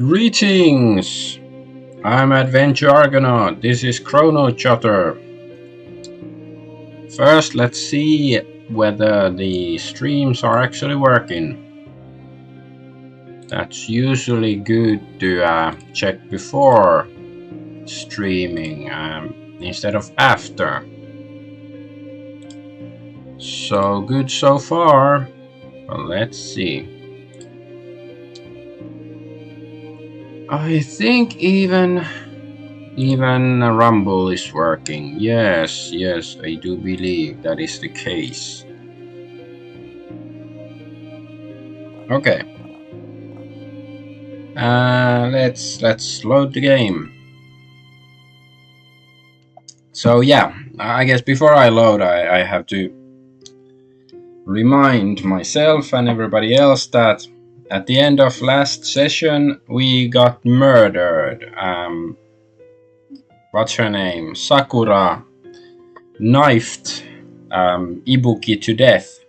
Greetings! I'm Adventure Argonaut. This is Chrono Jotter. First, let's see whether the streams are actually working. That's usually good to check before streaming instead of after. So good so far. Well, let's see. I think even Rumble is working. Yes, I do believe that is the case. Okay. Let's load the game. So yeah, I guess before I load, I have to remind myself and everybody else that at the end of last session we got murdered. What's her name? Sakura knifed Ibuki to death.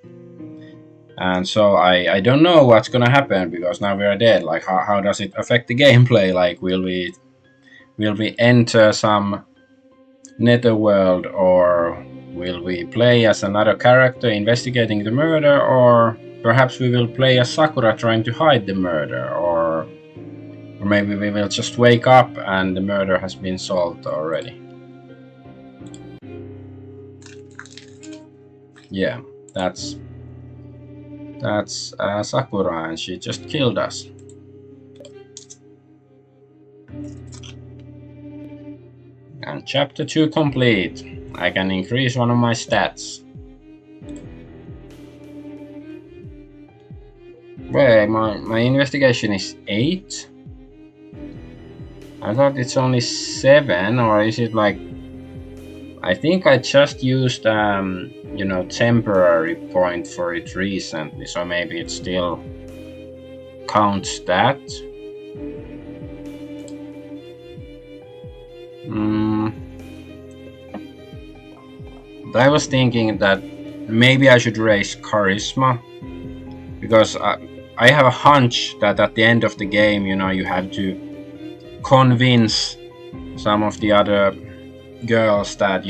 And so I don't know what's gonna happen because now we are dead. Like how does it affect the gameplay? Like will we enter some netherworld, or will we play as another character investigating the murder, or perhaps we will play as Sakura trying to hide the murder, or maybe we will just wake up and the murder has been solved already. Yeah, that's Sakura, and she just killed us. And chapter 2 complete. I can increase one of my stats. Wait, my investigation is 8? I thought it's only 7, or is it like... I think I just used, temporary point for it recently, so maybe it still counts that. I was thinking that maybe I should raise charisma, because I have a hunch that at the end of the game, you have to convince some of the other girls that,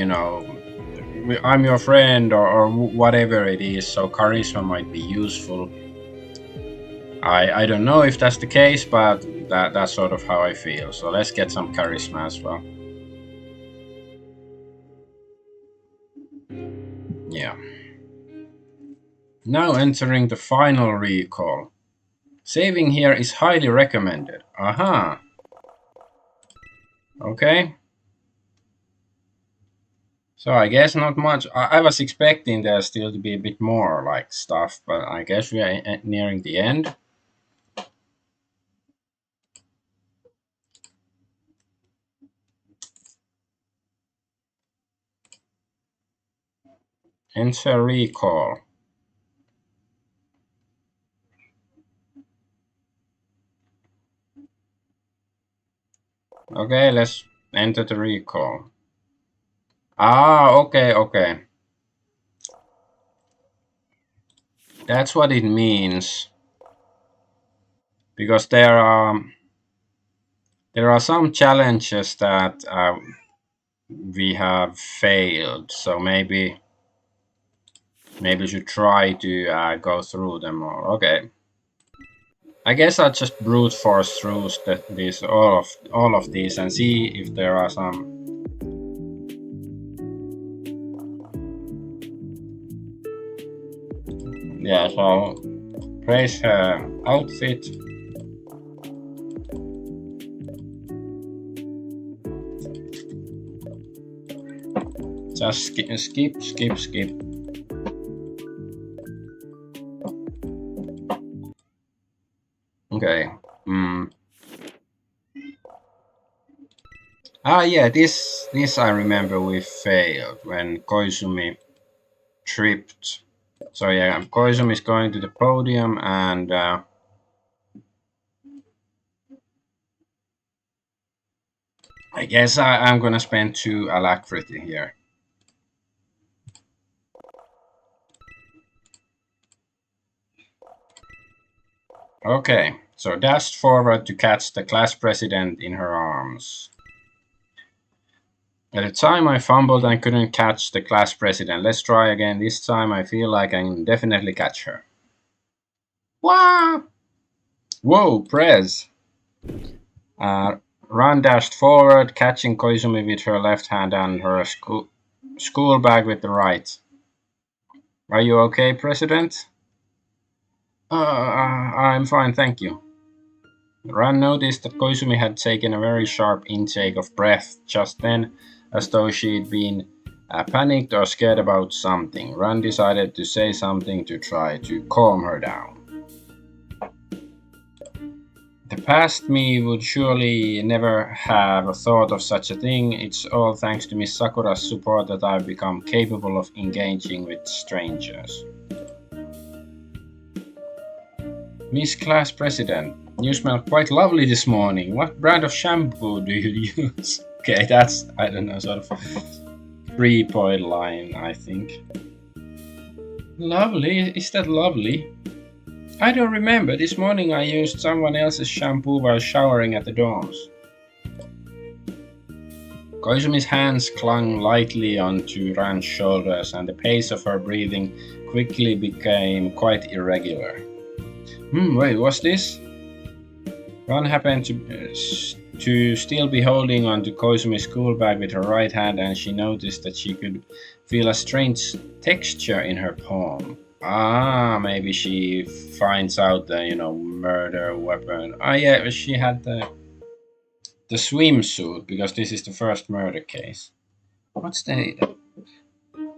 I'm your friend, or whatever it is, so charisma might be useful. I don't know if that's the case, but that's sort of how I feel. So let's get some charisma as well. Yeah. Now entering the final recall. Saving here is highly recommended. Aha. Okay. So I guess not much. I was expecting there still to be a bit more like stuff, but I guess we are nearing the end. Enter recall. Okay, let's enter the recall. Ah, okay. That's what it means. Because there are some challenges that we have failed, so maybe we should try to go through them all. Okay. I guess I'll just brute force through all of these and see if there are some. Yeah, so praise her outfit. Just skip. Okay. Ah, yeah, this I remember we failed when Koizumi tripped. So yeah, Koizumi is going to the podium, and I guess I'm gonna spend 2 alacrity here. Okay, So dashed forward to catch the class president in her arms. At the time I fumbled and couldn't catch the class president. Let's try again. This time I feel like I can definitely catch her. Wah! Whoa, Prez! Ran dashed forward, catching Koizumi with her left hand and her school bag with the right. Are you okay, President? I'm fine, thank you. Ran noticed that Koizumi had taken a very sharp intake of breath just then, as though she'd been panicked or scared about something. Ran decided to say something to try to calm her down. The past me would surely never have thought of such a thing. It's all thanks to Miss Sakura's support that I've become capable of engaging with strangers. Miss Class President, you smell quite lovely this morning. What brand of shampoo do you use? Okay, that's, I don't know, sort of 3-point line, I think. Lovely? Is that lovely? I don't remember. This morning I used someone else's shampoo while showering at the dorms. Koizumi's hands clung lightly onto Ran's shoulders, and the pace of her breathing quickly became quite irregular. Wait, what's this? Ran happened to still be holding onto Koizumi's school bag with her right hand, and she noticed that she could feel a strange texture in her palm. Maybe she finds out the, murder weapon. Yeah, she had the swimsuit, because this is the first murder case.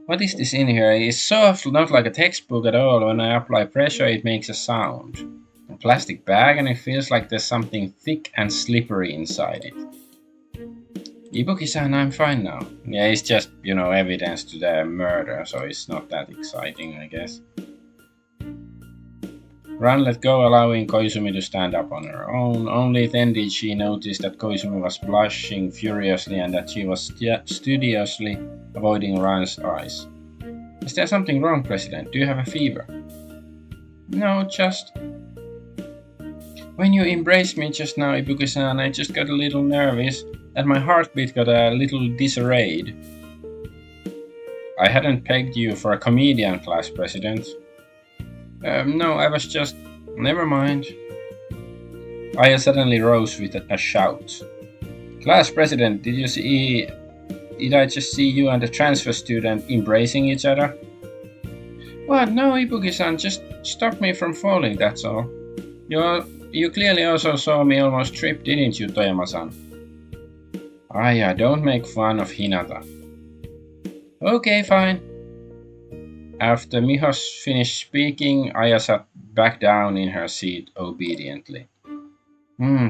What is this in here? It's soft, not like a textbook at all. When I apply pressure, it makes a sound. A plastic bag, and it feels like there's something thick and slippery inside it. Ibuki-san, I'm fine now. Yeah, it's just, evidence to the murder, so it's not that exciting, I guess. Ran let go, allowing Koizumi to stand up on her own. Only then did she notice that Koizumi was blushing furiously and that she was studiously avoiding Ran's eyes. Is there something wrong, President? Do you have a fever? No, just... When you embraced me just now, Ibuki-san, I just got a little nervous, and my heartbeat got a little disarrayed. I hadn't pegged you for a comedian, Class President. No, I was just... Never mind. Aya suddenly rose with a shout. Class President, did I just see you and the transfer student embracing each other? What? No, Ibuki-san, just stop me from falling, that's all. You clearly also saw me almost trip, didn't you, Toyama-san? Aya, don't make fun of Hinata. Okay, fine. After Mihos finished speaking, Aya sat back down in her seat obediently.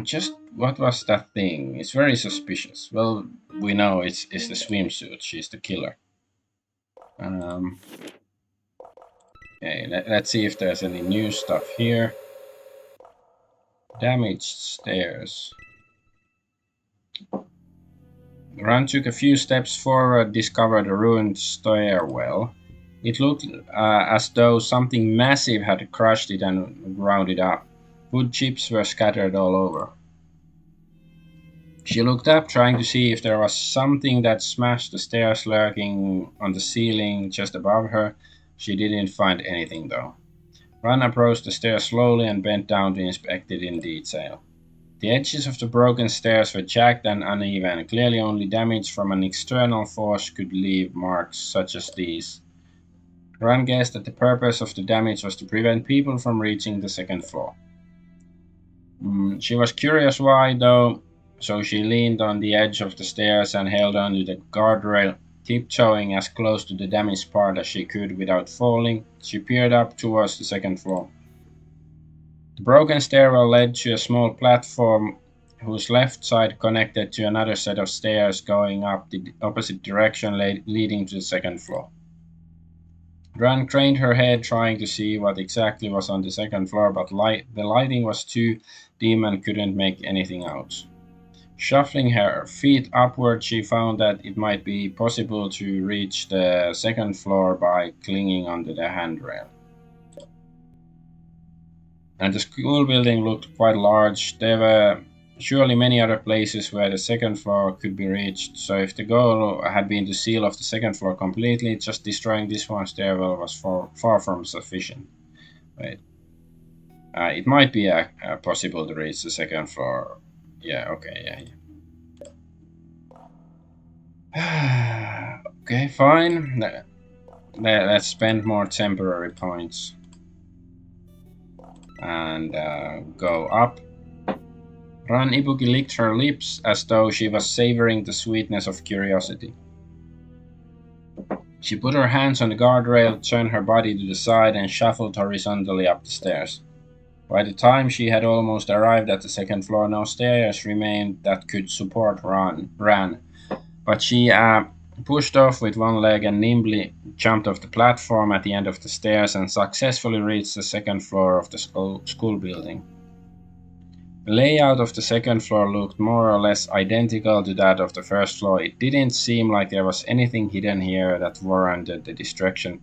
Just what was that thing? It's very suspicious. Well, we know it's the swimsuit. She's the killer. Okay, let's see if there's any new stuff here. Damaged stairs. Ran took a few steps forward, discovered a ruined stairwell. It looked as though something massive had crushed it and ground it up. Wood chips were scattered all over. She looked up, trying to see if there was something that smashed the stairs lurking on the ceiling just above her. She didn't find anything, though. Ran approached the stairs slowly and bent down to inspect it in detail. The edges of the broken stairs were jagged and uneven. Clearly only damage from an external force could leave marks such as these. Ran guessed that the purpose of the damage was to prevent people from reaching the second floor. She was curious why, though, so she leaned on the edge of the stairs and held onto the guardrail, tiptoeing as close to the damaged part as she could without falling. She peered up towards the second floor. The broken stairwell led to a small platform whose left side connected to another set of stairs going up the opposite direction, leading to the second floor. Ran craned her head, trying to see what exactly was on the second floor, but the lighting was too dim and couldn't make anything out. Shuffling her feet upward, she found that it might be possible to reach the second floor by clinging onto the handrail. And the school building looked quite large. There were surely many other places where the second floor could be reached, so if the goal had been to seal off the second floor completely, just destroying this one stairwell was far from sufficient. Wait. It might be possible to reach the second floor. Yeah, okay, yeah. Okay, fine. Let's spend more temporary points. And go up. Ran Ibuki licked her lips as though she was savoring the sweetness of curiosity. She put her hands on the guardrail, turned her body to the side, and shuffled horizontally up the stairs. By the time she had almost arrived at the second floor, no stairs remained that could support Ran. But she pushed off with one leg and nimbly jumped off the platform at the end of the stairs and successfully reached the second floor of the school building. The layout of the second floor looked more or less identical to that of the first floor. It didn't seem like there was anything hidden here that warranted the destruction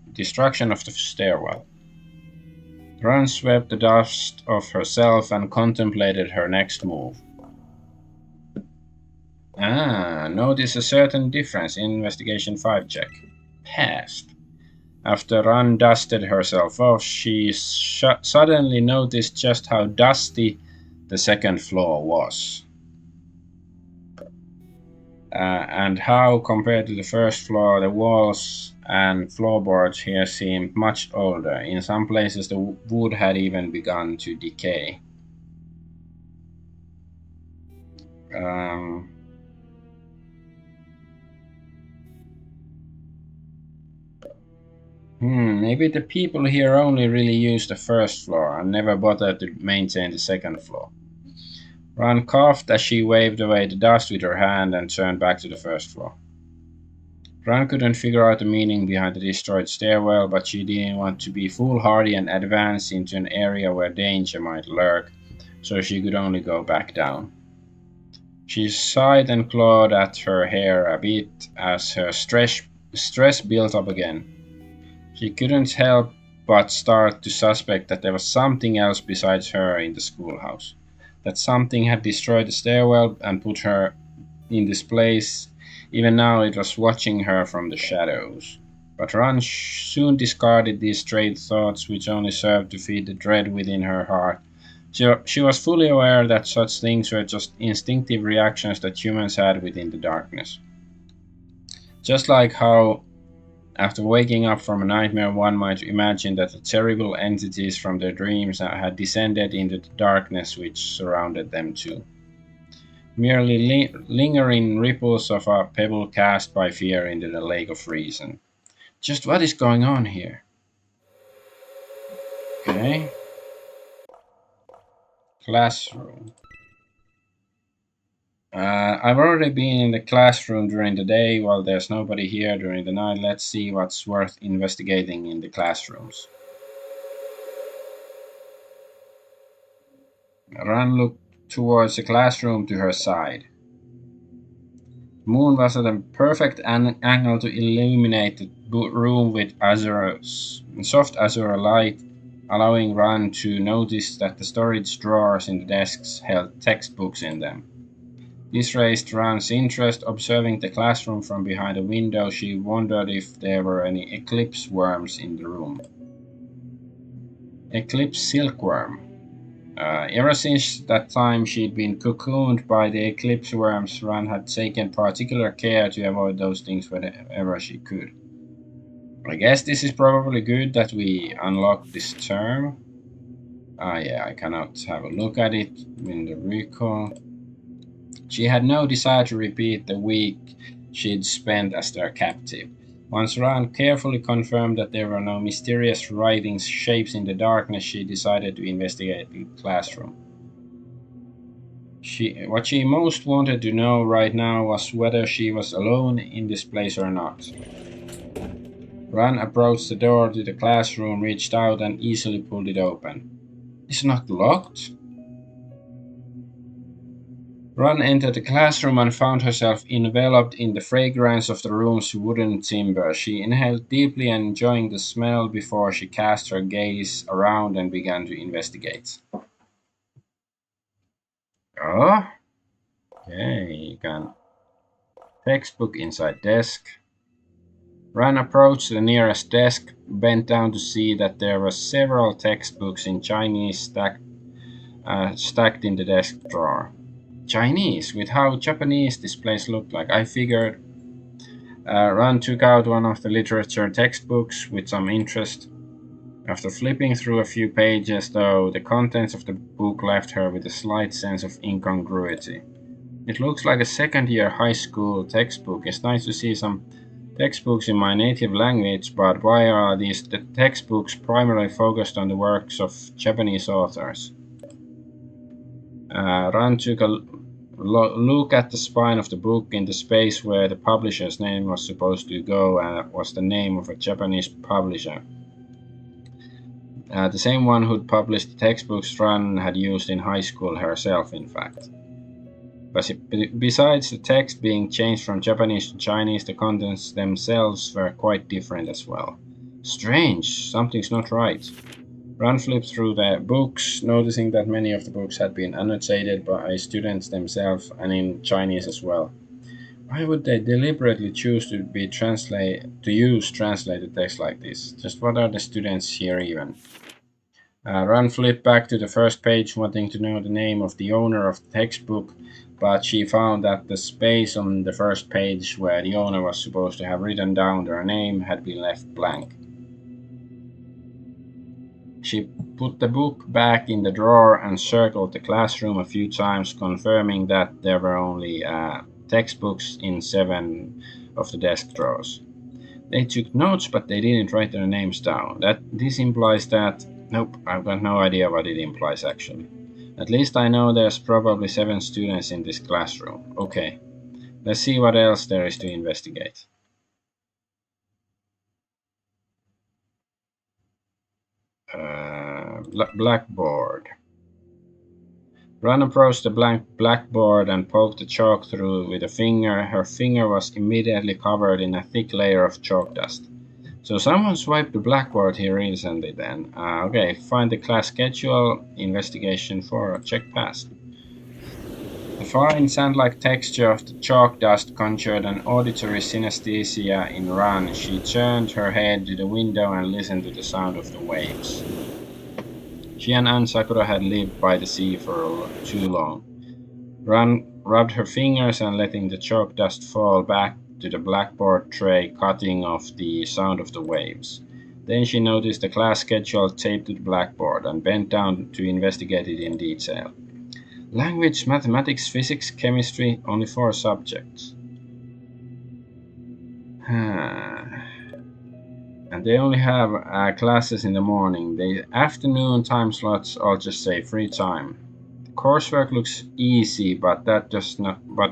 of the stairwell. Ron swept the dust off herself and contemplated her next move. Notice a certain difference. Investigation 5 check. Passed. After Ron dusted herself off, she suddenly noticed just how dusty the second floor was. And how, compared to the first floor, the walls and floorboards here seemed much older. In some places, the wood had even begun to decay. Maybe the people here only really use the first floor and never bothered to maintain the second floor. Ron coughed as she waved away the dust with her hand and turned back to the first floor. Ron couldn't figure out the meaning behind the destroyed stairwell, but she didn't want to be foolhardy and advance into an area where danger might lurk, so she could only go back down. She sighed and clawed at her hair a bit as her stress built up again. She couldn't help but start to suspect that there was something else besides her in the schoolhouse. That something had destroyed the stairwell and put her in this place. Even now it was watching her from the shadows. But Ron soon discarded these stray thoughts which only served to feed the dread within her heart. She was fully aware that such things were just instinctive reactions that humans had within the darkness. Just like how after waking up from a nightmare, one might imagine that the terrible entities from their dreams had descended into the darkness which surrounded them too. Merely lingering ripples of a pebble cast by fear into the lake of reason. Just what is going on here? Okay. Classroom. I've already been in the classroom during the day. While there's nobody here during the night, let's see what's worth investigating in the classrooms. Ran looked towards the classroom to her side. The moon was at a perfect angle to illuminate the room with soft azure light, allowing Ran to notice that the storage drawers in the desks held textbooks in them. This raised Ran's interest. Observing the classroom from behind a window, she wondered if there were any eclipse worms in the room. Eclipse silkworm. Ever since that time she'd been cocooned by the eclipse worms, Ran had taken particular care to avoid those things whenever she could. I guess this is probably good that we unlocked this term. Yeah, I cannot have a look at it in the recall. She had no desire to repeat the week she'd spent as their captive. Once Ran carefully confirmed that there were no mysterious writhing shapes in the darkness, she decided to investigate the classroom. What she most wanted to know right now was whether she was alone in this place or not. Ran approached the door to the classroom, reached out, and easily pulled it open. It's not locked? Ron entered the classroom and found herself enveloped in the fragrance of the room's wooden timber. She inhaled deeply, enjoying the smell before she cast her gaze around and began to investigate. Oh, okay, you can. Textbook inside desk. Ron approached the nearest desk, bent down to see that there were several textbooks in Chinese stacked in the desk drawer. Chinese, with how Japanese this place looked like. I figured. Ron took out one of the literature textbooks with some interest. After flipping through a few pages, though, the contents of the book left her with a slight sense of incongruity. It looks like a second-year high school textbook. It's nice to see some textbooks in my native language, but why are these textbooks primarily focused on the works of Japanese authors? Ran took a look at the spine of the book. In the space where the publisher's name was supposed to go was the name of a Japanese publisher. The same one who'd published the textbooks Ran had used in high school herself, in fact. But besides the text being changed from Japanese to Chinese, the contents themselves were quite different as well. Strange, something's not right. Ran flipped through the books, noticing that many of the books had been annotated by students themselves and in Chinese as well. Why would they deliberately choose to use translated text like this? Just what are the students here even? Ran flipped back to the first page, wanting to know the name of the owner of the textbook, but she found that the space on the first page where the owner was supposed to have written down their name had been left blank. She put the book back in the drawer and circled the classroom a few times, confirming that there were only textbooks in 7 of the desk drawers. They took notes, but they didn't write their names down. This implies that... Nope, I've got no idea what it implies actually. At least I know there's probably 7 students in this classroom. Okay, let's see what else there is to investigate. Blackboard. Ran approached the blank blackboard and poked the chalk through with a finger. Her finger was immediately covered in a thick layer of chalk dust. So someone swiped the blackboard here recently then. Okay, find the class schedule, investigation for check passed. The fine sand-like texture of the chalk dust conjured an auditory synesthesia in Ran. She turned her head to the window and listened to the sound of the waves. She and Sakura had lived by the sea for too long. Ran rubbed her fingers and letting the chalk dust fall back to the blackboard tray, cutting off the sound of the waves. Then she noticed the class schedule taped to the blackboard and bent down to investigate it in detail. Language, mathematics, physics, chemistry, only 4 subjects. And they only have classes in the morning. The afternoon time slots, I'll just say free time. The coursework looks easy, but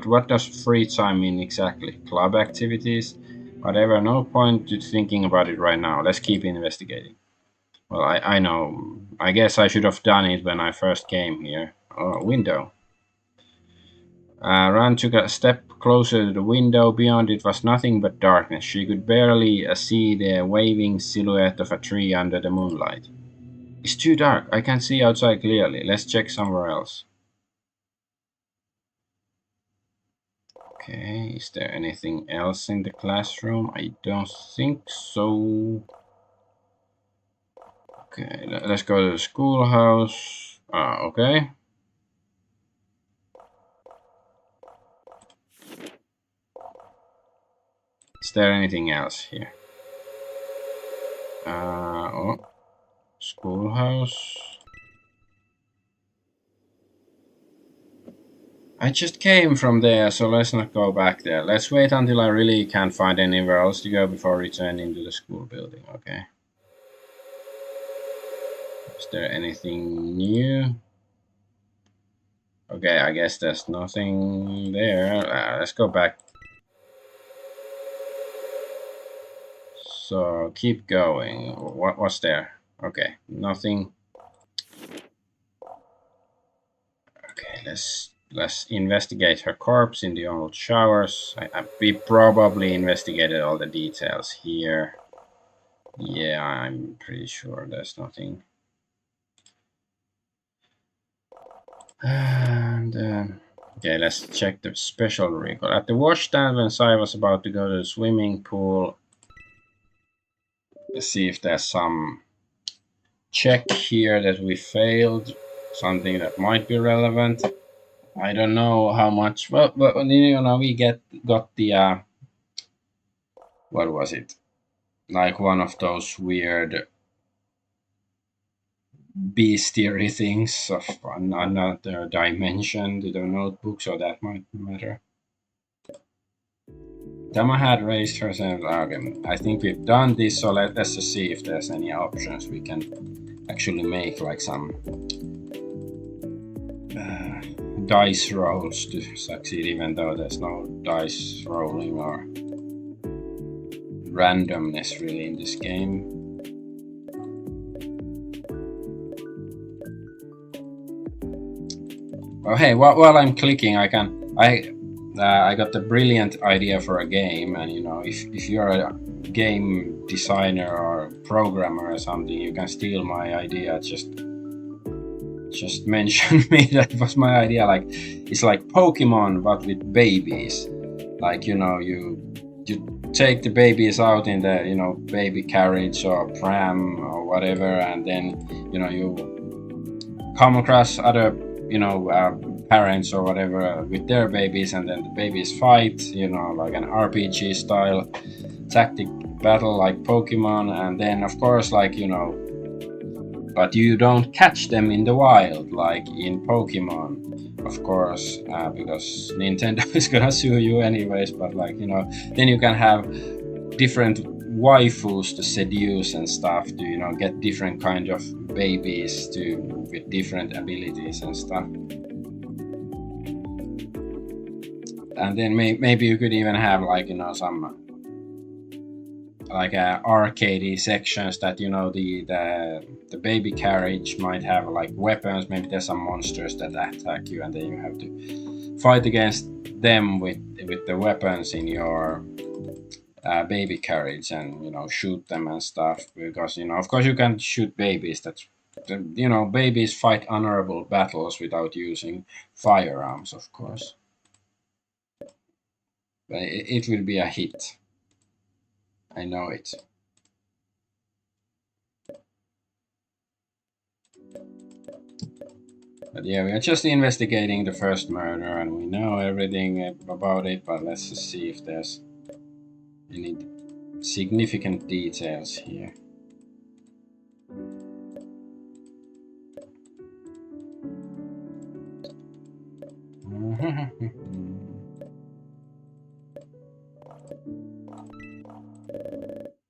what does free time mean exactly? Club activities? Whatever, no point to thinking about it right now. Let's keep investigating. Well, I know. I guess I should have done it when I first came here. Oh, window. Ran took a step closer to the window. Beyond it was nothing but darkness. She could barely see the waving silhouette of a tree under the moonlight. It's too dark. I can't see outside clearly. Let's check somewhere else. Okay, is there anything else in the classroom? I don't think so. Okay, let's go to the schoolhouse. Okay. Is there anything else here? Oh, schoolhouse. I just came from there, so let's not go back there. Let's wait until I really can't find anywhere else to go before returning to the school building, okay? Is there anything new? Okay, I guess there's nothing there. Let's go back. So, keep going. What was there? Okay, nothing. Okay, let's Let's investigate her corpse in the old showers. We probably investigated all the details here. Yeah, I'm pretty sure there's nothing. And okay, let's check the special record. At the washstand, when Sai was about to go to the swimming pool, let's see if there's some check here that we failed, something that might be relevant. I don't know how much. Well, you know, we got the what was it? Like one of those weird bestiary things of another dimension to the notebook, so that might matter. Tama had raised her sense argument. I think we've done this, so let's just see if there's any options we can actually make, like some dice rolls to succeed, even though there's no dice rolling or randomness really in this game. Oh hey, while I'm clicking, I got the brilliant idea for a game, and you know, if you're a game designer or programmer or something, you can steal my idea. Just mention me. That was my idea. Like, it's like Pokemon but with babies. Like, you know, you take the babies out in the, you know, baby carriage or pram or whatever, and then, you know, you come across other, you know, parents or whatever with their babies, and then the babies fight, you know, like an RPG style tactic battle like Pokemon. And then of course, like, you know, but you don't catch them in the wild like in Pokemon, of course, because Nintendo is gonna sue you anyways. But like, you know, then you can have different waifus to seduce and stuff to, you know, get different kind of babies to with different abilities and stuff. And then maybe you could even have, like, you know, some like arcadey sections that, you know, the baby carriage might have like weapons. Maybe there's some monsters that attack you, and then you have to fight against them with the weapons in your baby carriage, and, you know, shoot them and stuff. Because, you know, of course you can shoot babies. That's, you know, babies fight honorable battles without using firearms, of course. But it will be a hit. I know it. But yeah, we are just investigating the first murder, and we know everything about it, but let's just see if there's any significant details here.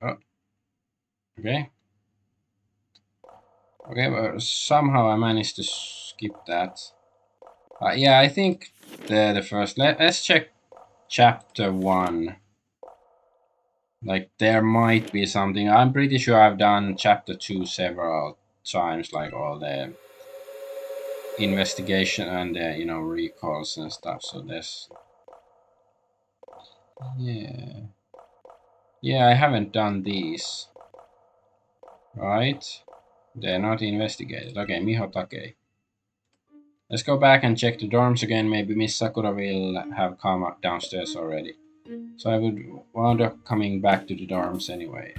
Oh, okay. Okay, well, somehow I managed to skip that. Yeah, I think the first. Let's check chapter 1. Like, there might be something. I'm pretty sure I've done chapter 2 several times, like all the investigation and the, you know, recalls and stuff. So there's, yeah, I haven't done these, right? They're not investigated. Okay, Miho Take. Let's go back and check the dorms again. Maybe Miss Sakura will have come up downstairs already. So I would wound up coming back to the dorms anyway.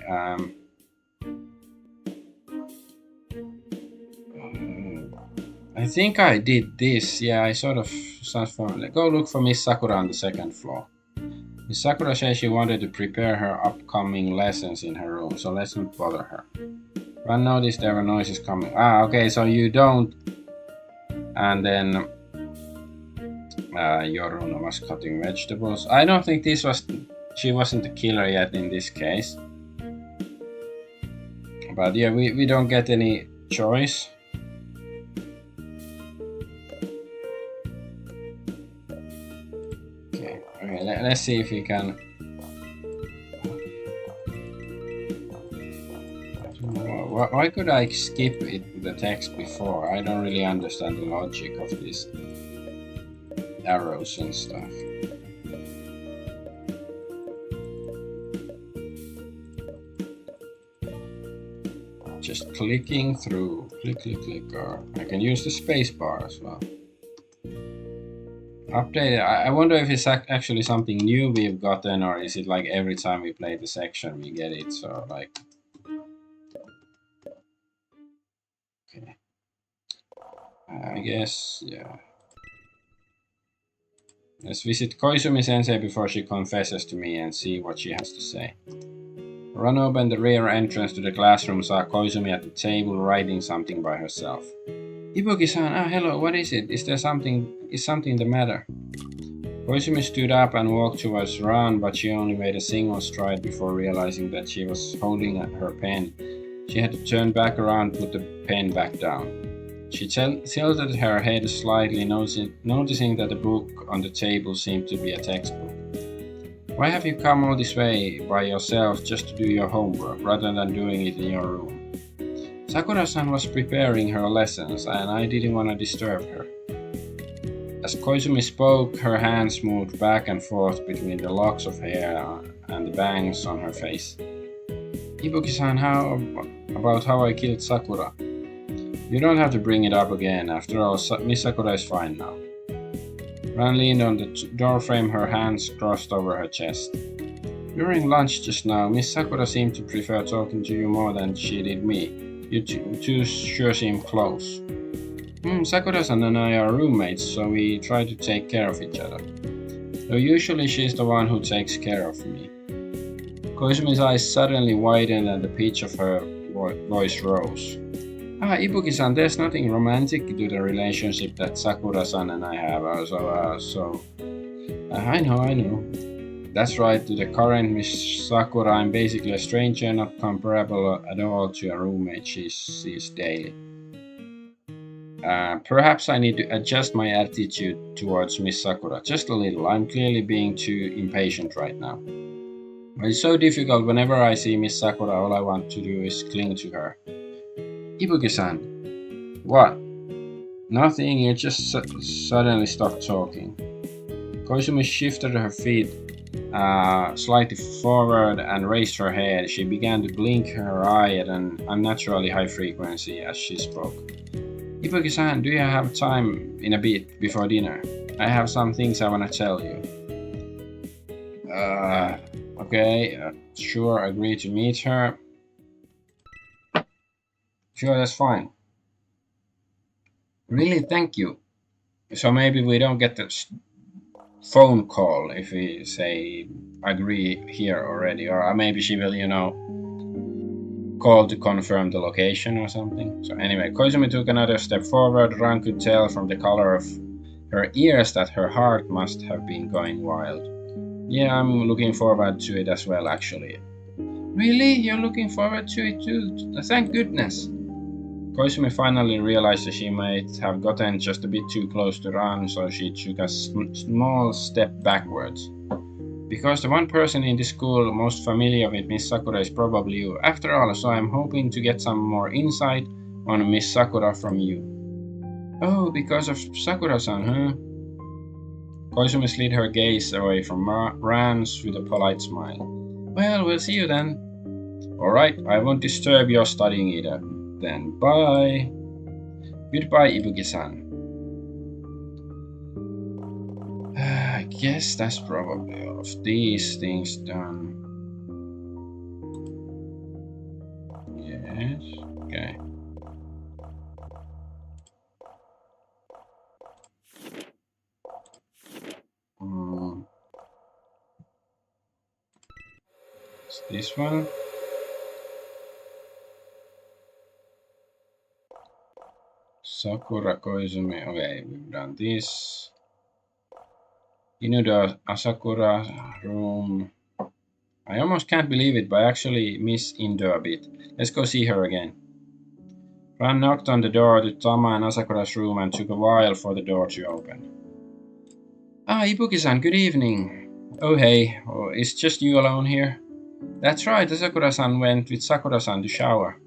I think I did this. Yeah, I sort of sounds familiar. Go look for Miss Sakura on the second floor. Miss Sakura says she wanted to prepare her upcoming lessons in her room, so let's not bother her. Ran noticed there were noises coming. Ah, okay, so you don't. And then Yoruna was cutting vegetables. I don't think this was. She wasn't the killer yet in this case. But yeah, we don't get any choice. Okay, let's see if we can. Why could I skip it, the text before? I don't really understand the logic of this. arrows and stuff. Just clicking through. Click, click, click. Or I can use the space bar as well. Update. I wonder if it's actually something new we've gotten, or is it like every time we play the section we get it, so like... Okay. I guess, yeah. Let's visit Koizumi-sensei before she confesses to me and see what she has to say. Run open the rear entrance to the classroom, saw Koizumi at the table writing something by herself. Ibuki-san, hello, what is it? Is something the matter? Koizumi stood up and walked towards Ran, but she only made a single stride before realizing that she was holding her pen. She had to turn back around and put the pen back down. She tilted her head slightly, noticing that the book on the table seemed to be a textbook. Why have you come all this way by yourself just to do your homework, rather than doing it in your room? Sakura-san was preparing her lessons, and I didn't want to disturb her. As Koizumi spoke, her hands moved back and forth between the locks of hair and the bangs on her face. Ibuki-san, how about how I killed Sakura? You don't have to bring it up again. After all, Miss Sakura is fine now. Ran leaned on the doorframe, her hands crossed over her chest. During lunch just now, Miss Sakura seemed to prefer talking to you more than she did me. You two sure seem close. Sakura-san and I are roommates, so we try to take care of each other. Though usually she's the one who takes care of me. Koizumi's eyes suddenly widened and the pitch of her voice rose. Ibuki-san, there's nothing romantic to the relationship that Sakura-san and I have, I know. That's right, to the current Miss Sakura, I'm basically a stranger, not comparable at all to a roommate she sees daily. Perhaps I need to adjust my attitude towards Miss Sakura, just a little. I'm clearly being too impatient right now. It's so difficult. Whenever I see Miss Sakura, all I want to do is cling to her. Ibuki-san. What? Nothing, you just suddenly stopped talking. Koizumi shifted her feet slightly forward and raised her head. She began to blink her eye at an unnaturally high frequency as she spoke. Ibuki-san, do you have time in a bit before dinner? I have some things I want to tell you. Okay, sure, agree to meet her. Sure, that's fine. Really, thank you. So maybe we don't get the phone call if we say agree here already, or maybe she will, call to confirm the location or something. So anyway, Koizumi took another step forward. Ran could tell from the color of her ears that her heart must have been going wild. Yeah, I'm looking forward to it as well, actually. Really? You're looking forward to it too? Thank goodness. Koizumi finally realized that she might have gotten just a bit too close to Ran, so she took a small step backwards. Because the one person in this school most familiar with Miss Sakura is probably you. After all, so I'm hoping to get some more insight on Miss Sakura from you. Oh, because of Sakura-san, huh? Koizumi slid her gaze away from Ran's with a polite smile. Well, we'll see you then. Alright, I won't disturb your studying either. Then bye. Goodbye, Ibuki-san. I guess that's probably all of these things done. Yes, okay. It's this one. Sakura Koizumi. Okay, we've done this. The Asakura room. I almost can't believe it, but I actually miss Indo a bit. Let's go see her again. Ran knocked on the door to Tama and Asakura's room and took a while for the door to open. Ibuki-san, good evening. Oh hey, it's just you alone here? That's right, Asakura-san went with Sakura-san to shower.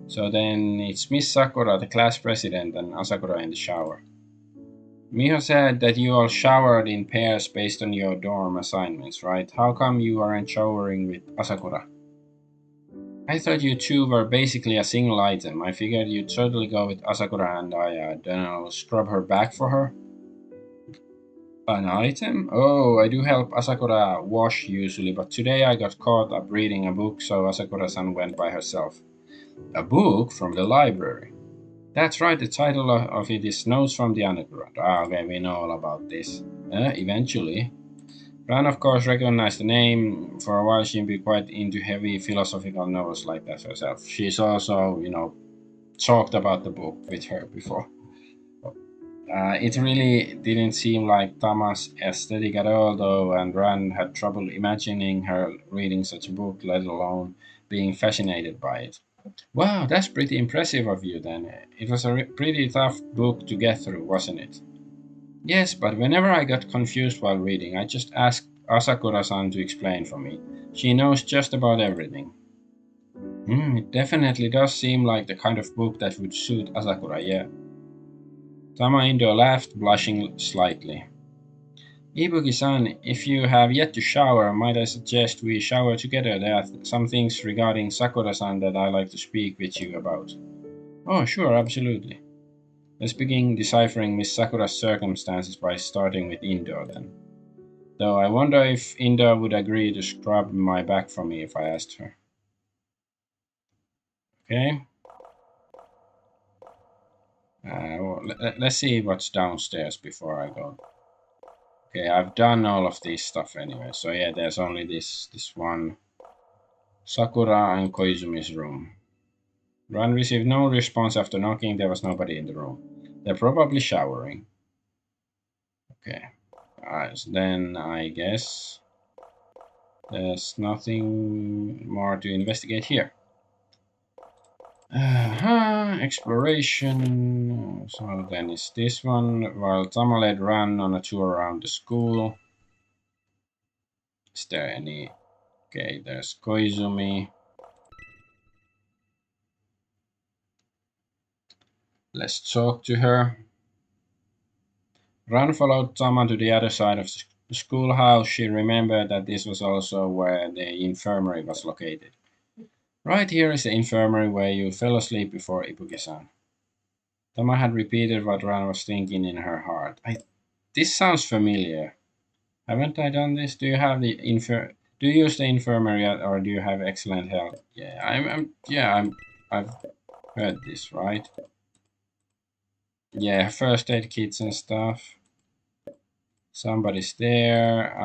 So then it's Miss Sakura, the class president, and Asakura in the shower. Miho said that you all showered in pairs based on your dorm assignments, right? How come you aren't showering with Asakura? I thought you two were basically a single item. I figured you'd totally go with Asakura and I don't know, scrub her back for her. An item? Oh, I do help Asakura wash usually, but today I got caught up reading a book, so Asakura-san went by herself. A book from the library. That's right, the title of it is Notes from the Underground. Ah, okay, we know all about this. Eventually. Ran, of course, recognized the name. For a while, she'd been quite into heavy philosophical novels like that herself. She's also, talked about the book with her before. It really didn't seem like Tama's aesthetic at all, though, and Ran had trouble imagining her reading such a book, let alone being fascinated by it. Wow, that's pretty impressive of you then. It was a pretty tough book to get through, wasn't it? Yes, but whenever I got confused while reading, I just asked Asakura-san to explain for me. She knows just about everything. It definitely does seem like the kind of book that would suit Asakura, yeah. Tama Indo laughed, blushing slightly. Ibuki-san, if you have yet to shower, might I suggest we shower together? There are some things regarding Sakura-san that I like to speak with you about. Oh, sure, absolutely. Let's begin deciphering Miss Sakura's circumstances by starting with Indo then. Though I wonder if Indo would agree to scrub my back for me if I asked her. Okay. Let's see what's downstairs before I go. Okay, I've done all of this stuff anyway. So yeah, there's only this one. Sakura and Koizumi's room. Ran received no response after knocking. There was nobody in the room. They're probably showering. Okay. Alright, so then I guess there's nothing more to investigate here. Exploration. So then it's this one. While Tama led Ran on a tour around the school. Is there any? Okay, there's Koizumi. Let's talk to her. Ran followed Tama to the other side of the schoolhouse. She remembered that this was also where the infirmary was located. Right here is the infirmary where you fell asleep before Ibuki-san. Tama had repeated what Ran was thinking in her heart. This sounds familiar. Haven't I done this? Do you have the Do you use the infirmary or do you have excellent health? Yeah, I've heard this, right? Yeah, first aid kits and stuff. Somebody's there.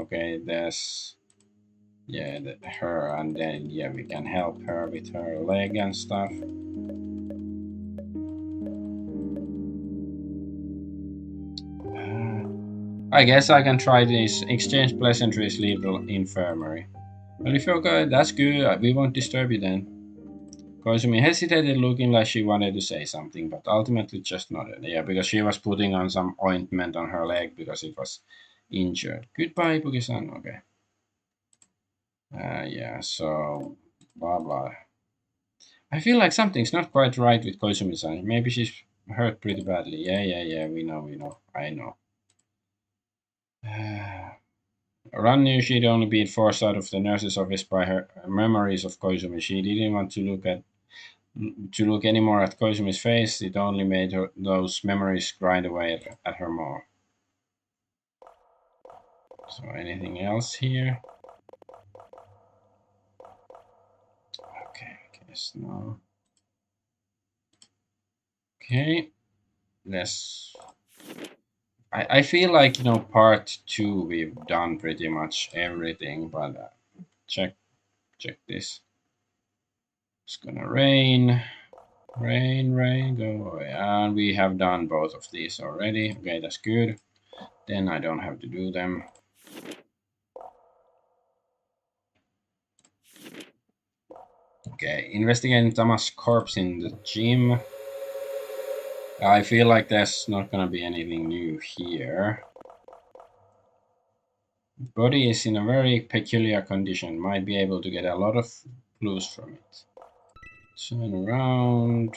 Okay, there's her, and then yeah, we can help her with her leg and stuff. I guess I can try this. Exchange pleasantries, leave the infirmary. Well, if you're good, that's good. We won't disturb you then. Koizumi hesitated, looking like she wanted to say something, but ultimately just nodded. Yeah, because she was putting on some ointment on her leg because it was injured. Goodbye, Ibuki-san. Okay. Yeah, so blah blah. I feel like something's not quite right with Koizumi-san. Maybe she's hurt pretty badly. Yeah. We know. I know. Ran knew she'd only been forced out of the nurse's office by her memories of Koizumi. She didn't want to look anymore at Koizumi's face. It only made those memories grind away at her more. So anything else here? Okay, I guess no. Okay, let's. I feel like part two we've done pretty much everything, but check this. It's gonna rain. Rain, go away. And we have done both of these already. Okay, that's good. Then I don't have to do them. Okay, investigating Thomas' corpse in the gym. I feel like there's not gonna be anything new here. Body is in a very peculiar condition. Might be able to get a lot of clues from it. Turn around.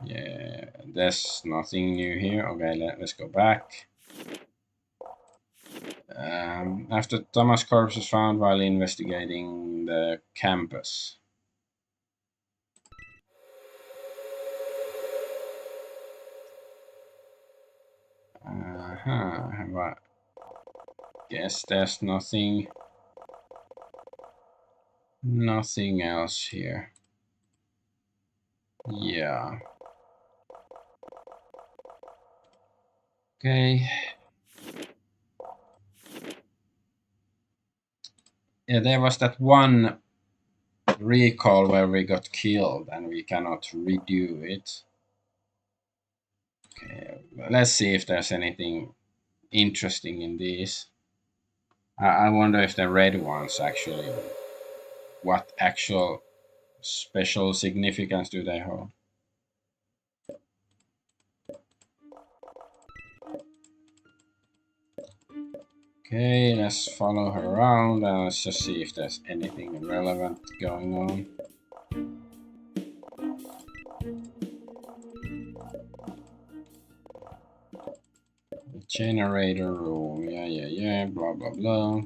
Yeah, there's nothing new here. Okay, let's go back. After Thomas' corpse was found while investigating the campus. Well, guess there's nothing else here. Yeah. Okay. Yeah, there was that one recall where we got killed and we cannot redo it. Okay, let's see if there's anything interesting in these. I wonder if the red ones actually, what actual special significance do they hold? Okay, let's follow her around and let's just see if there's anything relevant going on. The generator room, yeah, blah blah blah.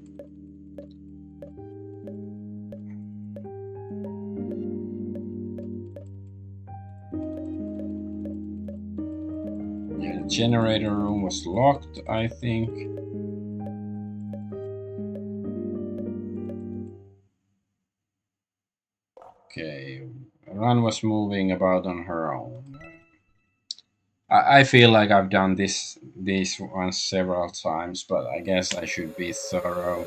Yeah, the generator room was locked, I think. Okay, Ran was moving about on her own. I feel like I've done these ones several times, but I guess I should be thorough.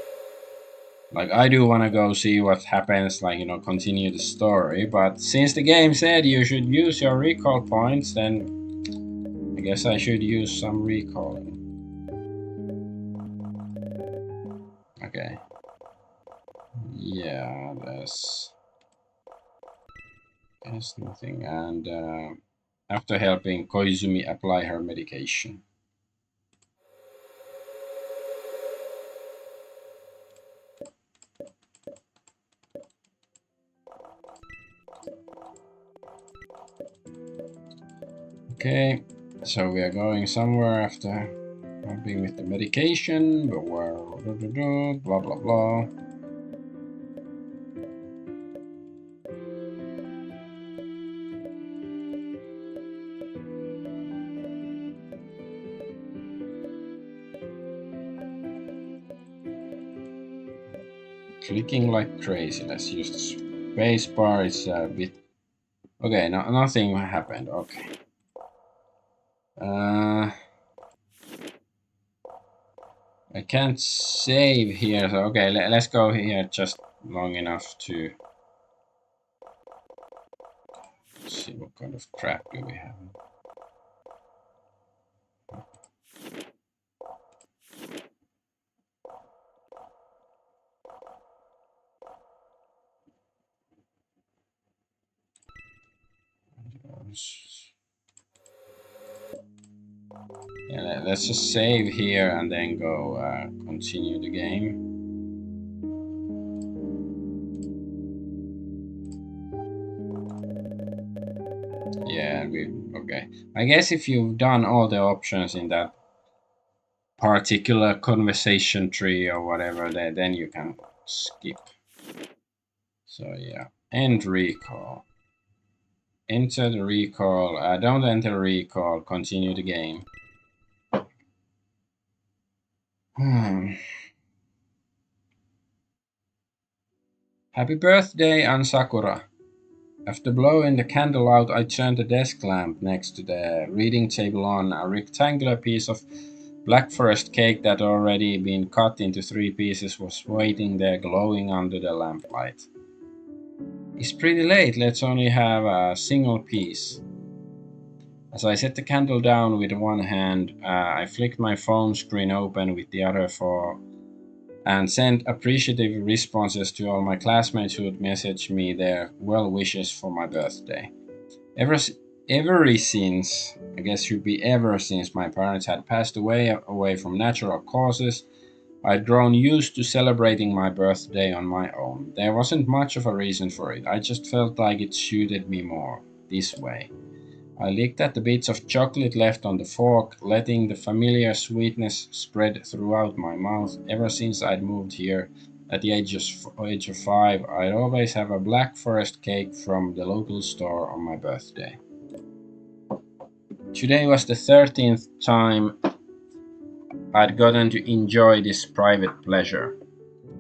Like I do want to go see what happens, like continue the story. But since the game said you should use your recall points, then I guess I should use some recalling. Okay. Yeah, there's nothing. And after helping Koizumi apply her medication. Okay, so we are going somewhere after helping with the medication, but where blah blah blah. Clicking like crazy. Let's use the space bar. It's a bit okay. No, nothing happened. Okay. I can't save here. So okay, let's go here just long enough to see what kind of crap do we have. Yeah, let's just save here and then go continue the game. Yeah, okay. I guess if you've done all the options in that particular conversation tree or whatever, then you can skip. So yeah, end recall. Enter the recall. Don't enter recall. Continue the game. Happy birthday, Ansakura. After blowing the candle out, I turned the desk lamp next to the reading table on. A rectangular piece of black forest cake that had already been cut into 3 pieces was waiting there glowing under the lamplight. It's pretty late, let's only have a single piece. As I set the candle down with one hand, I flicked my phone screen open with the other and sent appreciative responses to all my classmates who would message me their well wishes for my birthday. Ever since, I guess should be ever since my parents had passed away from natural causes, I'd grown used to celebrating my birthday on my own. There wasn't much of a reason for it. I just felt like it suited me more this way. I licked at the bits of chocolate left on the fork, letting the familiar sweetness spread throughout my mouth. Ever since I'd moved here at the age of 5, I'd always have a black forest cake from the local store on my birthday. Today was the 13th time I'd gotten to enjoy this private pleasure,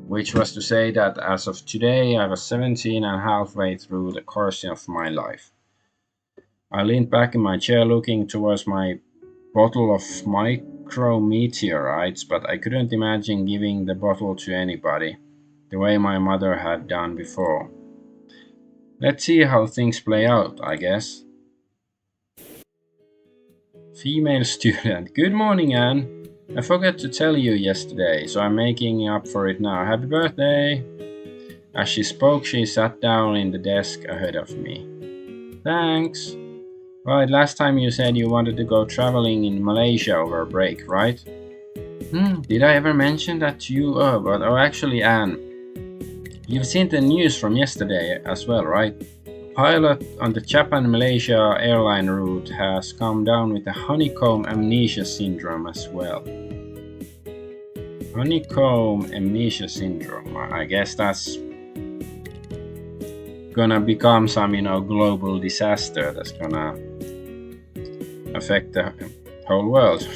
which was to say that as of today I was 17 and halfway through the course of my life. I leaned back in my chair looking towards my bottle of micrometeorites, but I couldn't imagine giving the bottle to anybody, the way my mother had done before. Let's see how things play out, I guess. Female student. Good morning, Anne. I forgot to tell you yesterday, so I'm making up for it now. Happy birthday! As she spoke, she sat down in the desk ahead of me. Thanks. Right, last time you said you wanted to go traveling in Malaysia over a break, right? Did I ever mention that to you? Actually, Anne, you've seen the news from yesterday as well, right? Pilot on the Japan-Malaysia airline route has come down with a honeycomb amnesia syndrome as well. Honeycomb amnesia syndrome. I guess that's gonna become some, global disaster that's gonna affect the whole world.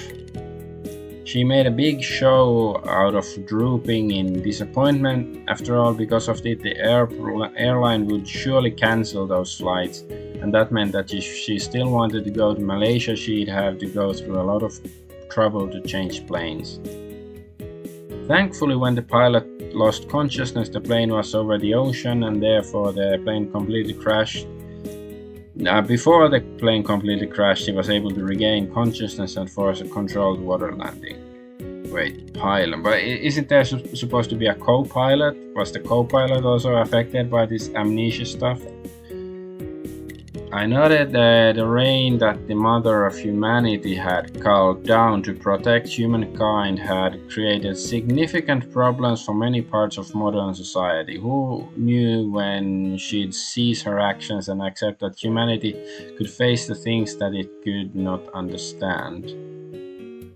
She made a big show out of drooping in disappointment. After all, because of it, the airline would surely cancel those flights, and that meant that if she still wanted to go to Malaysia, she'd have to go through a lot of trouble to change planes. Thankfully, when the pilot lost consciousness, the plane was over the ocean, and therefore the plane completely crashed. Before the plane completely crashed, he was able to regain consciousness and force a controlled water landing. Wait, pilot? But isn't there supposed to be a co-pilot? Was the co-pilot also affected by this amnesia stuff? I noted that the rain that the mother of humanity had called down to protect humankind had created significant problems for many parts of modern society. Who knew when she'd cease her actions and accept that humanity could face the things that it could not understand?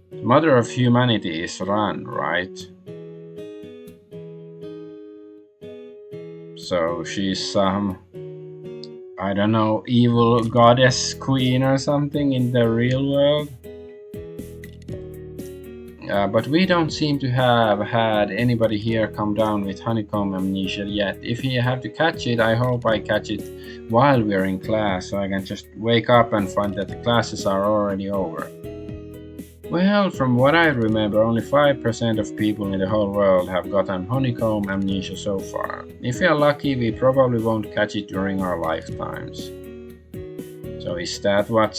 The mother of humanity is Ran, right? So she's I don't know, evil goddess queen or something in the real world. But we don't seem to have had anybody here come down with honeycomb amnesia yet. If you have to catch it, I hope I catch it while we're in class, so I can just wake up and find that the classes are already over. Well, from what I remember, only 5% of people in the whole world have gotten honeycomb amnesia so far. If we are lucky, we probably won't catch it during our lifetimes. So is that what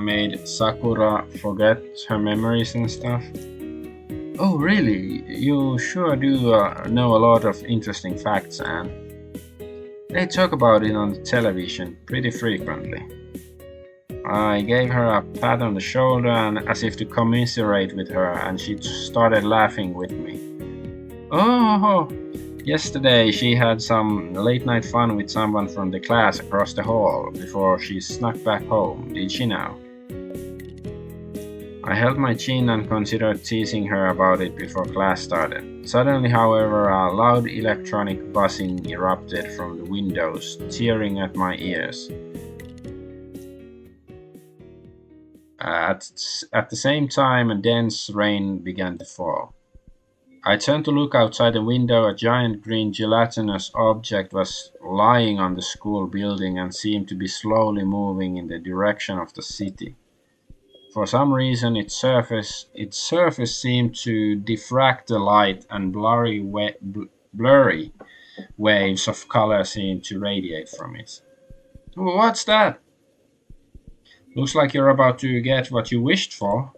made Sakura forget her memories and stuff? Oh, really? You sure do know a lot of interesting facts, Anne. They talk about it on the television pretty frequently. I gave her a pat on the shoulder and as if to commiserate with her, and she started laughing with me. Oh, yesterday she had some late night fun with someone from the class across the hall before she snuck back home, did she now? I held my chin and considered teasing her about it before class started. Suddenly, however, a loud electronic buzzing erupted from the windows, tearing at my ears. At the same time, a dense rain began to fall. I turned to look outside the window. A giant green gelatinous object was lying on the school building and seemed to be slowly moving in the direction of the city. For some reason, its surface seemed to diffract the light, and blurry waves of color seemed to radiate from it. What's that? Looks like you're about to get what you wished for.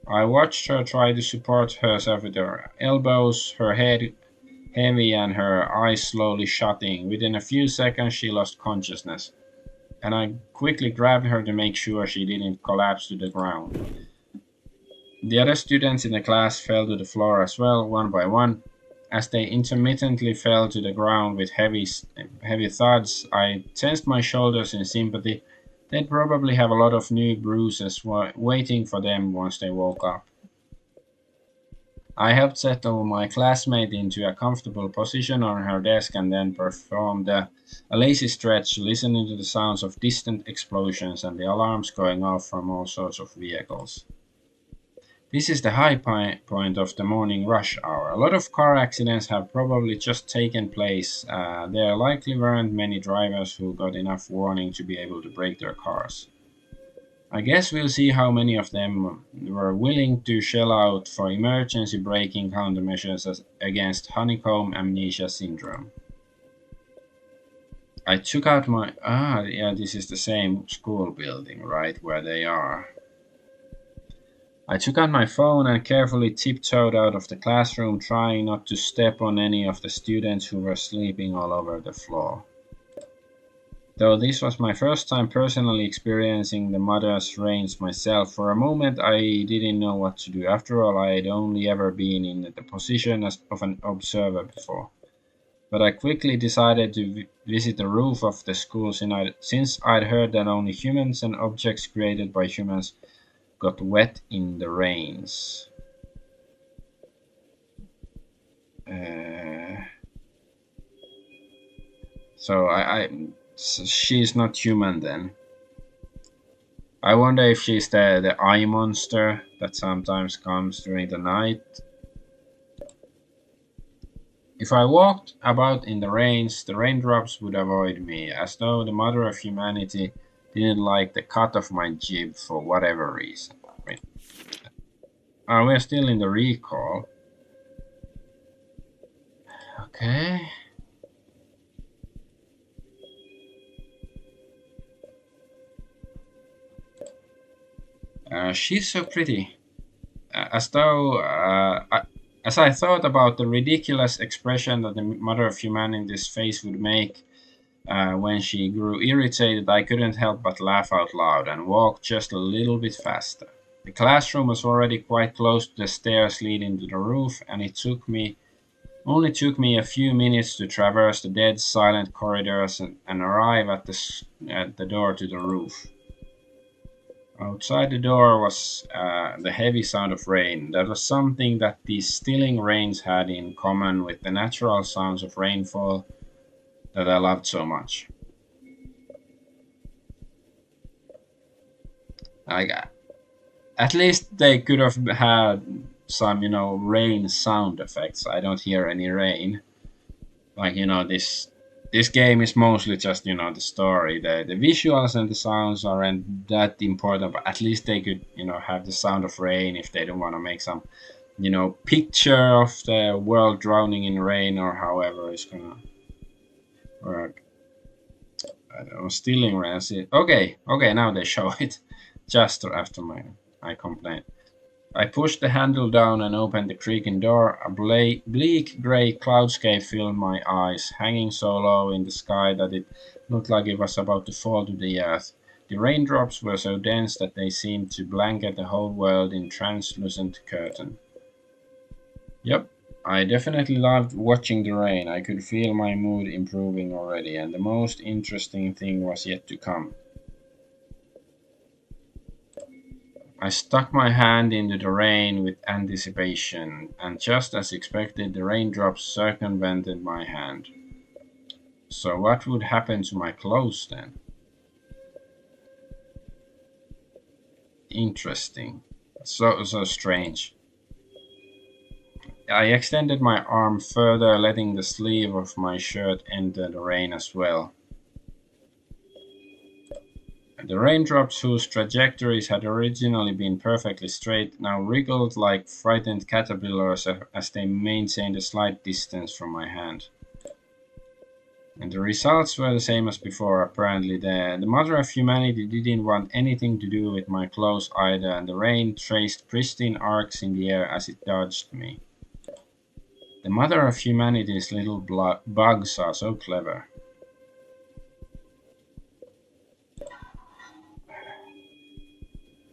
I watched her try to support herself with her elbows, her head heavy and her eyes slowly shutting. Within a few seconds she lost consciousness, and I quickly grabbed her to make sure she didn't collapse to the ground. The other students in the class fell to the floor as well, one by one. As they intermittently fell to the ground with heavy thuds, I tensed my shoulders in sympathy. They'd probably have a lot of new bruises waiting for them once they woke up. I helped settle my classmate into a comfortable position on her desk and then performed a lazy stretch, listening to the sounds of distant explosions and the alarms going off from all sorts of vehicles. This is the high point of the morning rush hour. A lot of car accidents have probably just taken place. There likely weren't many drivers who got enough warning to be able to brake their cars. I guess we'll see how many of them were willing to shell out for emergency braking countermeasures against honeycomb amnesia syndrome. I took out my. Yeah, this is the same school building, right, where they are. I took out my phone and carefully tiptoed out of the classroom, trying not to step on any of the students who were sleeping all over the floor. Though this was my first time personally experiencing the mother's rains myself, for a moment I didn't know what to do. After all, I had only ever been in the position of an observer before. But I quickly decided to visit the roof of the school since I'd heard that only humans and objects created by humans got wet in the rains. So she's not human then. I wonder if she's the eye monster that sometimes comes during the night. If I walked about in the rains, the raindrops would avoid me, as though the mother of humanity didn't like the cut of my jib for whatever reason. Wait. We're still in the recall. Okay. She's so pretty. As I thought about the ridiculous expression that the mother of humanity's face would make when she grew irritated, I couldn't help but laugh out loud and walk just a little bit faster. The classroom was already quite close to the stairs leading to the roof, and it only took me a few minutes to traverse the dead silent corridors and arrive at the door to the roof. Outside the door was the heavy sound of rain. That was something that these stilling rains had in common with the natural sounds of rainfall that I loved so much. Like, at least they could have had some, rain sound effects. I don't hear any rain. Like, this game is mostly just the story. The visuals and the sounds aren't that important, but at least they could have the sound of rain if they don't want to make some picture of the world drowning in rain or however it's gonna work. I don't know, stealing rain. Okay, now they show it just after I complained. I pushed the handle down and opened the creaking door. A bleak grey cloudscape filled my eyes, hanging so low in the sky that it looked like it was about to fall to the earth. The raindrops were so dense that they seemed to blanket the whole world in translucent curtain. Yep, I definitely loved watching the rain. I could feel my mood improving already, and the most interesting thing was yet to come. I stuck my hand into the rain with anticipation, and just as expected, the raindrops circumvented my hand. So what would happen to my clothes then? Interesting. So strange. I extended my arm further, letting the sleeve of my shirt enter the rain as well. The raindrops, whose trajectories had originally been perfectly straight, now wriggled like frightened caterpillars as they maintained a slight distance from my hand. And the results were the same as before, apparently. The mother of humanity didn't want anything to do with my clothes either, and the rain traced pristine arcs in the air as it dodged me. The mother of humanity's little bugs are so clever.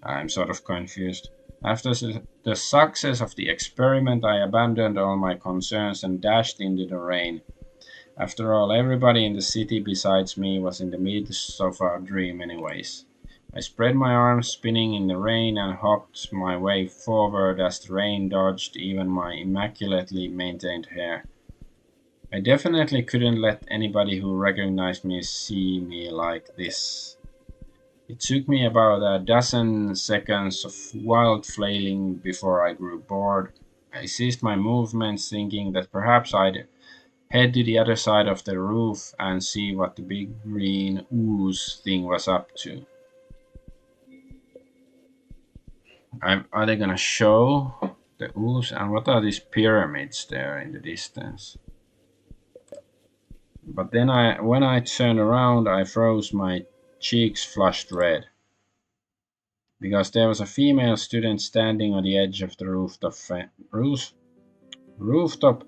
I'm sort of confused. After the success of the experiment, I abandoned all my concerns and dashed into the rain. After all, everybody in the city besides me was in the midst of our dream anyways. I spread my arms spinning in the rain and hopped my way forward as the rain dodged even my immaculately maintained hair. I definitely couldn't let anybody who recognized me see me like this. It took me about a dozen seconds of wild flailing before I grew bored. I ceased my movements, thinking that perhaps I'd head to the other side of the roof and see what the big green ooze thing was up to. Are they gonna show the ooze? And what are these pyramids there in the distance? But then when I turned around, I froze, my cheeks flushed red. Because there was a female student standing on the edge of the rooftop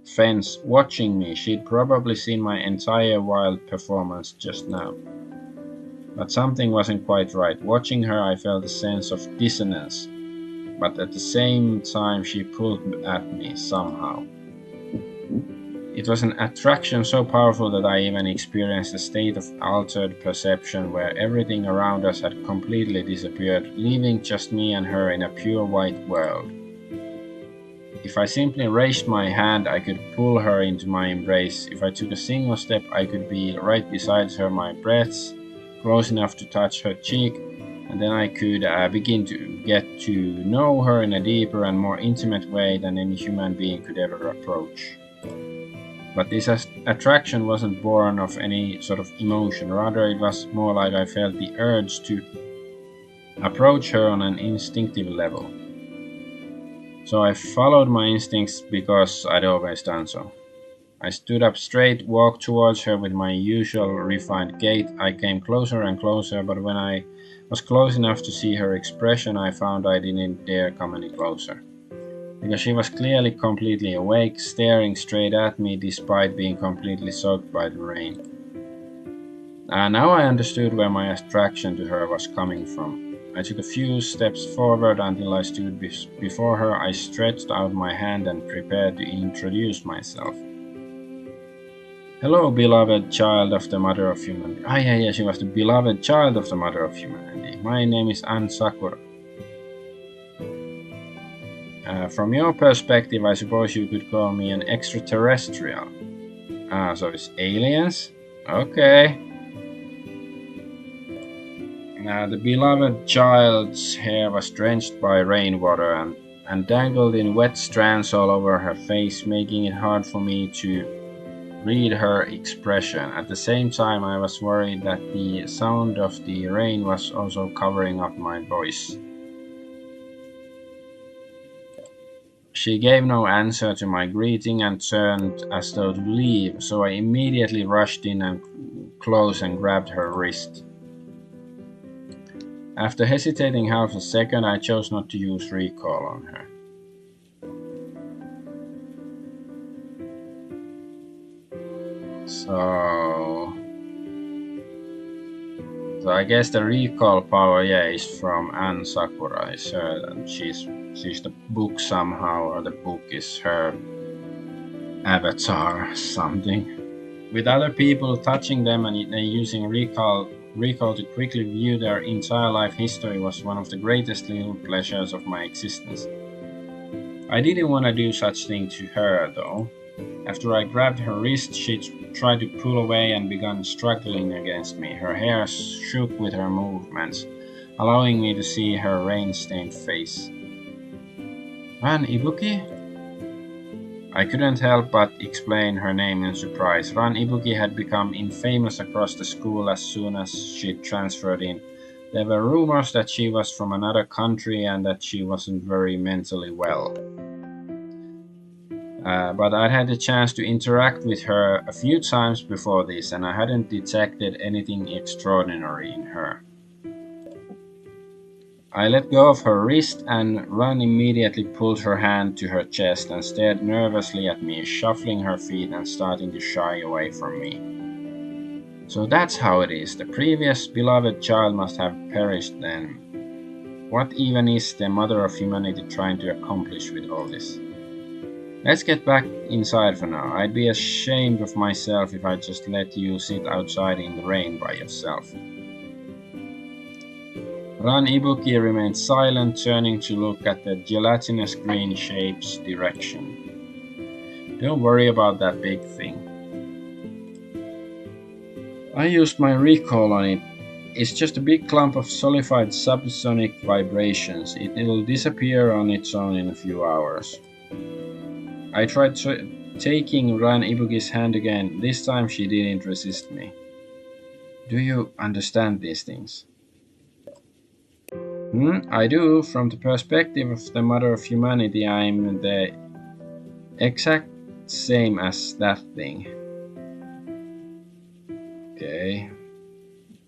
fence watching me. She'd probably seen my entire wild performance just now. But something wasn't quite right. Watching her, I felt a sense of dissonance, but at the same time, she pulled at me somehow. It was an attraction so powerful that I even experienced a state of altered perception where everything around us had completely disappeared, leaving just me and her in a pure white world. If I simply raised my hand, I could pull her into my embrace. If I took a single step, I could be right beside her, my breaths close enough to touch her cheek, and then I could begin to get to know her in a deeper and more intimate way than any human being could ever approach. But this attraction wasn't born of any sort of emotion, rather, it was more like I felt the urge to approach her on an instinctive level. So I followed my instincts because I'd always done so. I stood up straight, walked towards her with my usual refined gait. I came closer and closer, but when I was close enough to see her expression, I found I didn't dare come any closer. Because she was clearly completely awake, staring straight at me despite being completely soaked by the rain. Now I understood where my attraction to her was coming from. I took a few steps forward until I stood before her. I stretched out my hand and prepared to introduce myself. Hello, beloved child of the Mother of Humanity. Yeah, she was the beloved child of the Mother of Humanity. My name is Ann Sakura. From your perspective, I suppose you could call me an extraterrestrial. So it's aliens? Okay. The beloved child's hair was drenched by rainwater and dangled in wet strands all over her face, making it hard for me to read her expression. At the same time, I was worried that the sound of the rain was also covering up my voice. She gave no answer to my greeting and turned as though to leave, so I immediately rushed in and close and grabbed her wrist. After hesitating half a second, I chose not to use recall on her. So I guess the recall power, is from Ann Sakura. Is her, and she's the book somehow, or the book is her avatar, something. With other people touching them and using recall to quickly view their entire life history was one of the greatest little pleasures of my existence. I didn't want to do such thing to her, though. After I grabbed her wrist, she tried to pull away and began struggling against me. Her hair shook with her movements, allowing me to see her rain-stained face. Ran Ibuki? I couldn't help but explain her name in surprise. Ran Ibuki had become infamous across the school as soon as she transferred in. There were rumors that she was from another country and that she wasn't very mentally well. But I'd had the chance to interact with her a few times before this, and I hadn't detected anything extraordinary in her. I let go of her wrist, and Ran immediately pulled her hand to her chest and stared nervously at me, shuffling her feet and starting to shy away from me. So that's how it is. The previous beloved child must have perished then. What even is the mother of humanity trying to accomplish with all this? Let's get back inside for now. I'd be ashamed of myself if I just let you sit outside in the rain by yourself. Ran Ibuki remained silent, turning to look at the gelatinous green shape's direction. Don't worry about that big thing. I used my recall on it. It's just a big clump of solidified subsonic vibrations. It'll disappear on its own in a few hours. I tried taking Ran Ibuki's hand again. This time she didn't resist me. Do you understand these things? I do. From the perspective of the mother of humanity, I'm the exact same as that thing. Okay.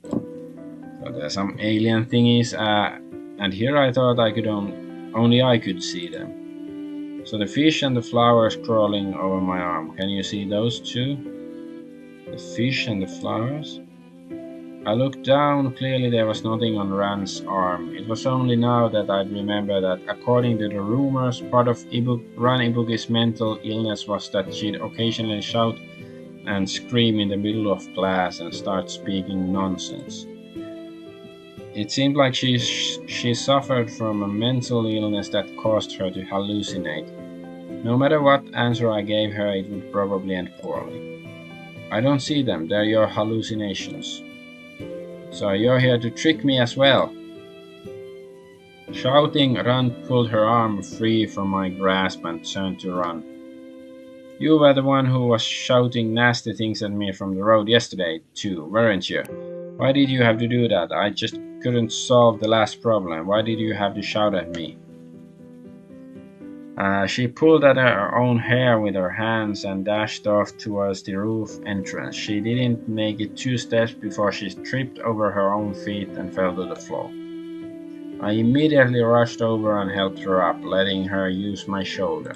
So there's some alien thingies, and here I thought I could only I could see them. So the fish and the flowers crawling over my arm. Can you see those two? The fish and the flowers? I looked down. Clearly there was nothing on Ran's arm. It was only now that I'd remember that, according to the rumors, part of Ran Ibuki's mental illness was that she'd occasionally shout and scream in the middle of class and start speaking nonsense. It seemed like she suffered from a mental illness that caused her to hallucinate. No matter what answer I gave her, it would probably end poorly. I don't see them, they're your hallucinations. So you're here to trick me as well. Shouting, Ran pulled her arm free from my grasp and turned to run. You were the one who was shouting nasty things at me from the road yesterday, too, weren't you? Why did you have to do that? I just couldn't solve the last problem. Why did you have to shout at me? She pulled at her own hair with her hands and dashed off towards the roof entrance. She didn't make it 2 steps before she tripped over her own feet and fell to the floor. I immediately rushed over and helped her up, letting her use my shoulder.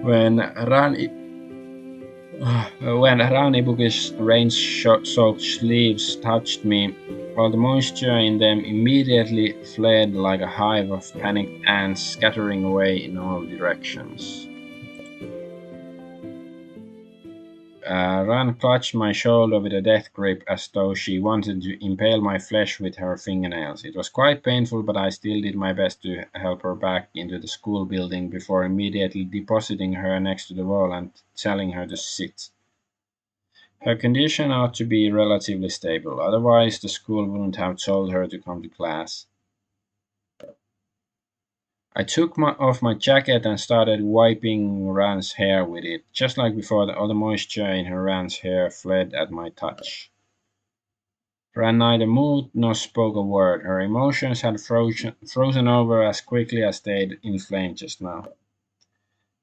When Ran Ibuki's rain-soaked sleeves touched me, all the moisture in them immediately fled like a hive of panicked ants scattering away in all directions. Ran clutched my shoulder with a death grip as though she wanted to impale my flesh with her fingernails. It was quite painful, but I still did my best to help her back into the school building before immediately depositing her next to the wall and telling her to sit. Her condition ought to be relatively stable, otherwise the school wouldn't have told her to come to class. I took off my jacket and started wiping Ran's hair with it. Just like before, all the moisture in Ran's hair fled at my touch. Ran neither moved nor spoke a word. Her emotions had frozen over as quickly as they'd inflamed just now.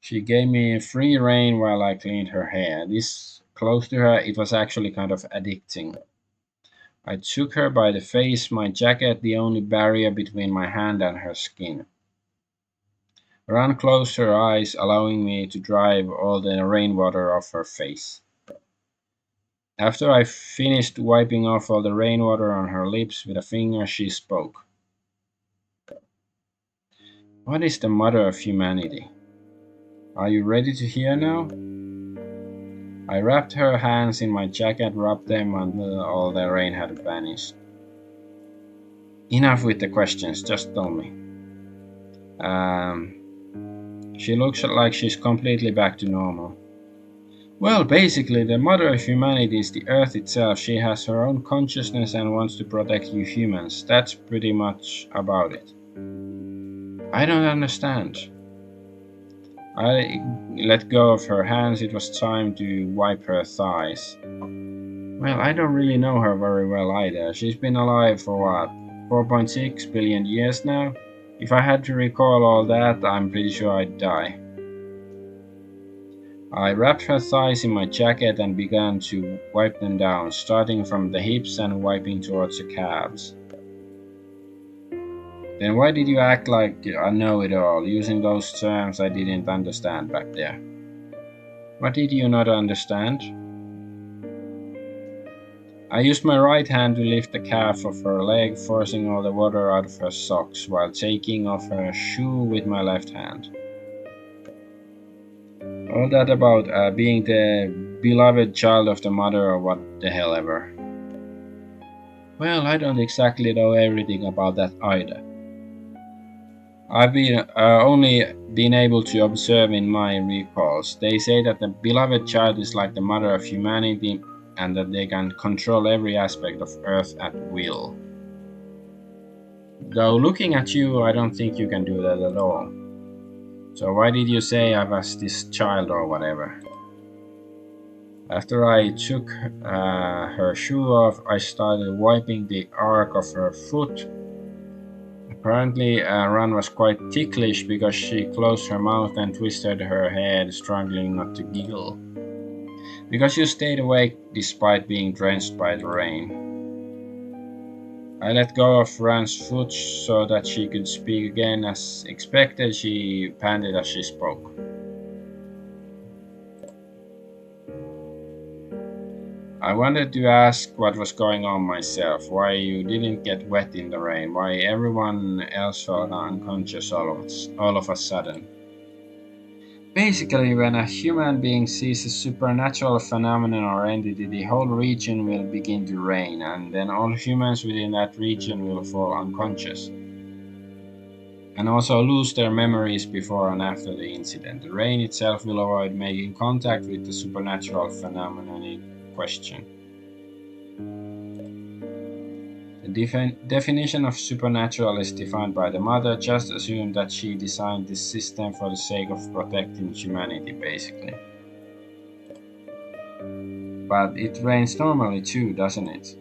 She gave me free rein while I cleaned her hair. This close to her, it was actually kind of addicting. I took her by the face, my jacket the only barrier between my hand and her skin. Ran closed her eyes, allowing me to drive all the rainwater off her face. After I finished wiping off all the rainwater on her lips with a finger, she spoke. What is the mother of humanity? Are you ready to hear now? I wrapped her hands in my jacket, rubbed them until all the rain had vanished. Enough with the questions, just tell me. She looks like she's completely back to normal. Well, basically, the mother of humanity is the Earth itself. She has her own consciousness and wants to protect you humans. That's pretty much about it. I don't understand. I let go of her hands. It was time to wipe her thighs. Well, I don't really know her very well either. She's been alive for what, 4.6 billion years now? If I had to recall all that, I'm pretty sure I'd die. I wrapped her thighs in my jacket and began to wipe them down, starting from the hips and wiping towards the calves. Then why did you act like a know-it-all, using those terms I didn't understand back there? What did you not understand? I used my right hand to lift the calf of her leg, forcing all the water out of her socks, while taking off her shoe with my left hand. All that about being the beloved child of the mother or what the hell ever. Well, I don't exactly know everything about that either. I've only been able to observe in my recalls. They say that the beloved child is like the mother of humanity and that they can control every aspect of Earth at will. Though looking at you, I don't think you can do that at all. So why did you say I was this child or whatever? After I took her shoe off, I started wiping the arc of her foot. Apparently, Ran was quite ticklish because she closed her mouth and twisted her head, struggling not to giggle. Because you stayed awake despite being drenched by the rain. I let go of Ran's foot so that she could speak again. As expected, she panted as she spoke. I wanted to ask what was going on myself, why you didn't get wet in the rain, why everyone else felt unconscious all of a sudden. Basically, when a human being sees a supernatural phenomenon or entity, the whole region will begin to rain, and then all humans within that region will fall unconscious. And also lose their memories before and after the incident. The rain itself will avoid making contact with the supernatural phenomenon in question. The definition of supernatural is defined by the mother. Just assume that she designed this system for the sake of protecting humanity, basically. But it rains normally too, doesn't it?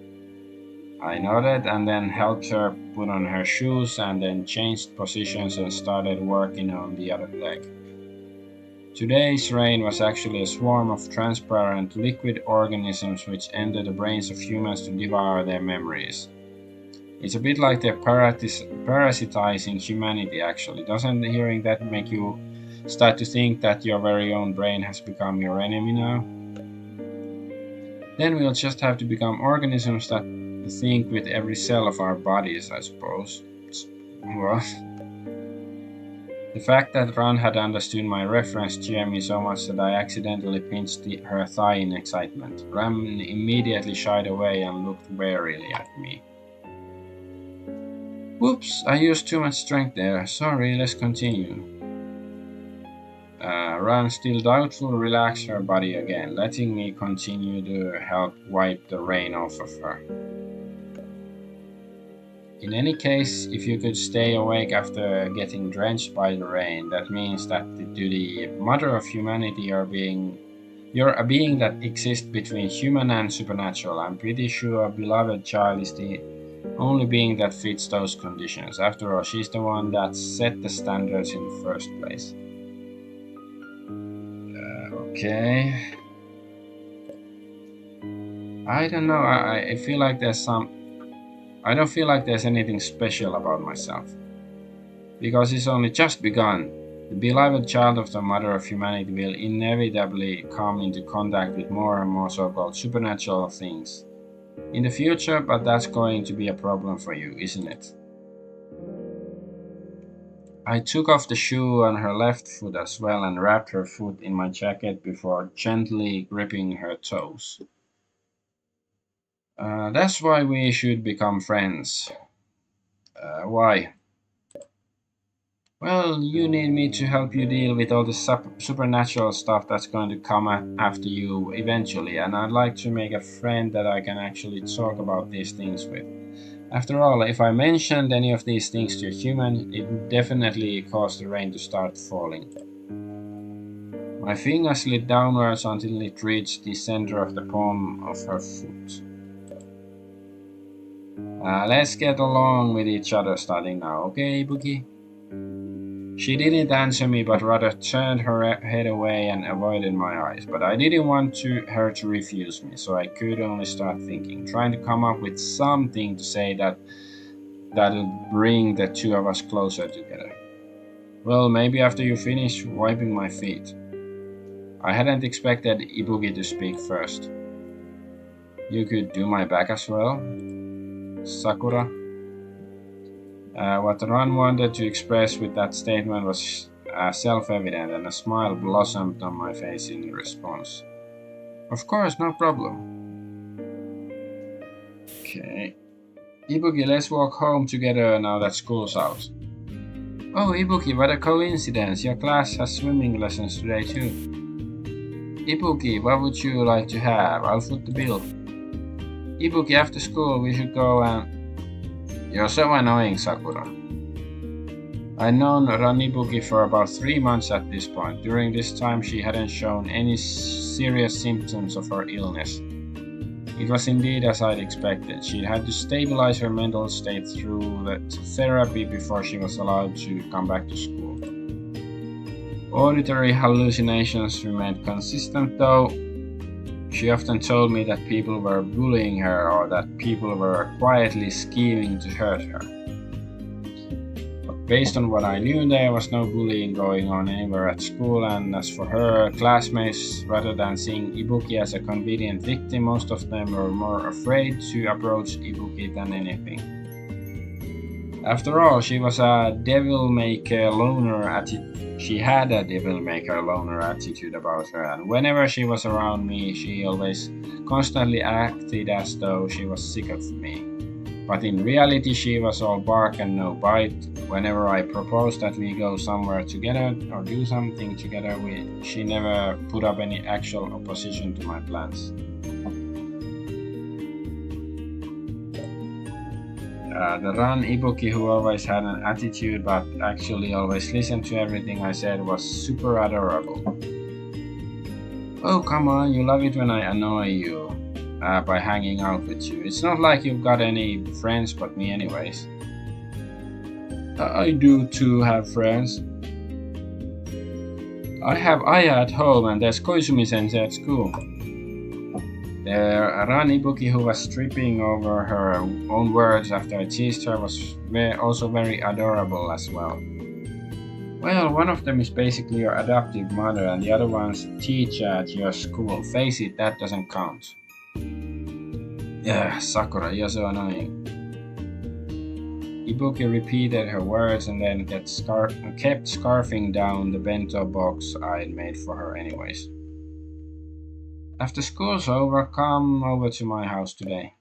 I nodded and then helped her put on her shoes and then changed positions and started working on the other leg. Today's rain was actually a swarm of transparent liquid organisms which entered the brains of humans to devour their memories. It's a bit like they're parasitizing humanity, actually. Doesn't hearing that make you start to think that your very own brain has become your enemy now? Then we'll just have to become organisms that think with every cell of our bodies, I suppose. Well, the fact that Ran had understood my reference cheered me so much that I accidentally pinched her thigh in excitement. Ran immediately shied away and looked warily at me. Whoops, I used too much strength there. Sorry, let's continue. Ran, still doubtful, relaxed her body again, letting me continue to help wipe the rain off of her. In any case, if you could stay awake after getting drenched by the rain, that means that to the mother of humanity you're a being that exists between human and supernatural. I'm pretty sure a beloved child is the only being that fits those conditions. After all, she's the one that set the standards in the first place. Okay. I don't know. I feel like I don't feel like there's anything special about myself. Because it's only just begun. The beloved child of the mother of humanity will inevitably come into contact with more and more so-called supernatural things in the future, but that's going to be a problem for you, isn't it? I took off the shoe on her left foot as well and wrapped her foot in my jacket before gently gripping her toes. That's why we should become friends. Why? Well, you need me to help you deal with all the supernatural stuff that's going to come after you eventually, and I'd like to make a friend that I can actually talk about these things with. After all, if I mentioned any of these things to a human, it would definitely cause the rain to start falling. My finger slid downwards until it reached the center of the palm of her foot. Let's get along with each other starting now, okay, Boogie? She didn't answer me, but rather turned her head away and avoided my eyes. But I didn't want her to refuse me, so I could only start thinking, trying to come up with something to say that'll bring the two of us closer together. Well, maybe after you finish wiping my feet. I hadn't expected Ibuki to speak first. You could do my back as well, Sakura. What Ran wanted to express with that statement was self-evident, and a smile blossomed on my face in response. Of course, no problem. Okay. Ibuki, let's walk home together now that school's out. Oh, Ibuki, what a coincidence. Your class has swimming lessons today too. Ibuki, what would you like to have? I'll foot the bill. Ibuki, after school we should go and... You're so annoying, Sakura. I'd known Ranibuki for about 3 months at this point. During this time she hadn't shown any serious symptoms of her illness. It was indeed as I'd expected. She had to stabilize her mental state through the therapy before she was allowed to come back to school. Auditory hallucinations remained consistent though. She often told me that people were bullying her or that people were quietly scheming to hurt her. But based on what I knew, there was no bullying going on anywhere at school, and as for her classmates, rather than seeing Ibuki as a convenient victim, most of them were more afraid to approach Ibuki than anything. After all, she was a devil-maker loner attitude. She had a devil-maker loner attitude about her, and whenever she was around me, she always constantly acted as though she was sick of me. But in reality, she was all bark and no bite. Whenever I proposed that we go somewhere together or do something together, she never put up any actual opposition to my plans. The Ran Ibuki, who always had an attitude but actually always listened to everything I said, was super adorable. Oh, come on, you love it when I annoy you by hanging out with you. It's not like you've got any friends but me anyways. I do too have friends. I have Aya at home and there's Koizumi-sensei at school. The Ran Ibuki, who was tripping over her own words after I teased her, was also very adorable as well. Well, one of them is basically your adoptive mother and the other one's teacher at your school. Face it, that doesn't count. Yeah, Sakura, you're so annoying. Ibuki repeated her words and then kept scarfing down the bento box I'd made for her anyways. After school's over, come over to my house today.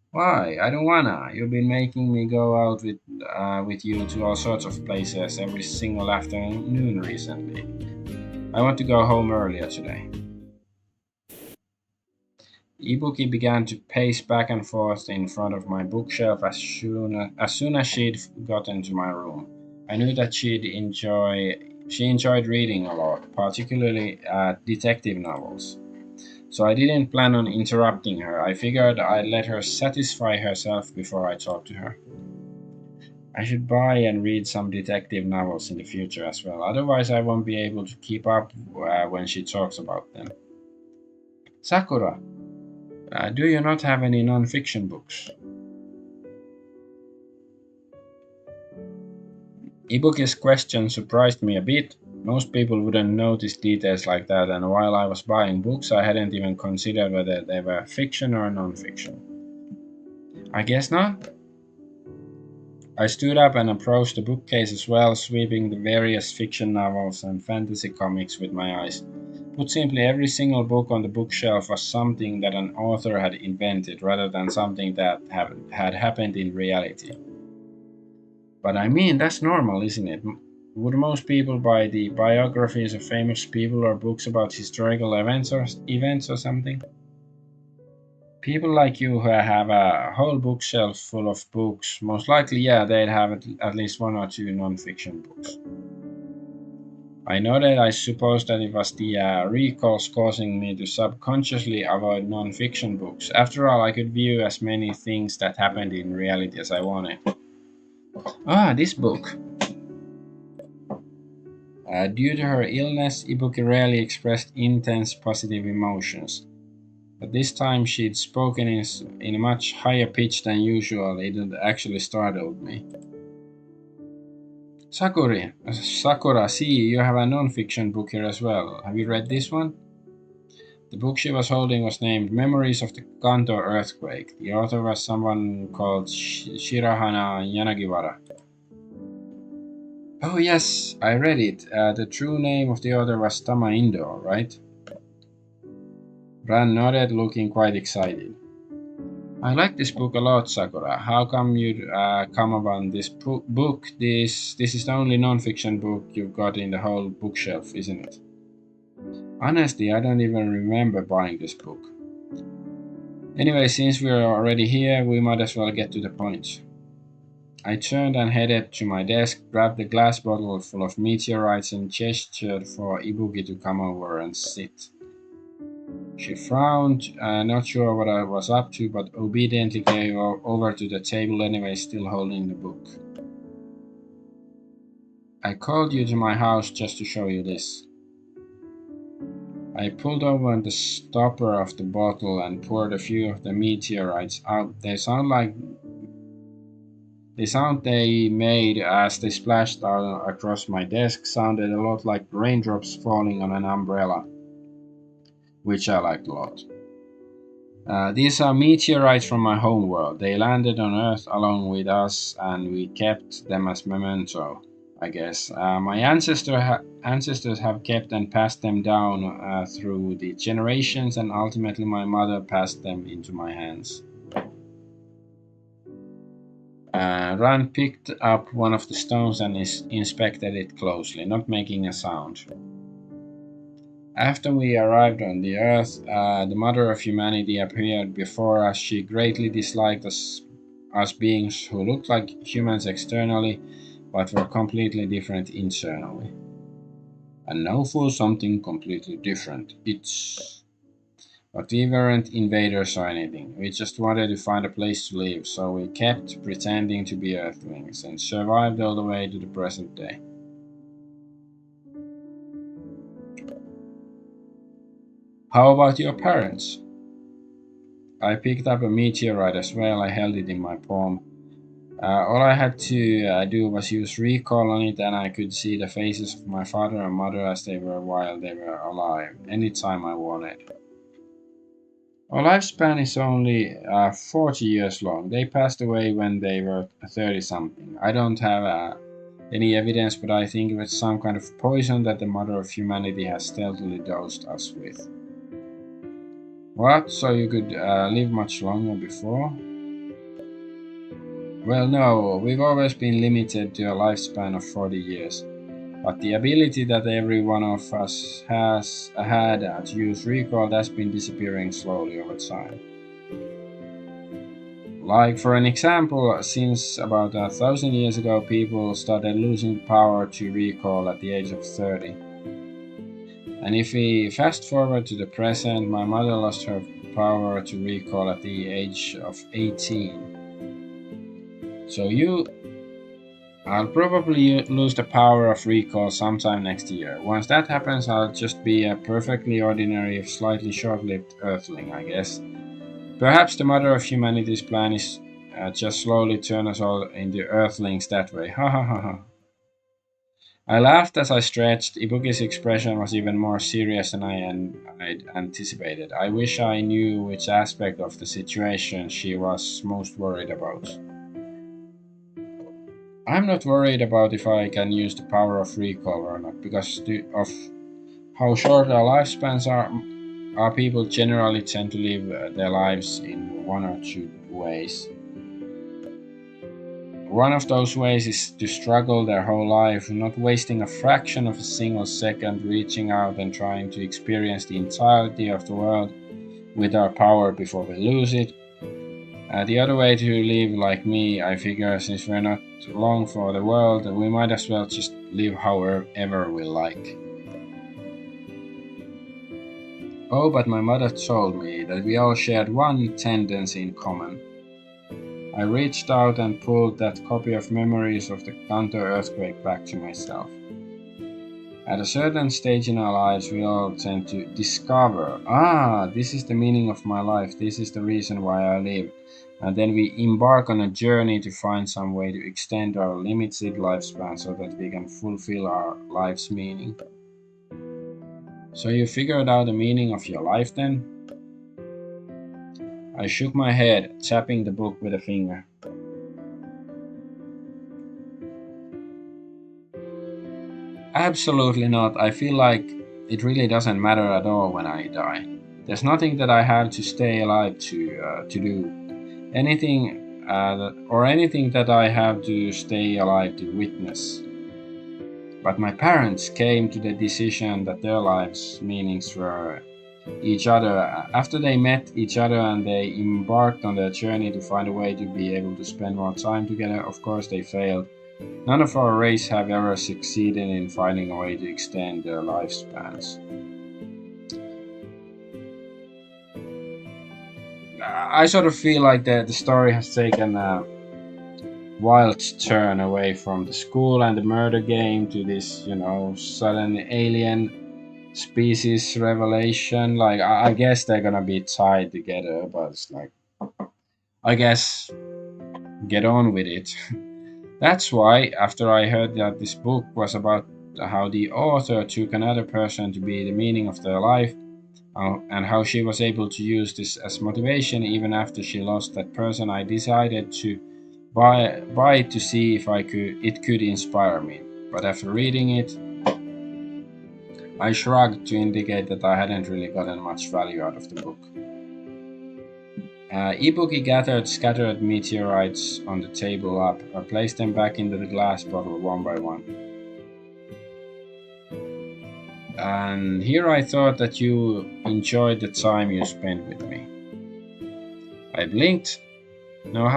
Why? I don't wanna. You've been making me go out with you to all sorts of places every single afternoon recently. I want to go home earlier today. Ibuki began to pace back and forth in front of my bookshelf as soon as she'd gotten to my room. I knew that she enjoyed reading a lot, particularly detective novels. So I didn't plan on interrupting her. I figured I'd let her satisfy herself before I talked to her. I should buy and read some detective novels in the future as well, otherwise I won't be able to keep up when she talks about them. Sakura, do you not have any non-fiction books? Ibuki's question surprised me a bit. Most people wouldn't notice details like that, and while I was buying books, I hadn't even considered whether they were fiction or non-fiction. I guess not. I stood up and approached the bookcase as well, sweeping the various fiction novels and fantasy comics with my eyes. Put simply, every single book on the bookshelf was something that an author had invented rather than something that had happened in reality. But I mean, that's normal, isn't it? Would most people buy the biographies of famous people or books about historical events or something? People like you who have a whole bookshelf full of books, most likely, yeah, they'd have at least one or two non-fiction books. I nodded. I suppose that it was the recalls causing me to subconsciously avoid non-fiction books. After all, I could view as many things that happened in reality as I wanted. Ah, this book. Due to her illness, Ibuki rarely expressed intense positive emotions. But this time she'd spoken in a much higher pitch than usual. It actually startled me. Sakura, see, you have a non-fiction book here as well. Have you read this one? The book she was holding was named Memories of the Kanto Earthquake. The author was someone called Shirahana Yanagiwara. Oh, yes, I read it. The true name of the author was Tama Indo, right? Ran nodded, looking quite excited. I like this book a lot, Sakura. How come you come upon this book? This is the only non-fiction book you've got in the whole bookshelf, isn't it? Honestly, I don't even remember buying this book. Anyway, since we're already here, we might as well get to the point. I turned and headed to my desk, grabbed a glass bottle full of meteorites, and gestured for Ibuki to come over and sit. She frowned, not sure what I was up to, but obediently gave over to the table anyway, still holding the book. I called you to my house just to show you this. I pulled open the stopper of the bottle and poured a few of the meteorites out. The sound they made as they splashed out across my desk sounded a lot like raindrops falling on an umbrella, which I liked a lot. These are meteorites from my home world. They landed on Earth along with us, and we kept them as memento, I guess. My ancestors have kept and passed them down through the generations, and ultimately my mother passed them into my hands. Ran picked up one of the stones and inspected it closely, not making a sound. After we arrived on the Earth, the mother of humanity appeared before us. She greatly disliked us beings who looked like humans externally, but were completely different internally. And now for something completely different. But we weren't invaders or anything. We just wanted to find a place to live, so we kept pretending to be Earthlings and survived all the way to the present day. How about your parents? I picked up a meteorite as well. I held it in my palm. All I had to do was use recall on it, and I could see the faces of my father and mother as they were while they were alive, anytime I wanted. Our lifespan is only 40 years long. They passed away when they were 30 something. I don't have any evidence, but I think it was some kind of poison that the mother of humanity has stealthily dosed us with. What? So you could live much longer before? Well, no, we've always been limited to a lifespan of 40 years. But the ability that every one of us has had to use recall has been disappearing slowly over time. Like, for an example, since about 1,000 years ago, people started losing power to recall at the age of 30. And if we fast forward to the present, my mother lost her power to recall at the age of 18. So I'll probably lose the power of recall sometime next year. Once that happens, I'll just be a perfectly ordinary, slightly short-lived Earthling, I guess. Perhaps the mother of humanity's plan is just slowly turn us all into Earthlings that way. Ha ha ha ha. I laughed as I stretched. Ibuki's expression was even more serious than I'd anticipated. I wish I knew which aspect of the situation she was most worried about. I'm not worried about if I can use the power of recall or not, because of how short our lifespans are. Our people generally tend to live their lives in one or two ways. One of those ways is to struggle their whole life, not wasting a fraction of a single second reaching out and trying to experience the entirety of the world with our power before we lose it. The other way to live like me, I figure, since we're not long for the world, we might as well just live however we like. Oh, but my mother told me that we all shared one tendency in common. I reached out and pulled that copy of Memories of the Kanto Earthquake back to myself. At a certain stage in our lives, we all tend to discover, this is the meaning of my life, this is the reason why I live. And then we embark on a journey to find some way to extend our limited lifespan so that we can fulfill our life's meaning. So you figured out the meaning of your life then? I shook my head, tapping the book with a finger. Absolutely not. I feel like it really doesn't matter at all when I die. There's nothing that I have to stay alive to do. Anything that I have to stay alive to witness. But my parents came to the decision that their lives' meanings were each other. After they met each other and they embarked on their journey to find a way to be able to spend more time together, of course they failed. None of our race have ever succeeded in finding a way to extend their lifespans. I sort of feel like the story has taken a wild turn away from the school and the murder game to this, sudden alien species revelation. Like, I guess they're gonna be tied together, but it's like, I guess, get on with it. That's why, after I heard that this book was about how the author took another person to be the meaning of their life, and how she was able to use this as motivation even after she lost that person, I decided to buy it to see if it could inspire me. But after reading it, I shrugged to indicate that I hadn't really gotten much value out of the book. Ibuki gathered scattered meteorites on the table up and placed them back into the glass bottle one by one. And here I thought that you enjoyed the time you spent with me. I blinked. No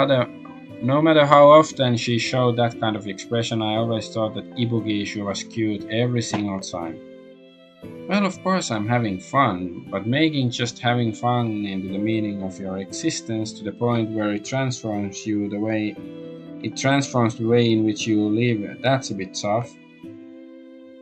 matter how often she showed that kind of expression, I always thought that Ibuki was cute every single time. Well, of course I'm having fun, but making just having fun into the meaning of your existence to the point where it transforms the way in which you live, that's a bit tough.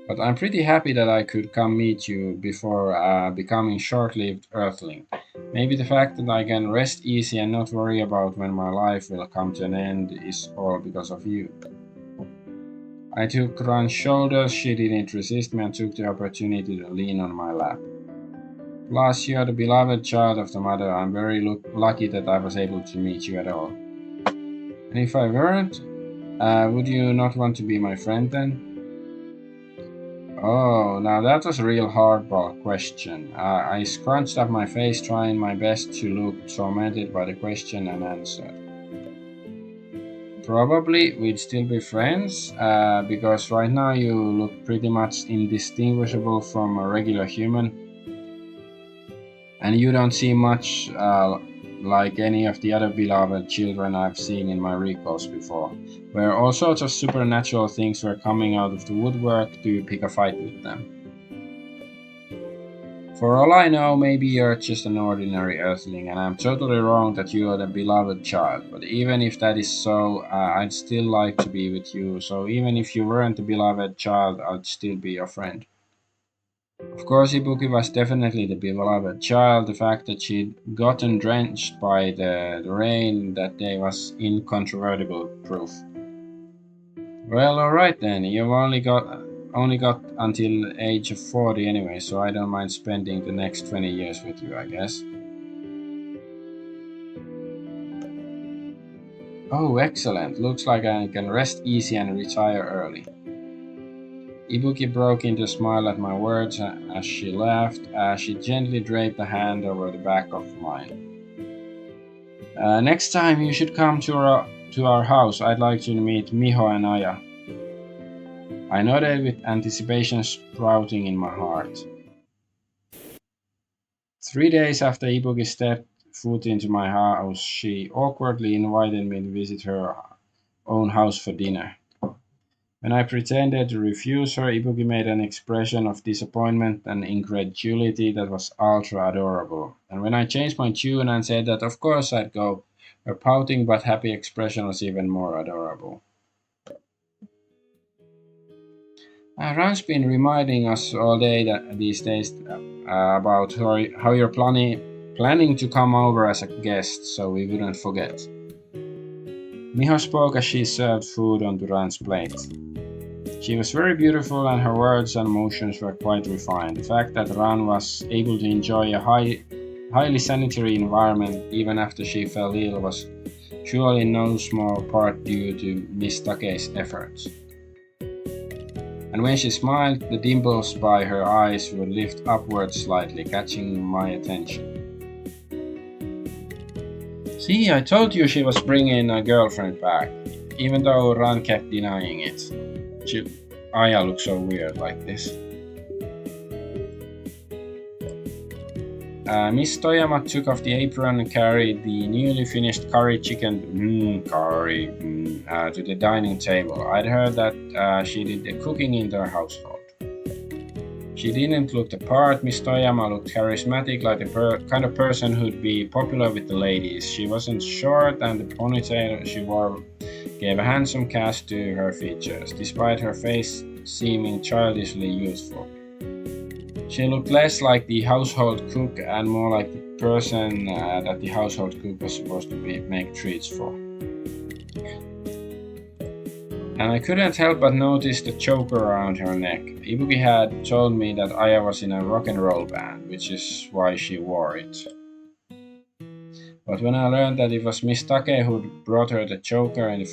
But I'm pretty happy that I could come meet you before becoming short-lived Earthling. Maybe the fact that I can rest easy and not worry about when my life will come to an end is all because of you. I took Ran's shoulders, she didn't resist me and took the opportunity to lean on my lap. Plus, you're the beloved child of the mother. I'm very lucky that I was able to meet you at all. And if I weren't, would you not want to be my friend then? Oh, now that was a real hardball question. I scrunched up my face, trying my best to look tormented by the question, and answered. Probably we'd still be friends, because right now you look pretty much indistinguishable from a regular human, and you don't seem much like any of the other beloved children I've seen in my recalls before, where all sorts of supernatural things were coming out of the woodwork to pick a fight with them. For all I know, maybe you're just an ordinary earthling, and I'm totally wrong that you are the beloved child. But even if that is so, I'd still like to be with you. So even if you weren't the beloved child, I'd still be your friend. Of course, Ibuki was definitely the beloved child. The fact that she'd gotten drenched by the rain that day was incontrovertible proof. Well, alright then. You've only got until age of 40 anyway, so I don't mind spending the next 20 years with you, I guess. Oh, excellent. Looks like I can rest easy and retire early. Ibuki broke into a smile at my words as she laughed. She gently draped a hand over the back of mine. Next time you should come to our house. I'd like to meet Miho and Aya. I nodded with anticipation sprouting in my heart. 3 days after Ibuki stepped foot into my house, she awkwardly invited me to visit her own house for dinner. When I pretended to refuse her, Ibuki made an expression of disappointment and incredulity that was ultra adorable. And when I changed my tune and said that of course I'd go, her pouting but happy expression was even more adorable. Ran's been reminding us all day these days about how you're planning to come over as a guest, so we wouldn't forget. Miho spoke as she served food onto Ran's plate. She was very beautiful and her words and motions were quite refined. The fact that Ran was able to enjoy a highly sanitary environment even after she fell ill was surely in no small part due to Miss Take's efforts. And when she smiled, the dimples by her eyes would lift upwards slightly, catching my attention. See, I told you she was bringing a girlfriend back, even though Ran kept denying it. Aya looks so weird like this. Miss Toyama took off the apron and carried the newly finished curry chicken to the dining table. I'd heard that she did the cooking in their household. She didn't look the part. Miss Toyama looked charismatic, like the kind of person who'd be popular with the ladies. She wasn't short, and the ponytail she wore gave a handsome cast to her features, despite her face seeming childishly youthful. She looked less like the household cook and more like the person that the household cook was supposed to make treats for. And I couldn't help but notice the choker around her neck. Ibuki had told me that Aya was in a rock and roll band, which is why she wore it. But when I learned that it was Miss Take who bought her the choker in the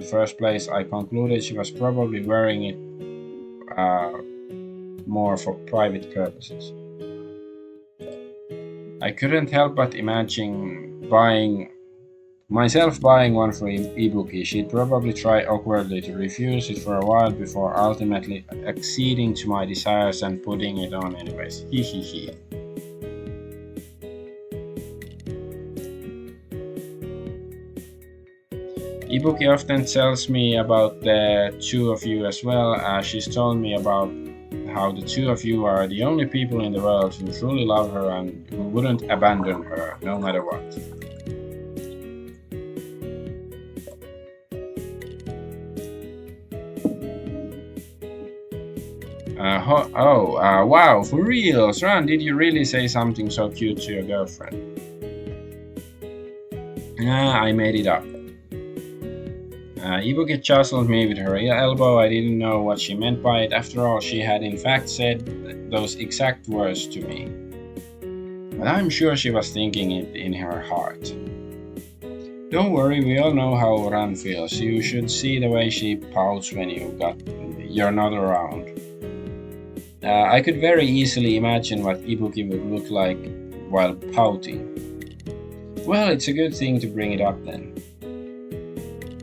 first place, I concluded she was probably wearing it more for private purposes. I couldn't help but imagine myself buying one for Ibuki. She'd probably try awkwardly to refuse it for a while before ultimately acceding to my desires and putting it on anyways. Hee hee hee. Ibuki often tells me about the two of you as well. She's told me about how the two of you are the only people in the world who truly love her and who wouldn't abandon her no matter what. Wow, for real? Ran, did you really say something so cute to your girlfriend? I made it up. Ibuki jostled me with her elbow. I didn't know what she meant by it. After all, she had in fact said those exact words to me. But I'm sure she was thinking it in her heart. Don't worry, we all know how Ran feels. You should see the way she pouts when you're not around. I could very easily imagine what Ibuki would look like while pouting. Well, it's a good thing to bring it up then.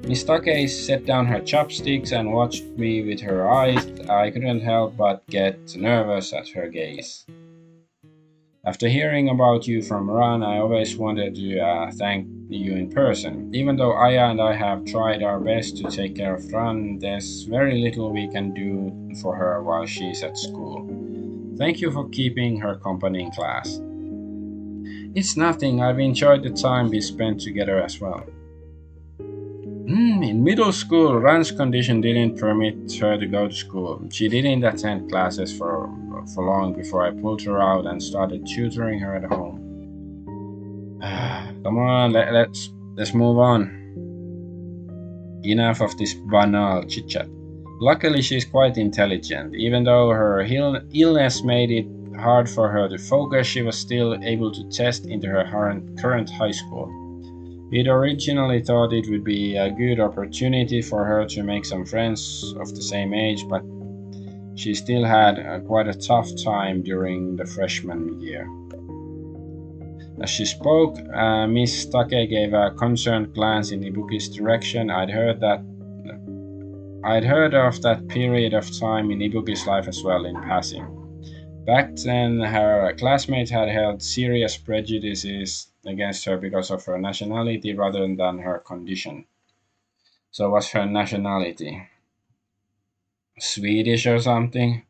Miss Take set down her chopsticks and watched me with her eyes. I couldn't help but get nervous at her gaze. After hearing about you from Ran, I always wanted to thank you in person. Even though Aya and I have tried our best to take care of Ran, there's very little we can do for her while she's at school. Thank you for keeping her company in class. It's nothing, I've enjoyed the time we spent together as well. In middle school, Ran's condition didn't permit her to go to school. She didn't attend classes for long before I pulled her out and started tutoring her at home. Come on, let's move on. Enough of this banal chit-chat. Luckily, she's quite intelligent. Even though her illness made it hard for her to focus, she was still able to test into her current high school. We'd originally thought it would be a good opportunity for her to make some friends of the same age, but she still had quite a tough time during the freshman year. As she spoke, Miss Take gave a concerned glance in Ibuki's direction. I'd heard of that period of time in Ibuki's life as well in passing. Back then, her classmates had held serious prejudices against her because of her nationality rather than her condition. So what's her nationality? Swedish or something?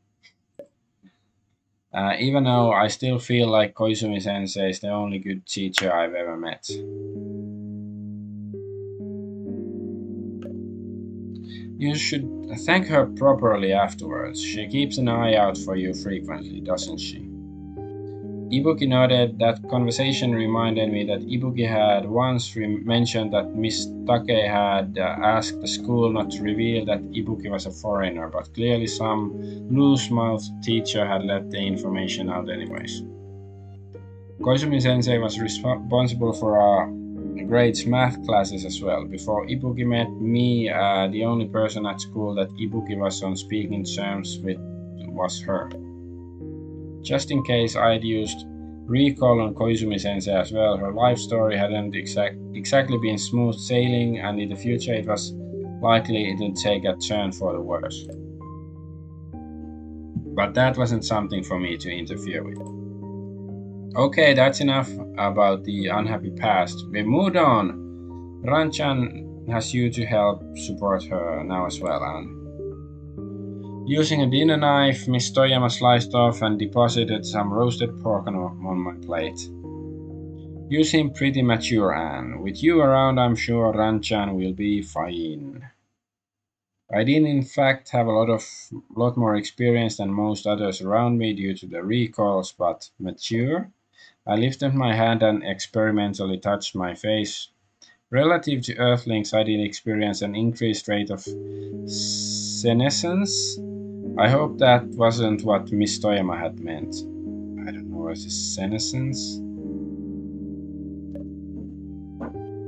Even though I still feel like Koizumi Sensei is the only good teacher I've ever met. You should thank her properly afterwards. She keeps an eye out for you frequently, doesn't she? Ibuki nodded. That conversation reminded me that Ibuki had once mentioned that Miss Take had asked the school not to reveal that Ibuki was a foreigner, but clearly some loose-mouthed teacher had let the information out anyways. Koizumi sensei was responsible for our grades math classes as well. Before Ibuki met me, the only person at school that Ibuki was on speaking terms with was her. Just in case I'd used recall on Koizumi sensei as well, her life story hadn't exactly been smooth sailing, and in the future it was likely it would take a turn for the worse. But that wasn't something for me to interfere with. Okay, that's enough about the unhappy past. We moved on. Ranchan has you to help support her now as well, and using a dinner knife, Miss Toyama sliced off and deposited some roasted pork on my plate. You seem pretty mature, Anne. With you around, I'm sure Ranchan will be fine. I did in fact have a lot more experience than most others around me due to the recalls, but mature? I lifted my hand and experimentally touched my face. Relative to Earthlings, I did experience an increased rate of senescence. I hope that wasn't what Miss Toyama had meant. I don't know what is senescence.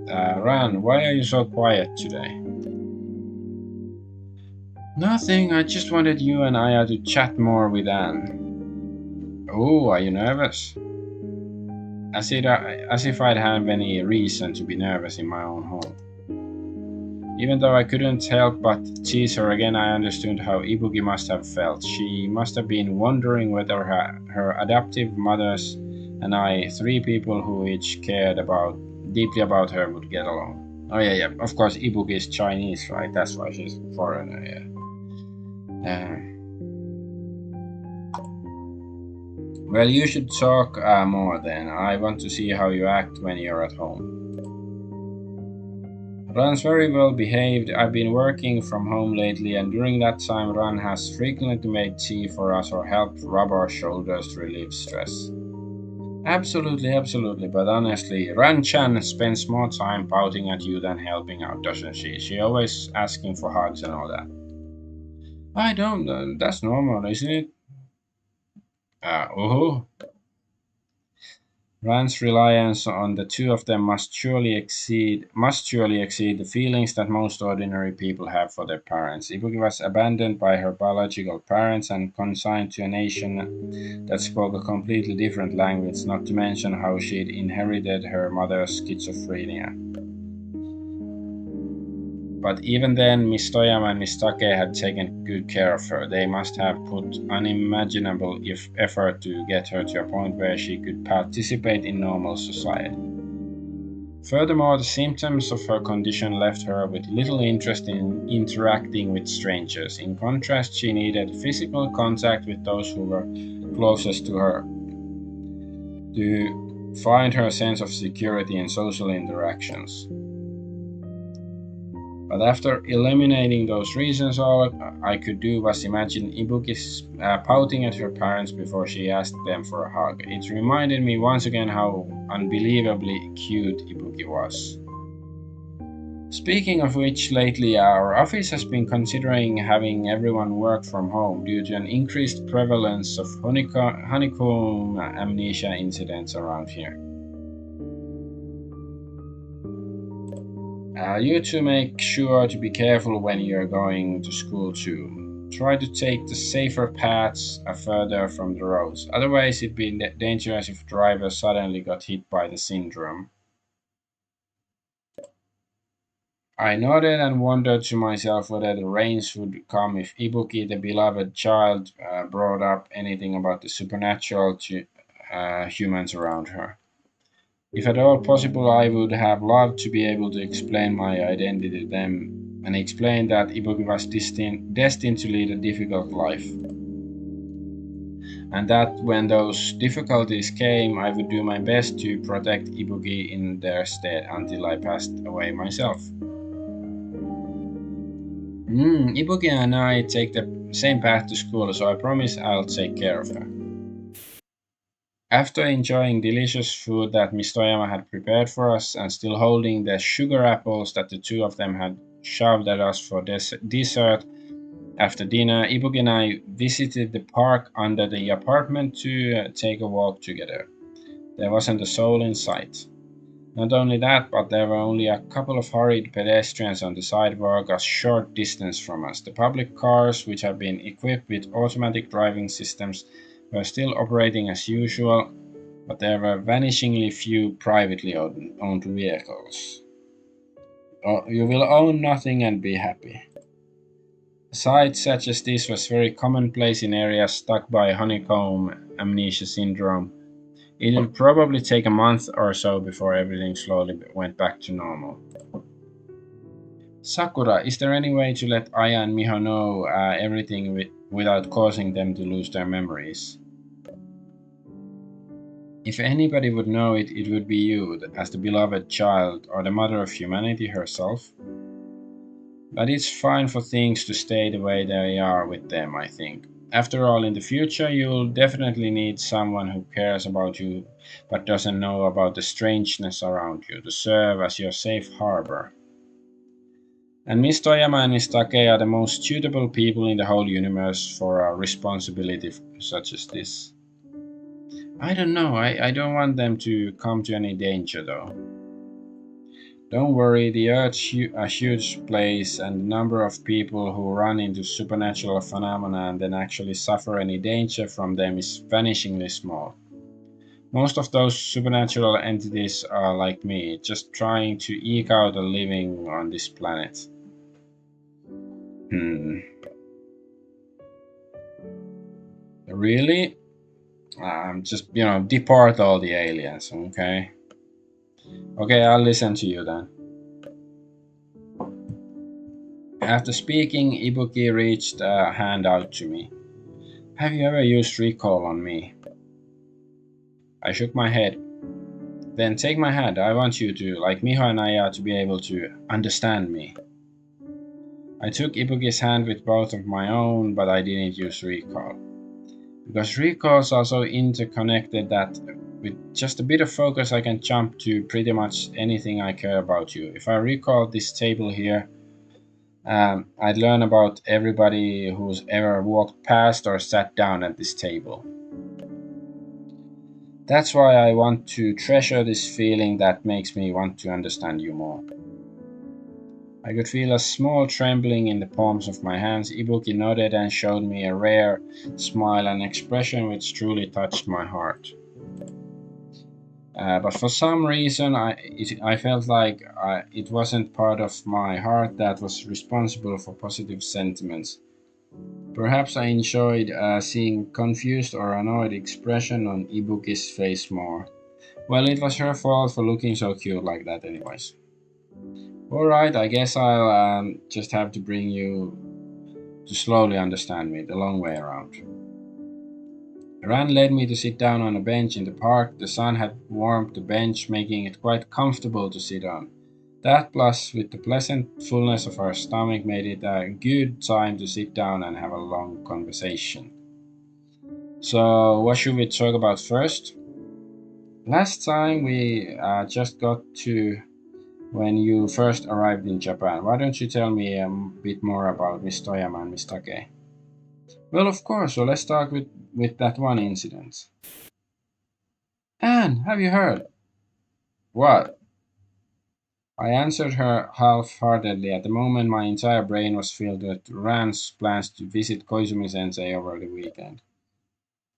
Ran, why are you so quiet today? Nothing, I just wanted you and Aya to chat more with Anne. Oh, are you nervous? As if I'd have any reason to be nervous in my own home. Even though I couldn't help but tease her again, I understood how Ibuki must have felt. She must have been wondering whether her adoptive mothers and I, three people who each cared deeply about her, would get along. Oh yeah, of course Ibuki is Chinese, right? That's why she's a foreigner, yeah. Well, you should talk more then. I want to see how you act when you're at home. Ran's very well behaved. I've been working from home lately, and during that time, Ran has frequently made tea for us or helped rub our shoulders to relieve stress. Absolutely, but honestly, Ran-chan spends more time pouting at you than helping out, doesn't she? She always asking for hugs and all that. I don't know. That's normal, isn't it? Oh. Rand's reliance on the two of them must surely exceed the feelings that most ordinary people have for their parents. Ibuki was abandoned by her biological parents and consigned to a nation that spoke a completely different language, not to mention how she'd inherited her mother's schizophrenia. But even then, Miss Toyama and Miss Take had taken good care of her. They must have put unimaginable effort to get her to a point where she could participate in normal society. Furthermore, the symptoms of her condition left her with little interest in interacting with strangers. In contrast, she needed physical contact with those who were closest to her to find her sense of security in social interactions. But after eliminating those reasons, all I could do was imagine Ibuki pouting at her parents before she asked them for a hug. It reminded me once again how unbelievably cute Ibuki was. Speaking of which, lately our office has been considering having everyone work from home due to an increased prevalence of honeycomb amnesia incidents around here. You two make sure to be careful when you're going to school too. Try to take the safer paths further from the roads. Otherwise, it'd be dangerous if drivers suddenly got hit by the syndrome. I nodded and wondered to myself whether the rains would come if Ibuki, the beloved child, brought up anything about the supernatural to humans around her. If at all possible, I would have loved to be able to explain my identity to them and explain that Ibuki was destined to lead a difficult life. And that when those difficulties came, I would do my best to protect Ibuki in their stead until I passed away myself. Ibuki and I take the same path to school, so I promise I'll take care of her. After enjoying delicious food that Miss Toyama had prepared for us and still holding the sugar apples that the two of them had shoved at us for dessert, after dinner, Ibuki and I visited the park under the apartment to take a walk together. There wasn't a soul in sight. Not only that, but there were only a couple of hurried pedestrians on the sidewalk a short distance from us. The public cars, which had been equipped with automatic driving systems, were still operating as usual, but there were vanishingly few privately owned vehicles. You will own nothing and be happy. A sight such as this was very commonplace in areas stuck by honeycomb amnesia syndrome. It would probably take a month or so before everything slowly went back to normal. Sakura, is there any way to let Aya and Miho know everything without causing them to lose their memories? If anybody would know it, it would be you, as the beloved child, or the mother of humanity herself. But it's fine for things to stay the way they are with them, I think. After all, in the future, you'll definitely need someone who cares about you but doesn't know about the strangeness around you to serve as your safe harbor. And Miss Toyama and Miss Take are the most suitable people in the whole universe for a responsibility such as this. I don't know, I don't want them to come to any danger though. Don't worry, the Earth's a huge place, and the number of people who run into supernatural phenomena and then actually suffer any danger from them is vanishingly small. Most of those supernatural entities are like me, just trying to eke out a living on this planet. Hmm. Really? Just, depart all the aliens, okay? Okay, I'll listen to you then. After speaking, Ibuki reached a hand out to me. Have you ever used recall on me? I shook my head. Then take my hand. I want you to, like Miho and Aya, to be able to understand me. I took Ibuki's hand with both of my own, but I didn't use recall. Because recalls are so interconnected that with just a bit of focus I can jump to pretty much anything I care about you. If I recall this table here, I'd learn about everybody who's ever walked past or sat down at this table. That's why I want to treasure this feeling that makes me want to understand you more. I could feel a small trembling in the palms of my hands. Ibuki nodded and showed me a rare smile and expression which truly touched my heart. But for some reason, I felt like it wasn't part of my heart that was responsible for positive sentiments. Perhaps I enjoyed seeing confused or annoyed expression on Ibuki's face more. Well, it was her fault for looking so cute like that, anyways. Alright, I guess I'll just have to bring you to slowly understand me the long way around. Ran led me to sit down on a bench in the park. The sun had warmed the bench, making it quite comfortable to sit on. That, plus with the pleasant fullness of our stomach, made it a good time to sit down and have a long conversation. So, what should we talk about first? Last time we just got to when you first arrived in Japan. Why don't you tell me a bit more about Miss Toyama and Miss Take? Well, of course, so let's start with that one incident. Anne, have you heard? What? I answered her half-heartedly. At the moment, my entire brain was filled with Ran's plans to visit Koizumi Sensei over the weekend.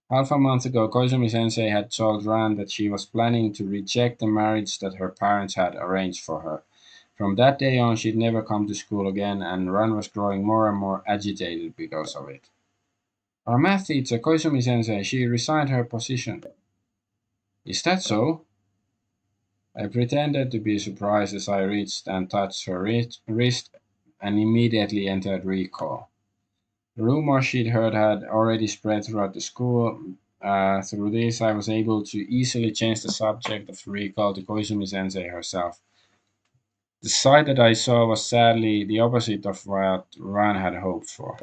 Half a month ago, Koizumi Sensei had told Ran that she was planning to reject the marriage that her parents had arranged for her. From that day on, she'd never come to school again, and Ran was growing more and more agitated because of it. Our math teacher, Koizumi Sensei, she resigned her position. Is that so? I pretended to be surprised as I reached and touched her wrist and immediately entered recall. The rumor she'd heard had already spread throughout the school. Through this, I was able to easily change the subject of recall to Koizumi Sensei herself. The sight that I saw was sadly the opposite of what Ran had hoped for.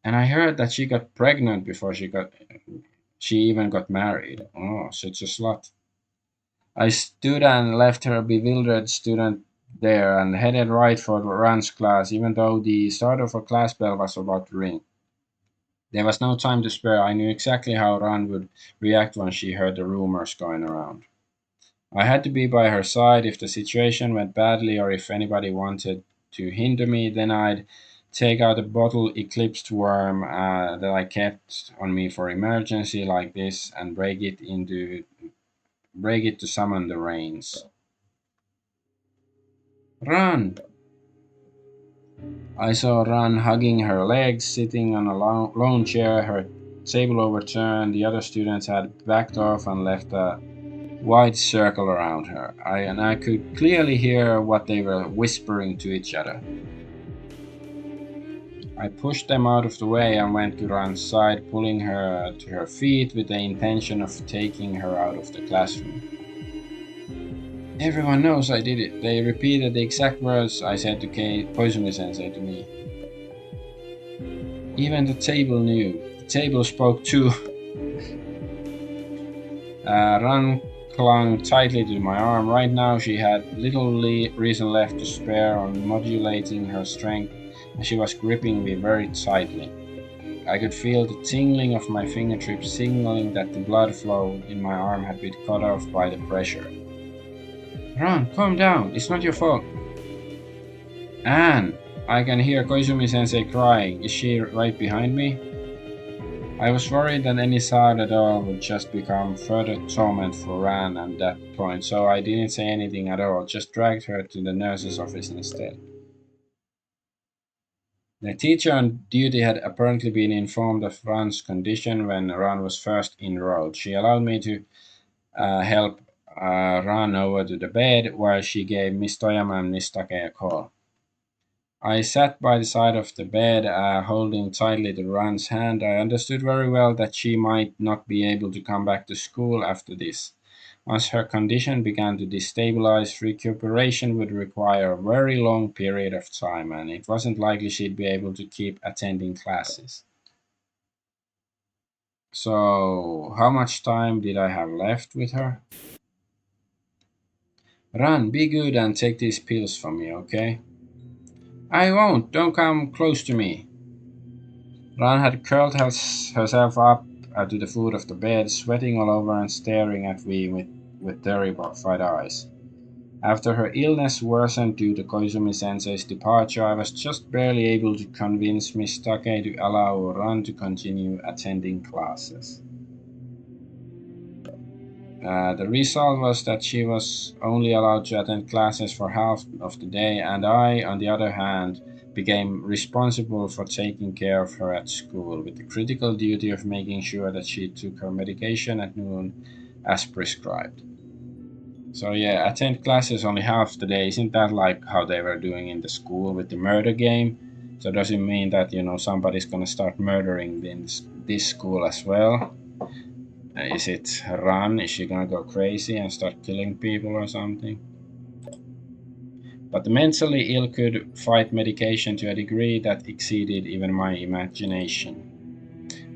And I heard that she got pregnant before She even got married. Oh, such a slut. I stood and left her bewildered student there and headed right for Ran's class, even though the start of her class bell was about to ring. There was no time to spare. I knew exactly how Ran would react when she heard the rumors going around. I had to be by her side if the situation went badly or if anybody wanted to hinder me, then I'd take out a bottle eclipsed worm that I kept on me for emergency like this and break it to summon the rains. Run! I saw Ran hugging her legs, sitting on a lone chair, her table overturned. The other students had backed off and left a wide circle around her. I could clearly hear what they were whispering to each other. I pushed them out of the way and went to Ran's side, pulling her to her feet with the intention of taking her out of the classroom. Everyone knows I did it. They repeated the exact words I said to Koizumi sensei to me. Even the table knew. The table spoke too. Ran clung tightly to my arm. Right now, she had little reason left to spare on modulating her strength, and she was gripping me very tightly. I could feel the tingling of my fingertips, signaling that the blood flow in my arm had been cut off by the pressure. Ran, calm down. It's not your fault. Anne! I can hear Koizumi sensei crying. Is she right behind me? I was worried that any sound at all would just become further torment for Ran at that point, so I didn't say anything at all, just dragged her to the nurse's office instead. The teacher on duty had apparently been informed of Ran's condition when Ran was first enrolled. She allowed me to help Ran over to the bed while she gave Miss Toyama and Miss Take a call. I sat by the side of the bed, holding tightly to Ran's hand. I understood very well that she might not be able to come back to school after this. Once her condition began to destabilize, recuperation would require a very long period of time, and it wasn't likely she'd be able to keep attending classes. So, how much time did I have left with her? Ran, be good and take these pills from me, okay? I won't. Don't come close to me. Ran had curled herself up to the foot of the bed, sweating all over and staring at me with terrified eyes. After her illness worsened due to Koizumi sensei's departure, I was just barely able to convince Miss Take to allow Ran to continue attending classes. The result was that she was only allowed to attend classes for half of the day, and I, on the other hand, became responsible for taking care of her at school, with the critical duty of making sure that she took her medication at noon as prescribed. So, yeah, attend classes only half the day. Isn't that like how they were doing in the school with the murder game? So, does it mean that, somebody's gonna start murdering this school as well? Is it Ran? Is she gonna go crazy and start killing people or something? But the mentally ill could fight medication to a degree that exceeded even my imagination.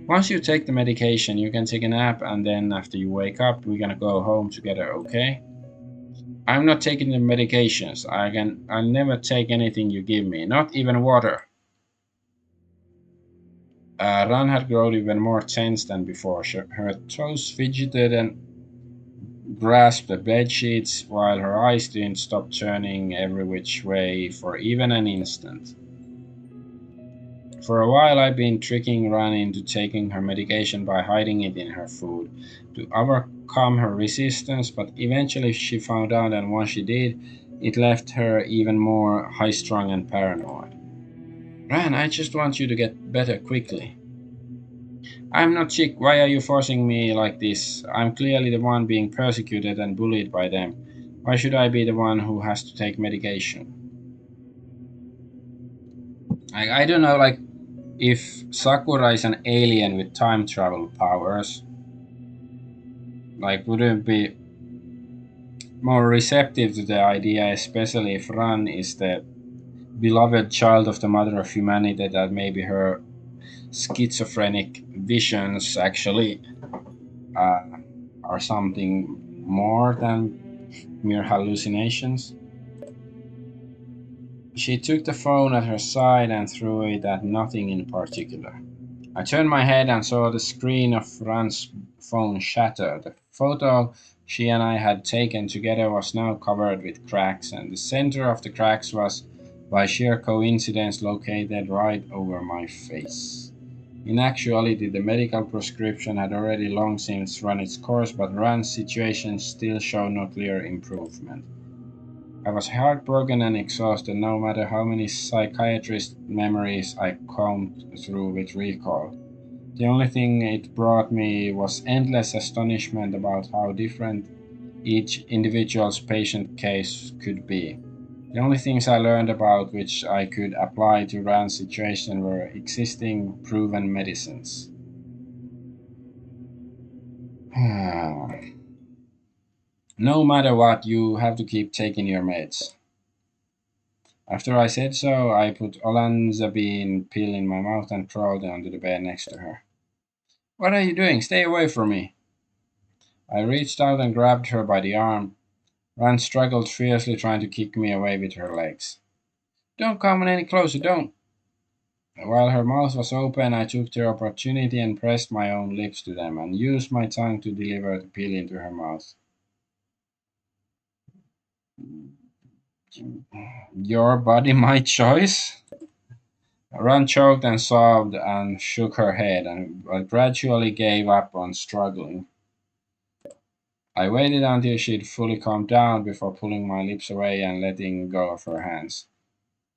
Once you take the medication, you can take a nap, and then after you wake up, we're gonna go home together, okay? I'm not taking the medications. I'll never take anything you give me, not even water. Ran had grown even more tense than before. Her toes fidgeted and grasped the bed sheets, while her eyes didn't stop turning every which way for even an instant. For a while, I'd been tricking Ran into taking her medication by hiding it in her food to overcome her resistance, but eventually she found out, and once she did, it left her even more high strung and paranoid. Ran, I just want you to get better quickly. I'm not sick. Why are you forcing me like this? I'm clearly the one being persecuted and bullied by them. Why should I be the one who has to take medication? I don't know, like, if Sakura is an alien with time travel powers, like, wouldn't be more receptive to the idea, especially if Ran is the beloved child of the mother of humanity, that maybe her schizophrenic visions actually uh, are something more than mere hallucinations? She took the phone at her side and threw it at nothing in particular. I turned my head and saw the screen of Ran's phone shatter. The photo she and I had taken together was now covered with cracks, and the center of the cracks was, by sheer coincidence, located right over my face. In actuality, the medical prescription had already long since run its course, but Ran's situation still showed no clear improvement. I was heartbroken and exhausted, no matter how many psychiatrist memories I combed through with recall. The only thing it brought me was endless astonishment about how different each individual's patient case could be. The only things I learned about which I could apply to Rand's situation were existing proven medicines. No matter what, you have to keep taking your meds. After I said so, I put olanzapine pill in my mouth and crawled under the bed next to her. What are you doing? Stay away from me. I reached out and grabbed her by the arm. Ran struggled fiercely, trying to kick me away with her legs. Don't come any closer, don't. While her mouth was open, I took the opportunity and pressed my own lips to them and used my tongue to deliver the pill into her mouth. Your body, my choice? Ran choked and sobbed and shook her head, and but gradually gave up on struggling. I waited until she'd fully calmed down before pulling my lips away and letting go of her hands.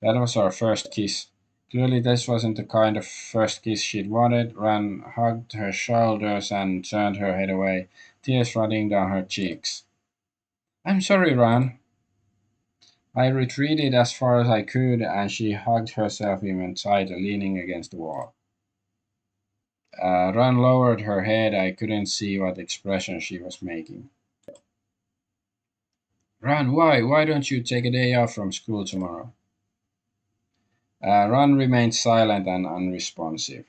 That was our first kiss. Clearly, this wasn't the kind of first kiss she'd wanted. Ran hugged her shoulders and turned her head away, tears running down her cheeks. I'm sorry, Ran. I retreated as far as I could, and she hugged herself even tighter, leaning against the wall. Ran lowered her head. I couldn't see what expression she was making. Ran, why? Why don't you take a day off from school tomorrow? Ran remained silent and unresponsive.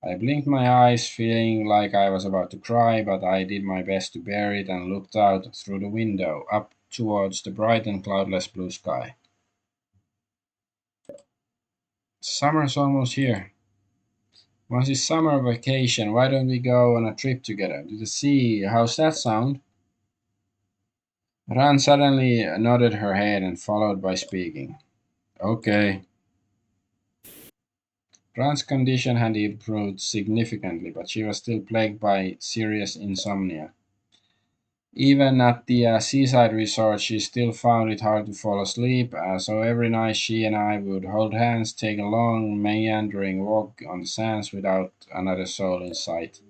I blinked my eyes, feeling like I was about to cry, but I did my best to bear it and looked out through the window, up towards the bright and cloudless blue sky. Summer's almost here. Once it's summer vacation, why don't we go on a trip together to the sea? How's that sound? Ran suddenly nodded her head and followed by speaking. Okay. Ran's condition had improved significantly, but she was still plagued by serious insomnia. Even at the seaside resort, she still found it hard to fall asleep, so every night she and I would hold hands, take a long, meandering walk on the sands without another soul in sight.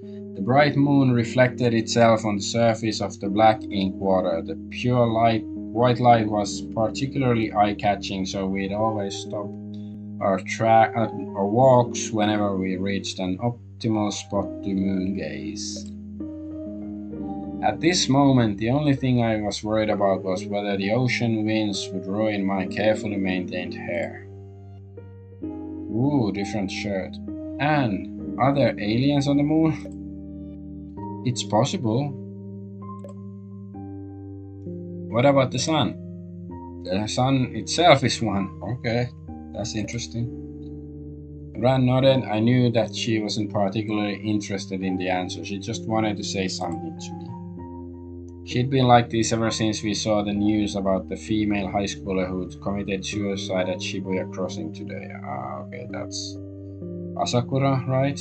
The bright moon reflected itself on the surface of the black ink water. The pure light, white light was particularly eye-catching, so we'd always stop our walks whenever we reached an optimal spot to moon gaze. At this moment, the only thing I was worried about was whether the ocean winds would ruin my carefully maintained hair. Ooh, different shirt. And are there aliens on the moon? It's possible. What about the sun? The sun itself is one. Okay, that's interesting. Ran nodded. I knew that she wasn't particularly interested in the answer. She just wanted to say something to me. She'd been like this ever since we saw the news about the female high schooler who'd committed suicide at Shibuya Crossing today. Okay, that's Asakura, right?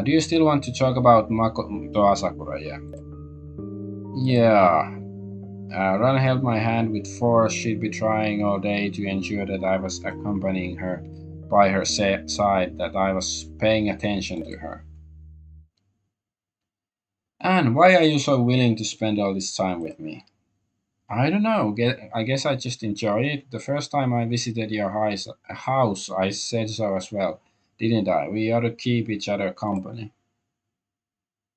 Do you still want to talk about Makoto Asakura? Yeah. Yeah. Ran held my hand with force. She'd be trying all day to ensure that I was accompanying her by her side, that I was paying attention to her. And why are you so willing to spend all this time with me? I don't know. I guess I just enjoy it. The first time I visited your house, I said so as well, didn't I? We ought to keep each other company.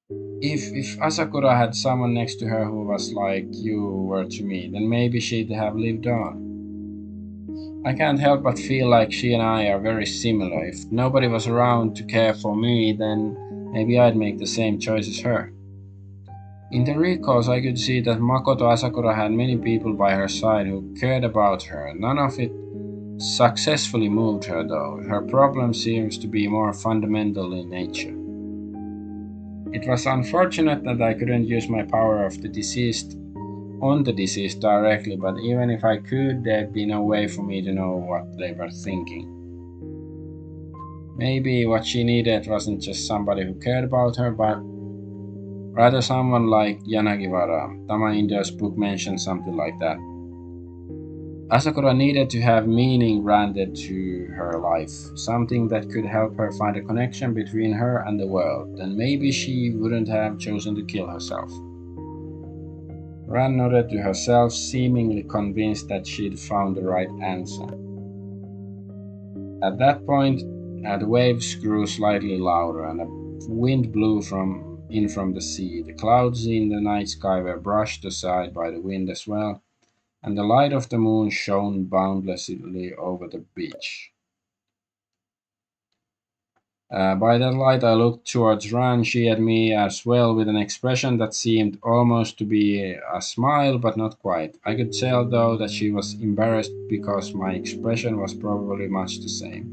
If Asakura had someone next to her who was like you were to me, then maybe she'd have lived on. I can't help but feel like she and I are very similar. If nobody was around to care for me, then maybe I'd make the same choice as her. In the recalls, I could see that Makoto Asakura had many people by her side who cared about her. None of it successfully moved her, though. Her problem seems to be more fundamental in nature. It was unfortunate that I couldn't use my power of the deceased on the deceased directly, but even if I could, there'd be no way for me to know what they were thinking. Maybe what she needed wasn't just somebody who cared about her, but rather someone like Yanagiwara. Tama India's book mentions something like that. Asakura needed to have meaning granted to her life, something that could help her find a connection between her and the world. Then maybe she wouldn't have chosen to kill herself. Ran nodded to herself, seemingly convinced that she'd found the right answer. At that point, the waves grew slightly louder, and a wind blew from the sea. The clouds in the night sky were brushed aside by the wind as well, and the light of the moon shone boundlessly over the beach. By that light, I looked towards Ran. She at me as well, with an expression that seemed almost to be a smile, but not quite. I could tell, though, that she was embarrassed because my expression was probably much the same.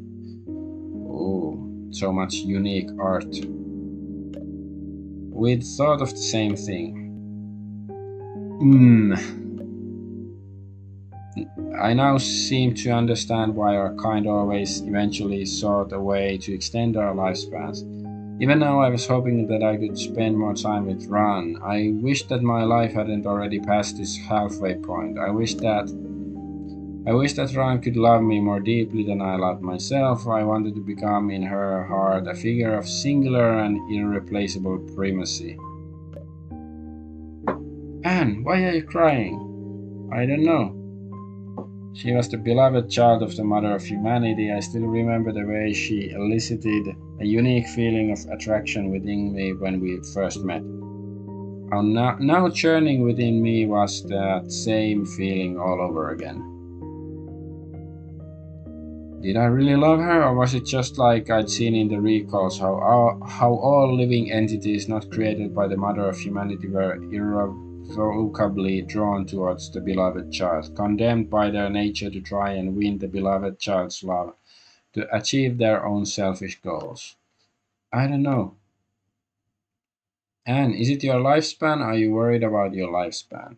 Oh, so much unique art. We'd thought of the same thing. I now seem to understand why our kind always eventually sought a way to extend our lifespans. Even now, I was hoping that I could spend more time with Ran. I wished that my life hadn't already passed this halfway point. I wish that Ran could love me more deeply than I loved myself. I wanted to become in her heart a figure of singular and irreplaceable primacy. Anne, why are you crying? I don't know. She was the beloved child of the mother of humanity. I still remember the way she elicited a unique feeling of attraction within me when we first met. Now churning within me was that same feeling all over again. Did I really love her, or was it just like I'd seen in the recalls how all living entities not created by the mother of humanity were irrevocably drawn towards the beloved child, condemned by their nature to try and win the beloved child's love, to achieve their own selfish goals? I don't know. Anne, is it your lifespan? Are you worried about your lifespan?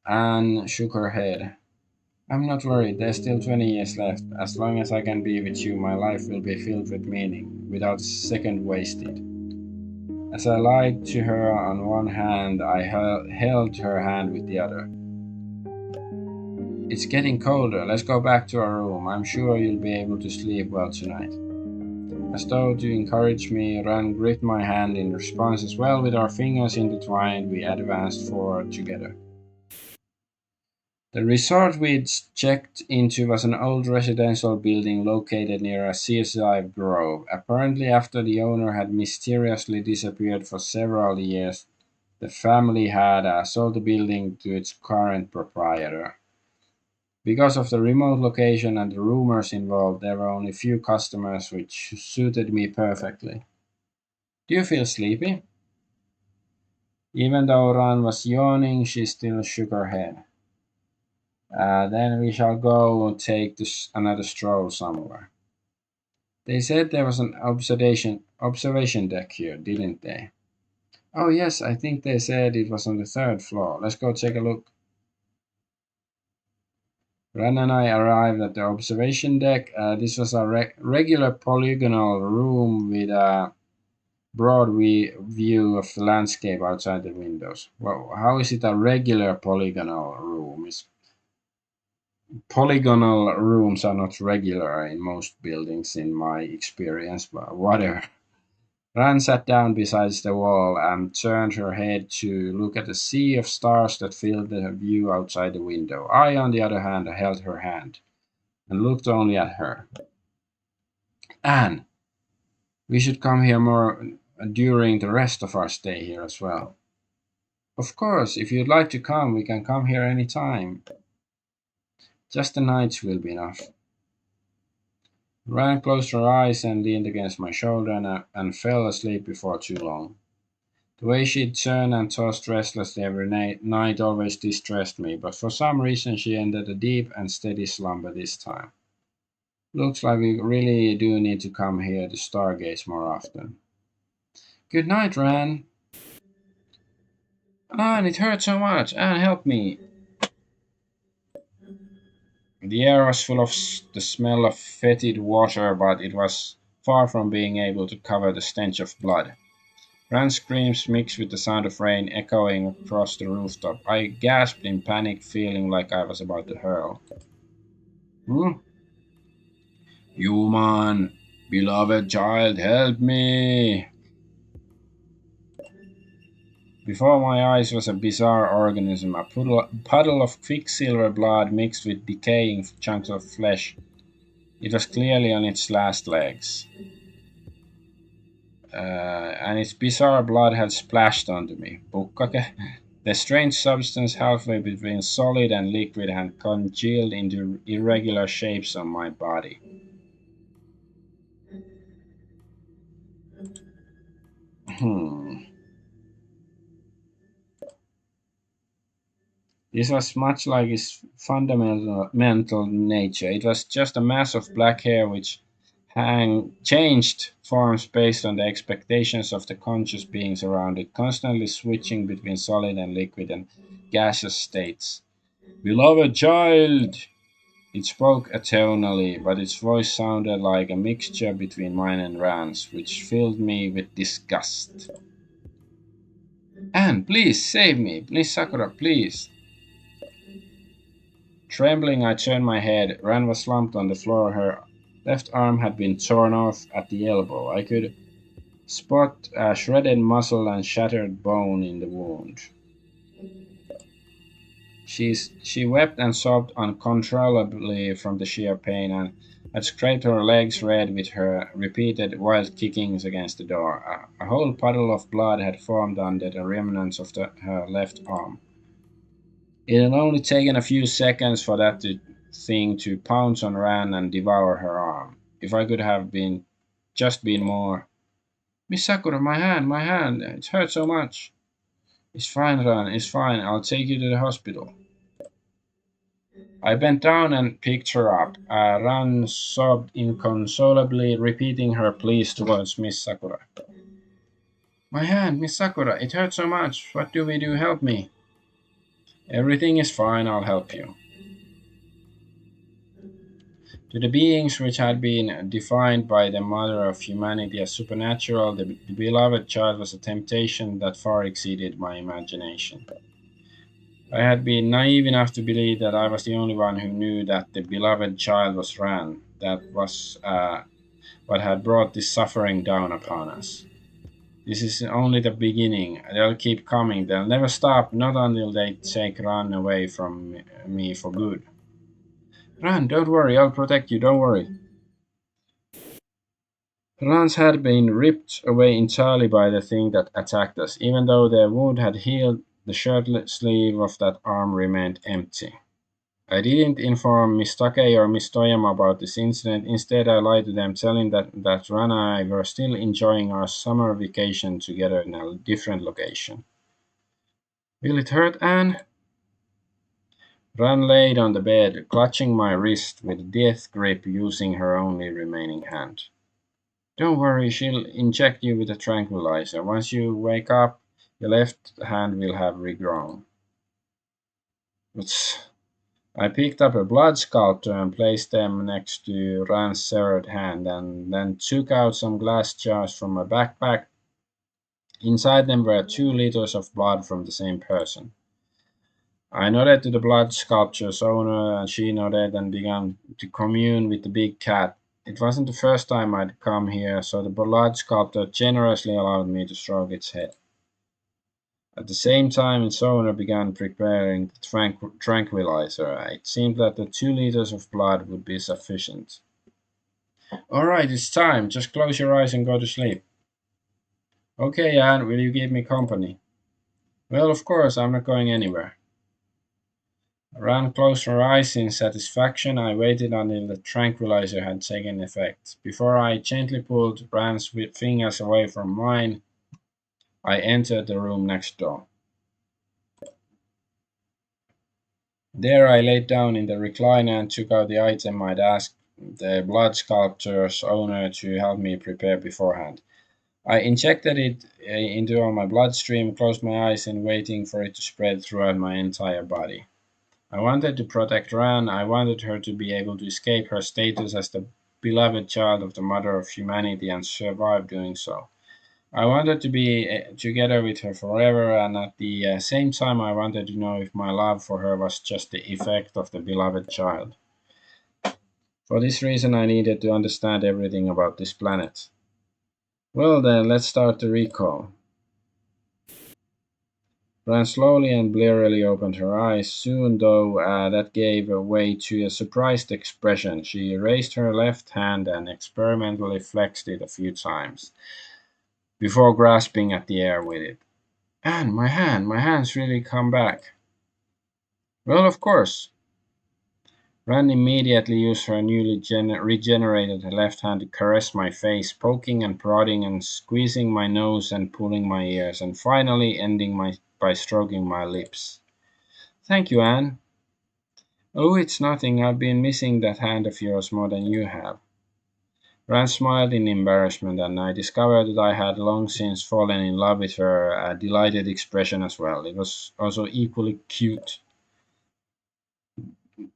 Anne shook her head. I'm not worried. There's still 20 years left. As long as I can be with you, my life will be filled with meaning, without a second wasted. As I lied to her on one hand, I held her hand with the other. It's getting colder. Let's go back to our room. I'm sure you'll be able to sleep well tonight. As though to encourage me, Ran gripped my hand in response as well. With our fingers intertwined, we advanced forward together. The resort we'd checked into was an old residential building located near a seaside grove. Apparently, after the owner had mysteriously disappeared for several years, the family had sold the building to its current proprietor. Because of the remote location and the rumors involved, there were only few customers, which suited me perfectly. Do you feel sleepy? Even though Ran was yawning, she still shook her head. Then we shall go take another stroll somewhere. They said there was an observation deck here, didn't they? Oh yes, I think they said it was on the third floor. Let's go take a look. Ren and I arrived at the observation deck. This was a regular polygonal room with a broad view of the landscape outside the windows. Well, how is it a regular polygonal room? Polygonal rooms are not regular in most buildings, in my experience, but whatever. Ran sat down beside the wall and turned her head to look at the sea of stars that filled the view outside the window. I, on the other hand, held her hand and looked only at her. Anne, we should come here more during the rest of our stay here as well. Of course, if you'd like to come, we can come here any time. Just the nights will be enough. Ran closed her eyes and leaned against my shoulder and fell asleep before too long. The way she'd turn and tossed restlessly every night always distressed me, but for some reason she ended a deep and steady slumber this time. Looks like we really do need to come here to stargaze more often. Good night, Ran. Anne, it hurts so much. Anne, help me. The air was full of the smell of fetid water, but it was far from being able to cover the stench of blood. Ran's screams mixed with the sound of rain echoing across the rooftop. I gasped in panic, feeling like I was about to hurl. Hmm? Human, beloved child, help me! Before my eyes was a bizarre organism, a puddle of quicksilver blood mixed with decaying chunks of flesh. It was clearly on its last legs. And its bizarre blood had splashed onto me. Pukkake. The strange substance halfway between solid and liquid had congealed into irregular shapes on my body. Hmm. This was much like its fundamental mental nature. It was just a mass of black hair which changed forms based on the expectations of the conscious beings around it, constantly switching between solid and liquid and gaseous states. Beloved child! It spoke atonally, but its voice sounded like a mixture between mine and Ran's, which filled me with disgust. Anne, please save me! Please, Sakura, please! Trembling, I turned my head. Ran was slumped on the floor. Her left arm had been torn off at the elbow. I could spot a shredded muscle and shattered bone in the wound. She wept and sobbed uncontrollably from the sheer pain and had scraped her legs red with her repeated wild kickings against the door. A whole puddle of blood had formed under the remnants of her left arm. It had only taken a few seconds for thing to pounce on Ran and devour her arm. If I could have just been more. Miss Sakura, my hand, it hurts so much. It's fine, Ran, it's fine. I'll take you to the hospital. I bent down and picked her up. Ran sobbed inconsolably, repeating her pleas towards Miss Sakura. My hand, Miss Sakura, it hurts so much. What do we do? Help me. Everything is fine, I'll help you. To the beings which had been defined by the mother of humanity as supernatural, the beloved child was a temptation that far exceeded my imagination. I had been naive enough to believe that I was the only one who knew that the beloved child was Ran. That was what had brought this suffering down upon us. This is only the beginning. They'll keep coming. They'll never stop, not until they take Ran away from me for good. Ran, don't worry. I'll protect you. Don't worry. Ran's had been ripped away entirely by the thing that attacked us. Even though the wound had healed, the shirt sleeve of that arm remained empty. I didn't inform Miss Takei or Miss Toyama about this incident. Instead, I lied to them, telling that Ran and I were still enjoying our summer vacation together in a different location. Will it hurt, Anne? Ran laid on the bed, clutching my wrist with death grip using her only remaining hand. Don't worry, she'll inject you with a tranquilizer. Once you wake up, your left hand will have regrown. I picked up a blood sculptor and placed them next to Ran's severed hand, and then took out some glass jars from my backpack. Inside them were 2 liters of blood from the same person. I nodded to the blood sculpture's owner, and she nodded and began to commune with the big cat. It wasn't the first time I'd come here, so the blood sculptor generously allowed me to stroke its head. At the same time, its owner began preparing the tranquilizer. It seemed that the 2 liters of blood would be sufficient. All right, it's time. Just close your eyes and go to sleep. Okay, Anne, will you keep me company? Well, of course, I'm not going anywhere. Ran closed her eyes in satisfaction. I waited until the tranquilizer had taken effect. Before I gently pulled Ran's fingers away from mine, I entered the room next door. There I laid down in the recliner and took out the item I'd asked the blood sculpture's owner to help me prepare beforehand. I injected it into my bloodstream, closed my eyes, and waiting for it to spread throughout my entire body. I wanted to protect Ran. I wanted her to be able to escape her status as the beloved child of the mother of humanity and survive doing so. I wanted to be together with her forever, and at the same time, I wanted to know if my love for her was just the effect of the beloved child. For this reason, I needed to understand everything about this planet. Well, then, let's start the recall. Ran slowly and blearily opened her eyes. Soon, though, that gave way to a surprised expression. She raised her left hand and experimentally flexed it a few times before grasping at the air with it. And my hand's really come back. Well, of course. Ran immediately used her newly regenerated left hand to caress my face, poking and prodding and squeezing my nose and pulling my ears, and finally ending by stroking my lips. Thank you, Anne. Oh, it's nothing. I've been missing that hand of yours more than you have. Ran smiled in embarrassment, and I discovered that I had long since fallen in love with her delighted expression as well. It was also equally cute.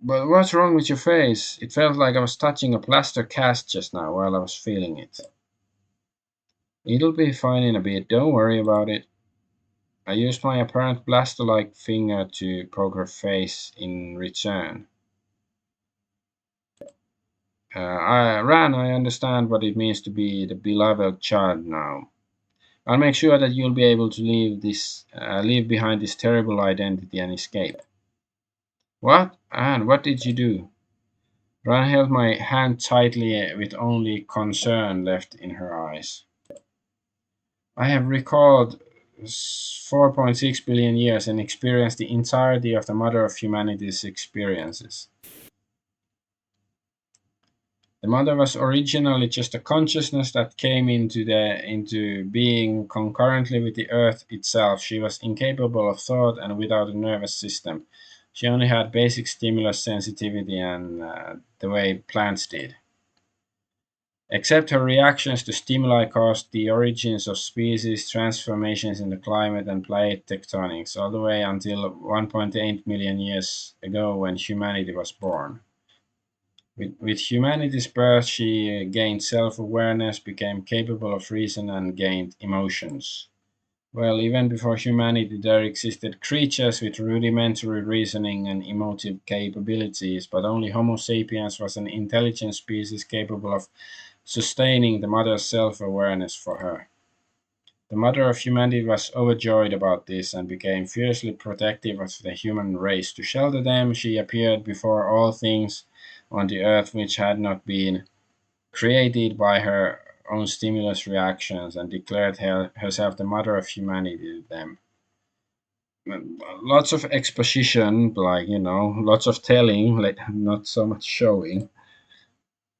But what's wrong with your face? It felt like I was touching a plaster cast just now while I was feeling it. It'll be fine in a bit, don't worry about it. I used my apparent blaster-like finger to poke her face in return. I understand what it means to be the beloved child now. I'll make sure that you'll be able to leave behind this terrible identity and escape. What? Anne, what did you do? Ran held my hand tightly with only concern left in her eyes. I have recalled 4.6 billion years and experienced the entirety of the mother of humanity's experiences. The mother was originally just a consciousness that came into being concurrently with the earth itself. She was incapable of thought and without a nervous system. She only had basic stimulus sensitivity and the way plants did. Except her reactions to stimuli caused the origins of species, transformations in the climate, and plate tectonics, all the way until 1.8 million years ago when humanity was born. With humanity's birth, she gained self awareness, became capable of reason, and gained emotions. Well, even before humanity, there existed creatures with rudimentary reasoning and emotive capabilities, but only Homo sapiens was an intelligent species capable of sustaining the mother's self awareness for her. The mother of humanity was overjoyed about this and became fiercely protective of the human race. To shelter them, she appeared before all things on the earth which had not been created by her own stimulus reactions and declared herself the mother of humanity to them. Lots of exposition, like, lots of telling, like, not so much showing.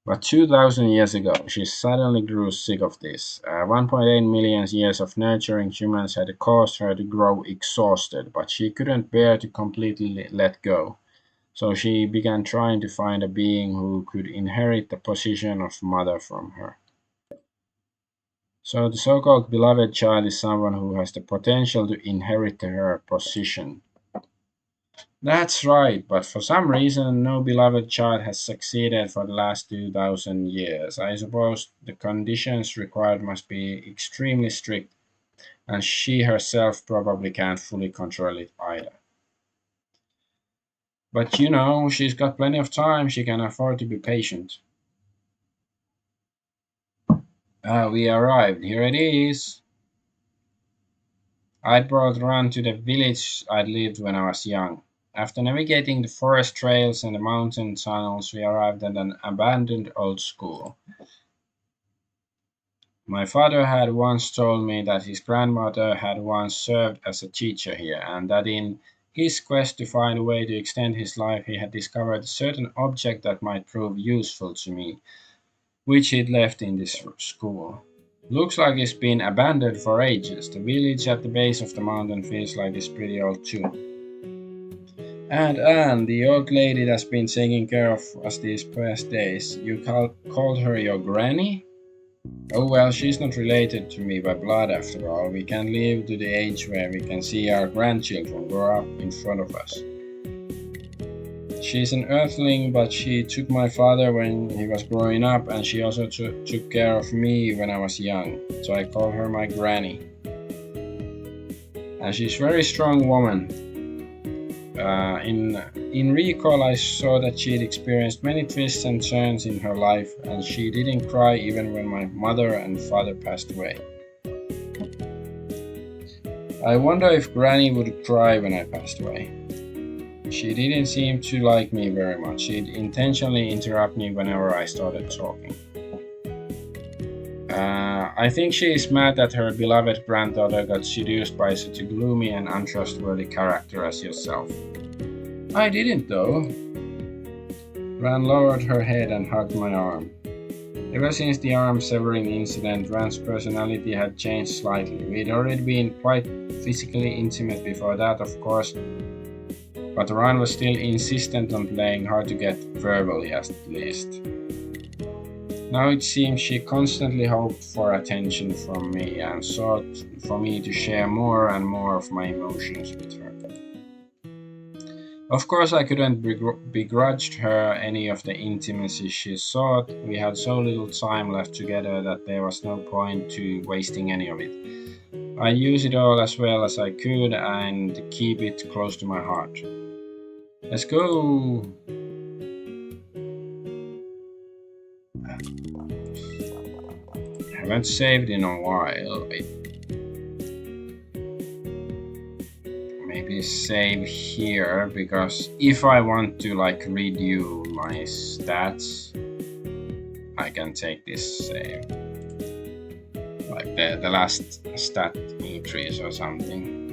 But 2,000 years ago, she suddenly grew sick of this. 1.8 million years of nurturing humans had caused her to grow exhausted, but she couldn't bear to completely let go. So she began trying to find a being who could inherit the position of mother from her. So the so-called beloved child is someone who has the potential to inherit her position. That's right, but for some reason no beloved child has succeeded for the last 2,000 years. I suppose the conditions required must be extremely strict, and she herself probably can't fully control it either. But she's got plenty of time, she can afford to be patient. We arrived, here it is. I'd brought Ran to the village I'd lived when I was young. After navigating the forest trails and the mountain tunnels, we arrived at an abandoned old school. My father had once told me that his grandmother had once served as a teacher here, and that in his quest to find a way to extend his life, he had discovered a certain object that might prove useful to me, which he'd left in this school. Looks like it's been abandoned for ages. The village at the base of the mountain feels like it's pretty old too. And Anne, the old lady that's been taking care of us these past days, you called her your granny? Oh well, she's not related to me by blood after all. We can live to the age where we can see our grandchildren grow up in front of us. She's an earthling, but she took my father when he was growing up, and she also took care of me when I was young, so I call her my granny. And she's a very strong woman. In recall, I saw that she'd experienced many twists and turns in her life, and she didn't cry even when my mother and father passed away. I wonder if Granny would cry when I passed away. She didn't seem to like me very much. She'd intentionally interrupt me whenever I started talking. I think she is mad that her beloved granddaughter got seduced by such a gloomy and untrustworthy character as yourself. I didn't, though. Ran lowered her head and hugged my arm. Ever since the arm-severing incident, Ran's personality had changed slightly. We'd already been quite physically intimate before that, of course, but Ran was still insistent on playing hard to get verbally, at least. Now it seems she constantly hoped for attention from me and sought for me to share more and more of my emotions with her. Of course, I couldn't begrudge her any of the intimacy she sought. We had so little time left together that there was no point to wasting any of it. I'd use it all as well as I could and keep it close to my heart. Let's go! I haven't saved in a while. Maybe save here, because if I want to redo my stats, I can take this save. Like the last stat increase or something.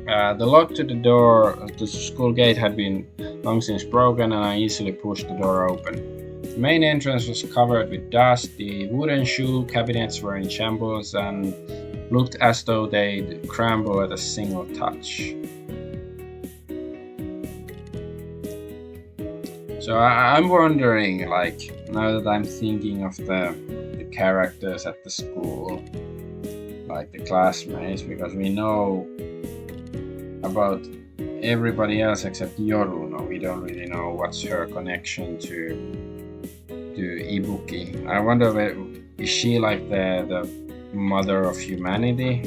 The lock to the door, the school gate had been long since broken, and I easily pushed the door open. The main entrance was covered with dust. The wooden shoe cabinets were in shambles and looked as though they'd crumble at a single touch. So I'm wondering, now that I'm thinking of the characters at the school, like the classmates, because we know about everybody else except Yoruno. We don't really know what's her connection to Ibuki. I wonder, is she like the mother of humanity?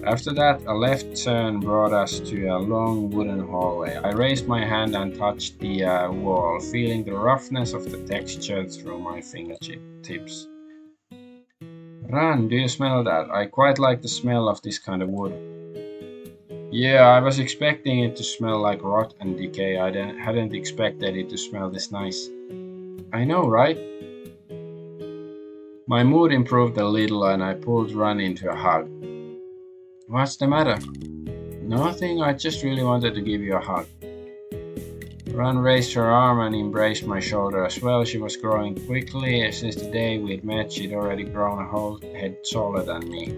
After that, a left turn brought us to a long wooden hallway. I raised my hand and touched the wall, feeling the roughness of the texture through my fingertips. Ran, do you smell that? I quite like the smell of this kind of wood. Yeah, I was expecting it to smell like rot and decay. I hadn't expected it to smell this nice. I know, right? My mood improved a little and I pulled Ran into a hug. What's the matter? Nothing, I just really wanted to give you a hug. Ran raised her arm and embraced my shoulder as well. She was growing quickly. Since the day we'd met, she'd already grown a whole head taller than me.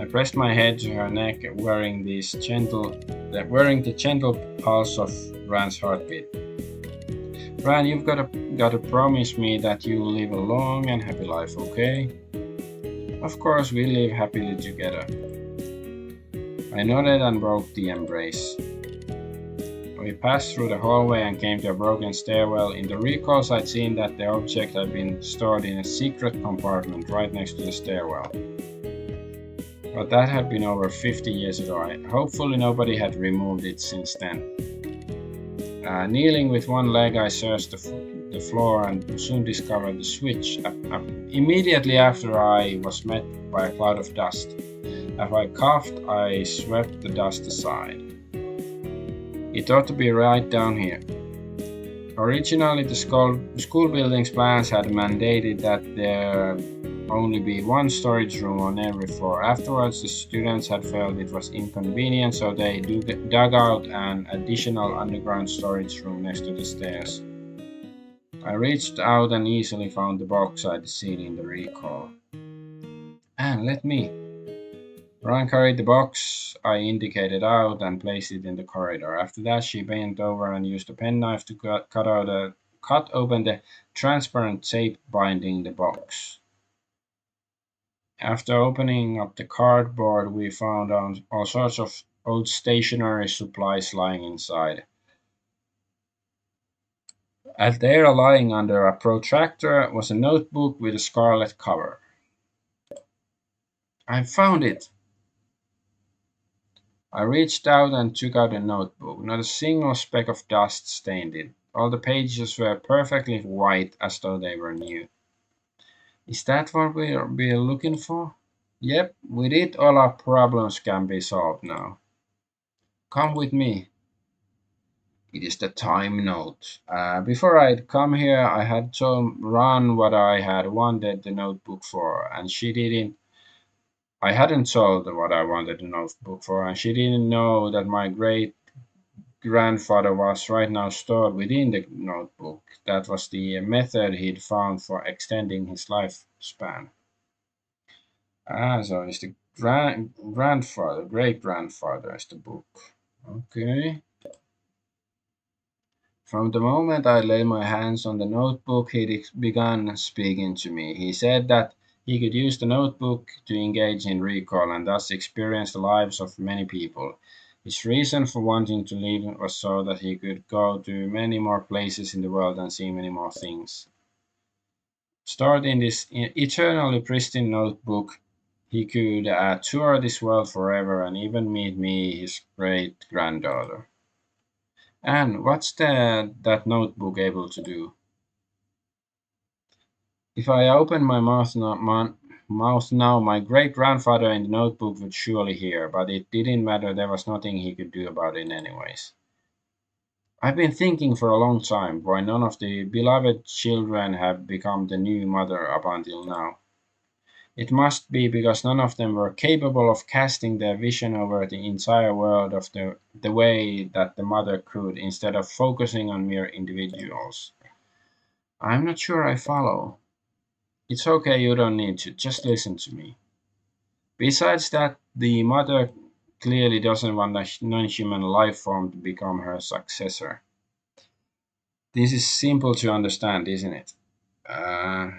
I pressed my head to her neck, wearing the gentle pulse of Ran's heartbeat. Ran, you've got to promise me that you'll live a long and happy life, okay? Of course, we live happily together. I nodded and broke the embrace. We passed through the hallway and came to a broken stairwell. In the recalls, I'd seen that the object had been stored in a secret compartment right next to the stairwell. But that had been over 50 years ago. Hopefully nobody had removed it since then. Kneeling with one leg, I searched the floor and soon discovered the switch. Immediately after, I was met by a cloud of dust. As I coughed, I swept the dust aside. It ought to be right down here. Originally, the school building's plans had mandated that there only be one storage room on every floor. Afterwards, the students had felt it was inconvenient, so they dug out an additional underground storage room next to the stairs. I reached out and easily found the box I'd seen in the recall. And let me. Ron carried the box I indicated out and placed it in the corridor. After that, she bent over and used a penknife to cut open the transparent tape binding the box. After opening up the cardboard, we found all sorts of old stationery supplies lying inside. And there, lying under a protractor, was a notebook with a scarlet cover. I found it! I reached out and took out the notebook. Not a single speck of dust stained it. All the pages were perfectly white, as though they were new. Is that what we're looking for? Yep, with it all our problems can be solved now. Come with me. It is the time note. Before I'd come here, I had told Ron what I had wanted the notebook for, and she didn't. I hadn't told what I wanted the notebook for, and she didn't know that my great grandfather was right now stored within the notebook. That was the method he'd found for extending his lifespan. So it's the grandfather, great grandfather is the book. Okay. From the moment I laid my hands on the notebook, he began speaking to me. He said that he could use the notebook to engage in recall and thus experience the lives of many people. His reason for wanting to leave was so that he could go to many more places in the world and see many more things. Stored in this eternally pristine notebook, he could tour this world forever and even meet me, his great granddaughter. And what's that notebook able to do? If I open my mouth now, my great grandfather in the notebook would surely hear, but it didn't matter, there was nothing he could do about it anyways. I've been thinking for a long time why none of the beloved children have become the new mother up until now. It must be because none of them were capable of casting their vision over the entire world of the way that the mother could, instead of focusing on mere individuals. I'm not sure I follow. It's okay, you don't need to. Just listen to me. Besides that, the mother clearly doesn't want a non-human life form to become her successor. This is simple to understand, isn't it? Uh,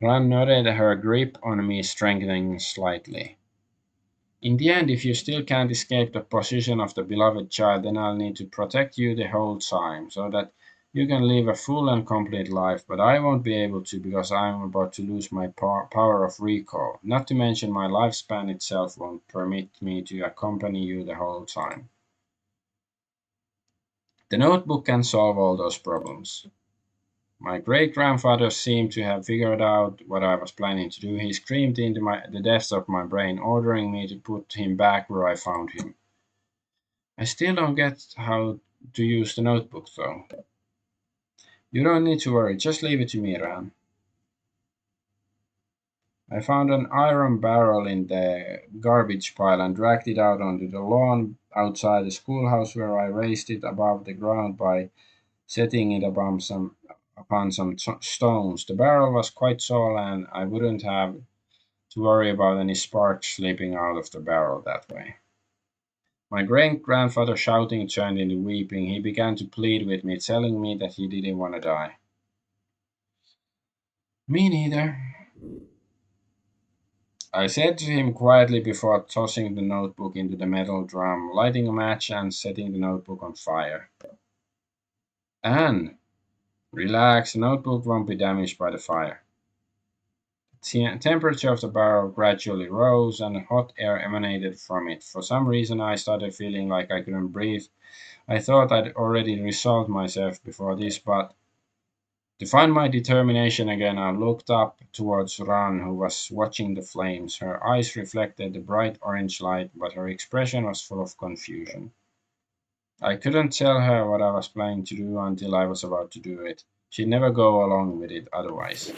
Ran nodded, her grip on me strengthening slightly. In the end, if you still can't escape the position of the beloved child, then I'll need to protect you the whole time, so that you can live a full and complete life, but I won't be able to because I'm about to lose my power of recall. Not to mention my lifespan itself won't permit me to accompany you the whole time. The notebook can solve all those problems. My great grandfather seemed to have figured out what I was planning to do. He screamed into the depths of my brain, ordering me to put him back where I found him. I still don't get how to use the notebook, though. You don't need to worry, just leave it to me, Ran. I found an iron barrel in the garbage pile and dragged it out onto the lawn outside the schoolhouse, where I raised it above the ground by setting it upon some stones. The barrel was quite tall, and I wouldn't have to worry about any sparks leaping out of the barrel that way. My great grandfather shouting turned into weeping. He began to plead with me, telling me that he didn't want to die. Me neither, I said to him quietly before tossing the notebook into the metal drum, lighting a match and setting the notebook on fire. Anne, relax, the notebook won't be damaged by the fire. The temperature of the barrel gradually rose and hot air emanated from it. For some reason, I started feeling like I couldn't breathe. I thought I'd already resolved myself before this, but to find my determination again, I looked up towards Ran, who was watching the flames. Her eyes reflected the bright orange light, but her expression was full of confusion. I couldn't tell her what I was planning to do until I was about to do it. She'd never go along with it otherwise.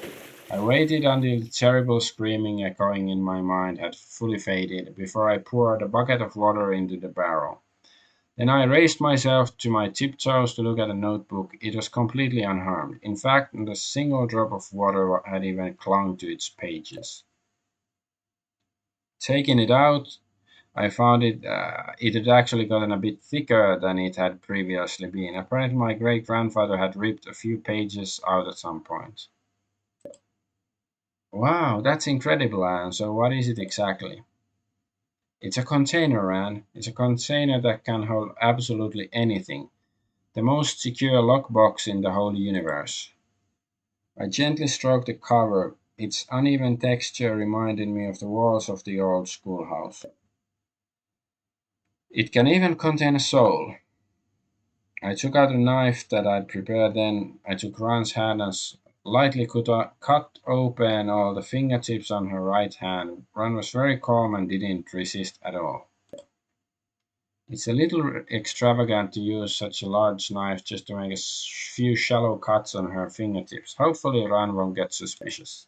I waited until the terrible screaming echoing in my mind had fully faded before I poured a bucket of water into the barrel. Then I raised myself to my tiptoes to look at the notebook. It was completely unharmed. In fact, not a single drop of water had even clung to its pages. Taking it out, I found it had actually gotten a bit thicker than it had previously been. Apparently, my great grandfather had ripped a few pages out at some point. Wow, that's incredible, Anne. So, what is it exactly? It's a container, Anne. It's a container that can hold absolutely anything. The most secure lockbox in the whole universe. I gently stroked the cover. Its uneven texture reminded me of the walls of the old schoolhouse. It can even contain a soul. I took out a knife that I'd prepared, then I took Ran's hand and lightly cut open all the fingertips on her right hand. Ran was very calm and didn't resist at all. It's a little extravagant to use such a large knife just to make a few shallow cuts on her fingertips. Hopefully Ran won't get suspicious.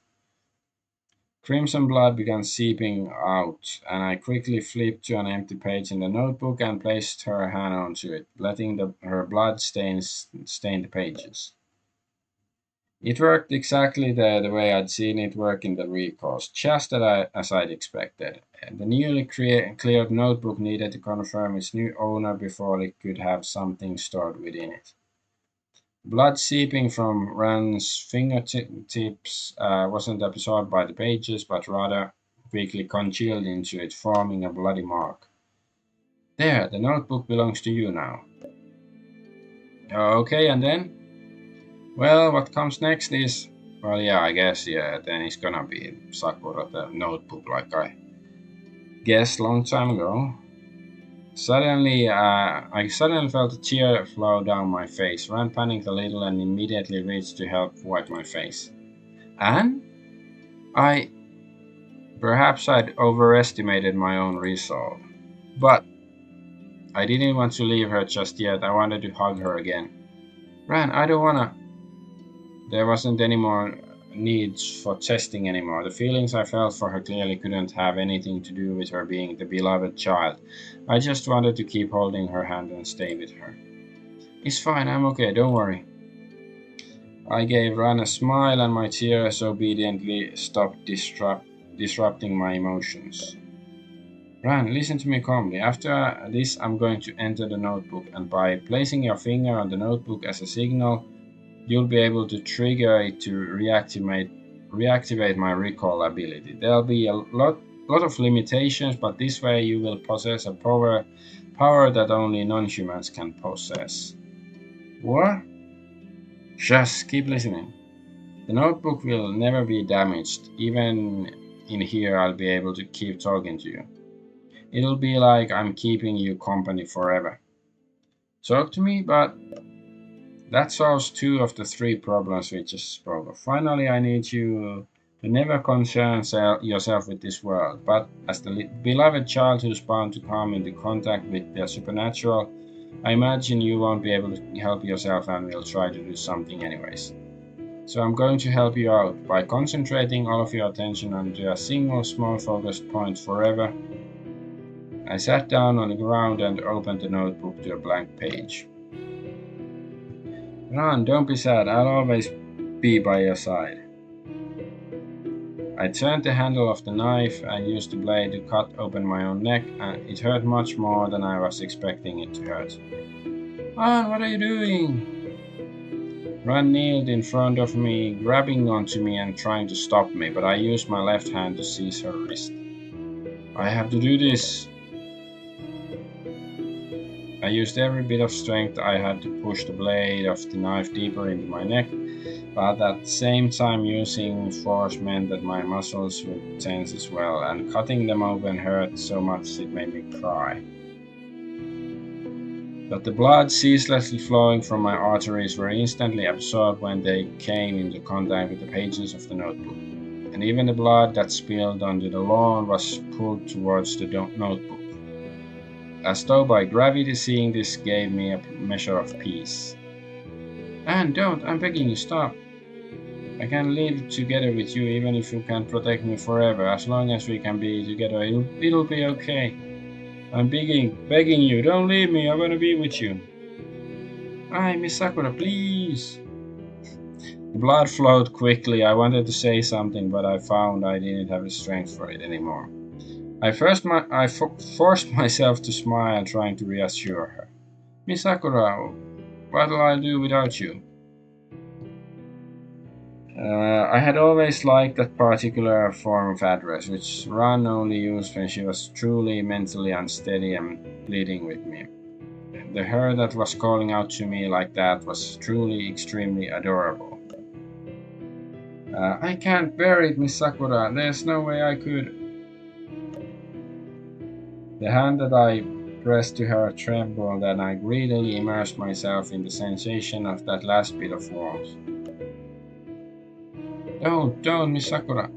Crimson blood began seeping out, and I quickly flipped to an empty page in the notebook and placed her hand onto it, letting her blood stain the pages. It worked exactly the way I'd seen it work in the recalls, just as I'd expected. And the newly cleared notebook needed to confirm its new owner before it could have something stored within it. Blood seeping from Ran's fingertips wasn't absorbed by the pages, but rather quickly congealed into it, forming a bloody mark. There, the notebook belongs to you now. Okay, and then? Well, what comes next is, well, yeah, I guess, yeah, then it's gonna be Sakura the notebook, like I guessed long time ago. I suddenly felt a tear flow down my face. Ran panicked a little and immediately reached to help wipe my face. And I perhaps I'd overestimated my own resolve. But I didn't want to leave her just yet. I wanted to hug her again. Ran, I don't wanna. There wasn't any more need for testing anymore. The feelings I felt for her clearly couldn't have anything to do with her being the beloved child. I just wanted to keep holding her hand and stay with her. It's fine, I'm okay, don't worry. I gave Ran a smile and my tears obediently stopped disrupting my emotions. Ran, listen to me calmly. After this, I'm going to enter the notebook, and by placing your finger on the notebook as a signal, you'll be able to trigger it to reactivate my recall ability. There'll be a lot of limitations, but this way you will possess a power that only non-humans can possess. What? Just keep listening. The notebook will never be damaged. Even in here, I'll be able to keep talking to you. It'll be like I'm keeping you company forever. Talk to me, but that solves two of the three problems we just spoke of. Finally, I need you to never concern yourself with this world, but as the beloved child who's bound to come into contact with the supernatural, I imagine you won't be able to help yourself and will try to do something anyways. So I'm going to help you out by concentrating all of your attention onto a single small focused point forever. I sat down on the ground and opened the notebook to a blank page. Ron, don't be sad. I'll always be by your side. I turned the handle of the knife and used the blade to cut open my own neck, and it hurt much more than I was expecting it to hurt. Ron, what are you doing? Ron kneeled in front of me, grabbing onto me and trying to stop me, but I used my left hand to seize her wrist. I have to do this. I used every bit of strength I had to push the blade of the knife deeper into my neck, but at the same time using force meant that my muscles would tense as well, and cutting them open hurt so much it made me cry. But the blood ceaselessly flowing from my arteries were instantly absorbed when they came into contact with the pages of the notebook, and even the blood that spilled onto the lawn was pulled towards the notebook. as though by gravity, seeing this gave me a measure of peace. Anne, don't! I'm begging you, stop! I can live together with you even if you can't protect me forever. As long as we can be together, it'll be okay. I'm begging you, don't leave me. I want to be with you. Ay, Miss Sakura, please. The blood flowed quickly. I wanted to say something, but I found I didn't have the strength for it anymore. I forced myself to smile, trying to reassure her. Miss Sakura, what'll I do without you? I had always liked that particular form of address, which Ran only used when she was truly mentally unsteady and pleading with me. The her that was calling out to me like that was truly extremely adorable. I can't bear it, Miss Sakura. There's no way I could. The hand that I pressed to her trembled, and I greedily immersed myself in the sensation of that last bit of warmth. Don't, Miss Sakura.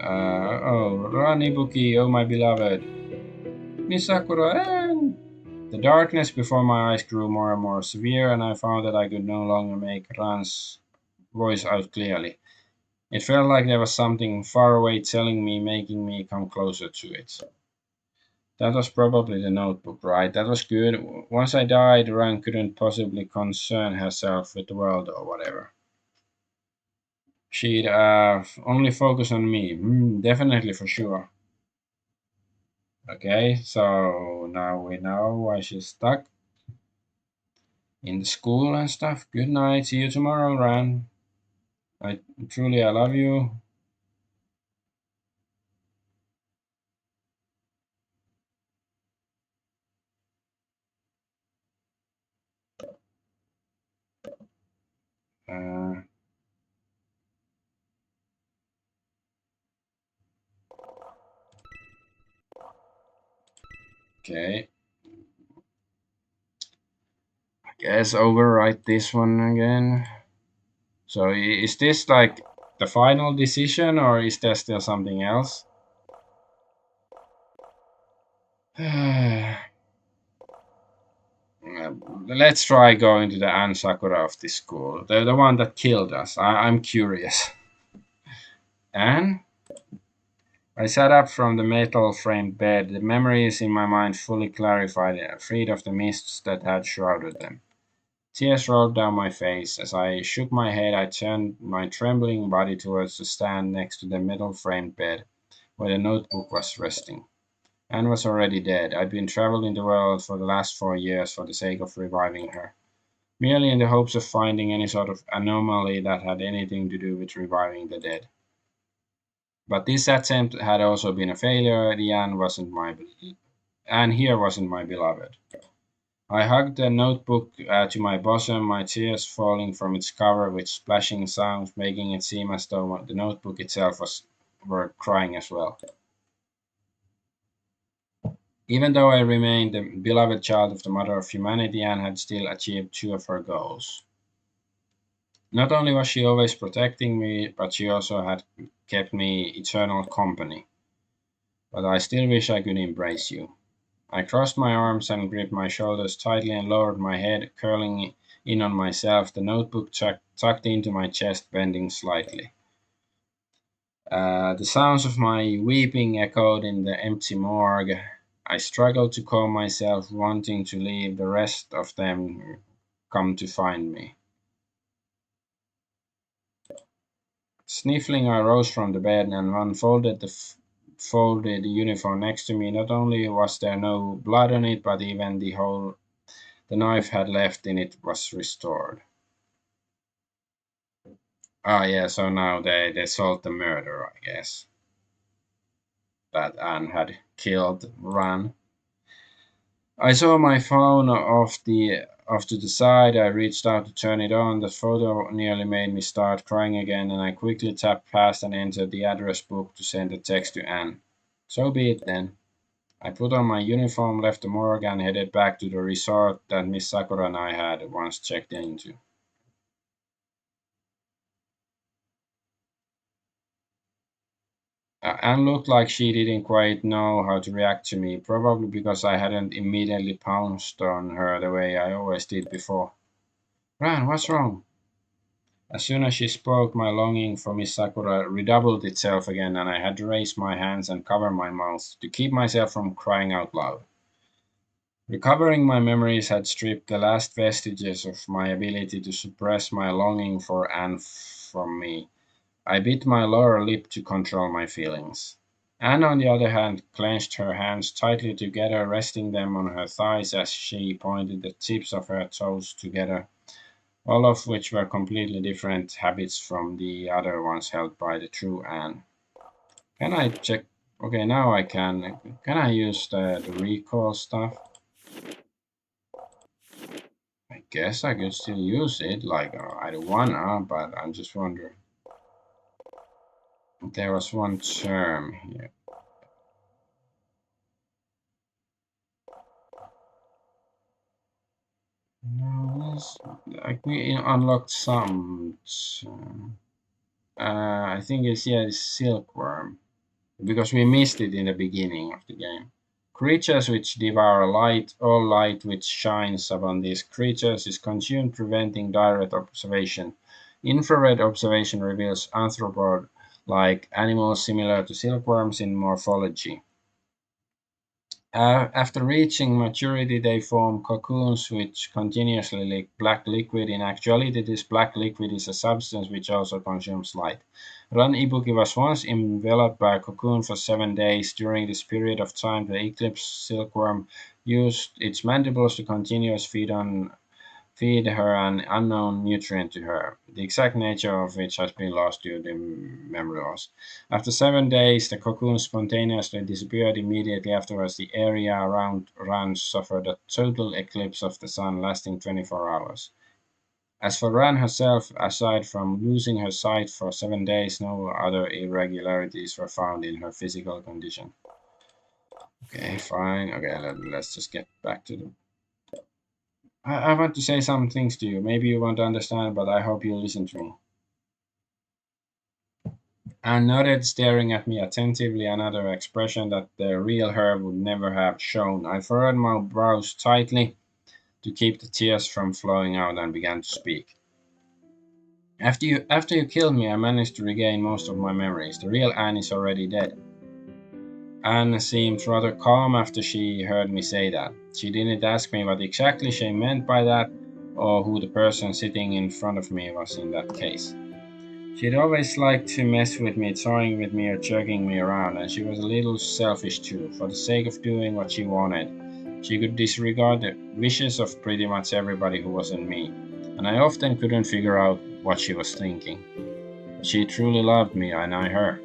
Oh, run, Ibuki, oh my beloved. Miss Sakura, The darkness before my eyes grew more and more severe, and I found that I could no longer make Ran's voice out clearly. It felt like there was something far away telling me, making me come closer to it. That was probably the notebook, right? That was good. Once I died, Ran couldn't possibly concern herself with the world or whatever. She'd only focus on me. Definitely for sure. Okay, so now we know why she's stuck in the school and stuff. Good night. See you tomorrow, Ran. I love you. Uh, okay. I guess overwrite this one again. So is this like the final decision, or is there still something else? Let's try going to the Anne Sakura of this school, the one that killed us. I'm curious. Anne? I sat up from the metal framed bed, the memories in my mind fully clarified, freed of the mists that had shrouded them. Tears rolled down my face. As I shook my head, I turned my trembling body towards the stand next to the metal framed bed, where the notebook was resting. Anne was already dead. I'd been traveling the world for the last 4 years for the sake of reviving her, merely in the hopes of finding any sort of anomaly that had anything to do with reviving the dead. But this attempt had also been a failure. Anne here wasn't my beloved. I hugged the notebook to my bosom, my tears falling from its cover with splashing sounds, making it seem as though the notebook itself were crying as well. Even though I remained the beloved child of the Mother of Humanity, Anne had still achieved two of her goals. Not only was she always protecting me, but she also had kept me eternal company. But I still wish I could embrace you. I crossed my arms and gripped my shoulders tightly and lowered my head, curling in on myself, the notebook tucked into my chest, bending slightly. The sounds of my weeping echoed in the empty morgue. I struggled to calm myself, wanting to leave the rest of them come to find me. Sniffling, I rose from the bed and unfolded the folded uniform next to me. Not only was there no blood on it, but even the hole the knife had left in it was restored. Ah, yeah, so now they solved the murder, I guess. That Anne had killed Ran. I saw my phone off to the side. I reached out to turn it on. The photo nearly made me start crying again, and I quickly tapped past and entered the address book to send a text to Anne. So be it then. I put on my uniform, left the morgue, and headed back to the resort that Miss Sakura and I had once checked into. Anne looked like she didn't quite know how to react to me, probably because I hadn't immediately pounced on her the way I always did before. Ran, what's wrong? As soon as she spoke, my longing for Miss Sakura redoubled itself again, and I had to raise my hands and cover my mouth to keep myself from crying out loud. Recovering my memories had stripped the last vestiges of my ability to suppress my longing for Anne from me. I bit my lower lip to control my feelings. Anne, on the other hand, clenched her hands tightly together, resting them on her thighs as she pointed the tips of her toes together, all of which were completely different habits from the other ones held by the true Anne. Can I check? Okay, now I can. Can I use the recall stuff? I guess I could still use it, like I don't wanna, but I'm just wondering. There was one term here. No, this, like we unlocked some. I think it's yeah, it's silkworm because we missed it in the beginning of the game. Creatures which devour light, all light which shines upon these creatures is consumed, preventing direct observation. Infrared observation reveals arthropod like animals similar to silkworms in morphology. After reaching maturity, they form cocoons which continuously leak black liquid. In actuality, this black liquid is a substance which also consumes light. Ran Ibuki was once enveloped by a cocoon for 7 days. During this period of time, the eclipse silkworm used its mandibles to continuously feed her an unknown nutrient to her, the exact nature of which has been lost due to memory loss. After 7 days, the cocoon spontaneously disappeared. Immediately afterwards, the area around Ran suffered a total eclipse of the sun lasting 24 hours. As for Ran herself, aside from losing her sight for 7 days, no other irregularities were found in her physical condition. Okay, fine. Okay, let's just get back to the I want to say some things to you. Maybe you won't understand, but I hope you listen to me. Anne nodded, staring at me attentively, another expression that the real her would never have shown. I furrowed my brows tightly to keep the tears from flowing out and began to speak. After you killed me, I managed to regain most of my memories. The real Anne is already dead. Anne seemed rather calm after she heard me say that. She didn't ask me what exactly she meant by that, or who the person sitting in front of me was in that case. She'd always liked to mess with me, toying with me or jerking me around, and she was a little selfish too, for the sake of doing what she wanted. She could disregard the wishes of pretty much everybody who wasn't me, and I often couldn't figure out what she was thinking. But she truly loved me, and I her.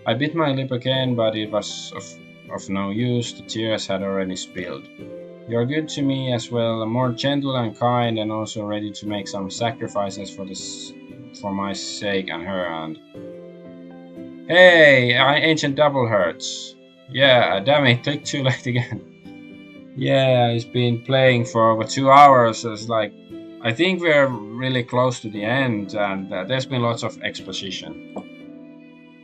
I bit my lip again, but it was of no use. The tears had already spilled. You're good to me as well, more gentle and kind, and also ready to make some sacrifices for my sake and her. And hey, ancient double hurts. Yeah, damn it, click too late again. Yeah, it's been playing for over 2 hours. It's like I think we're really close to the end, and there's been lots of exposition.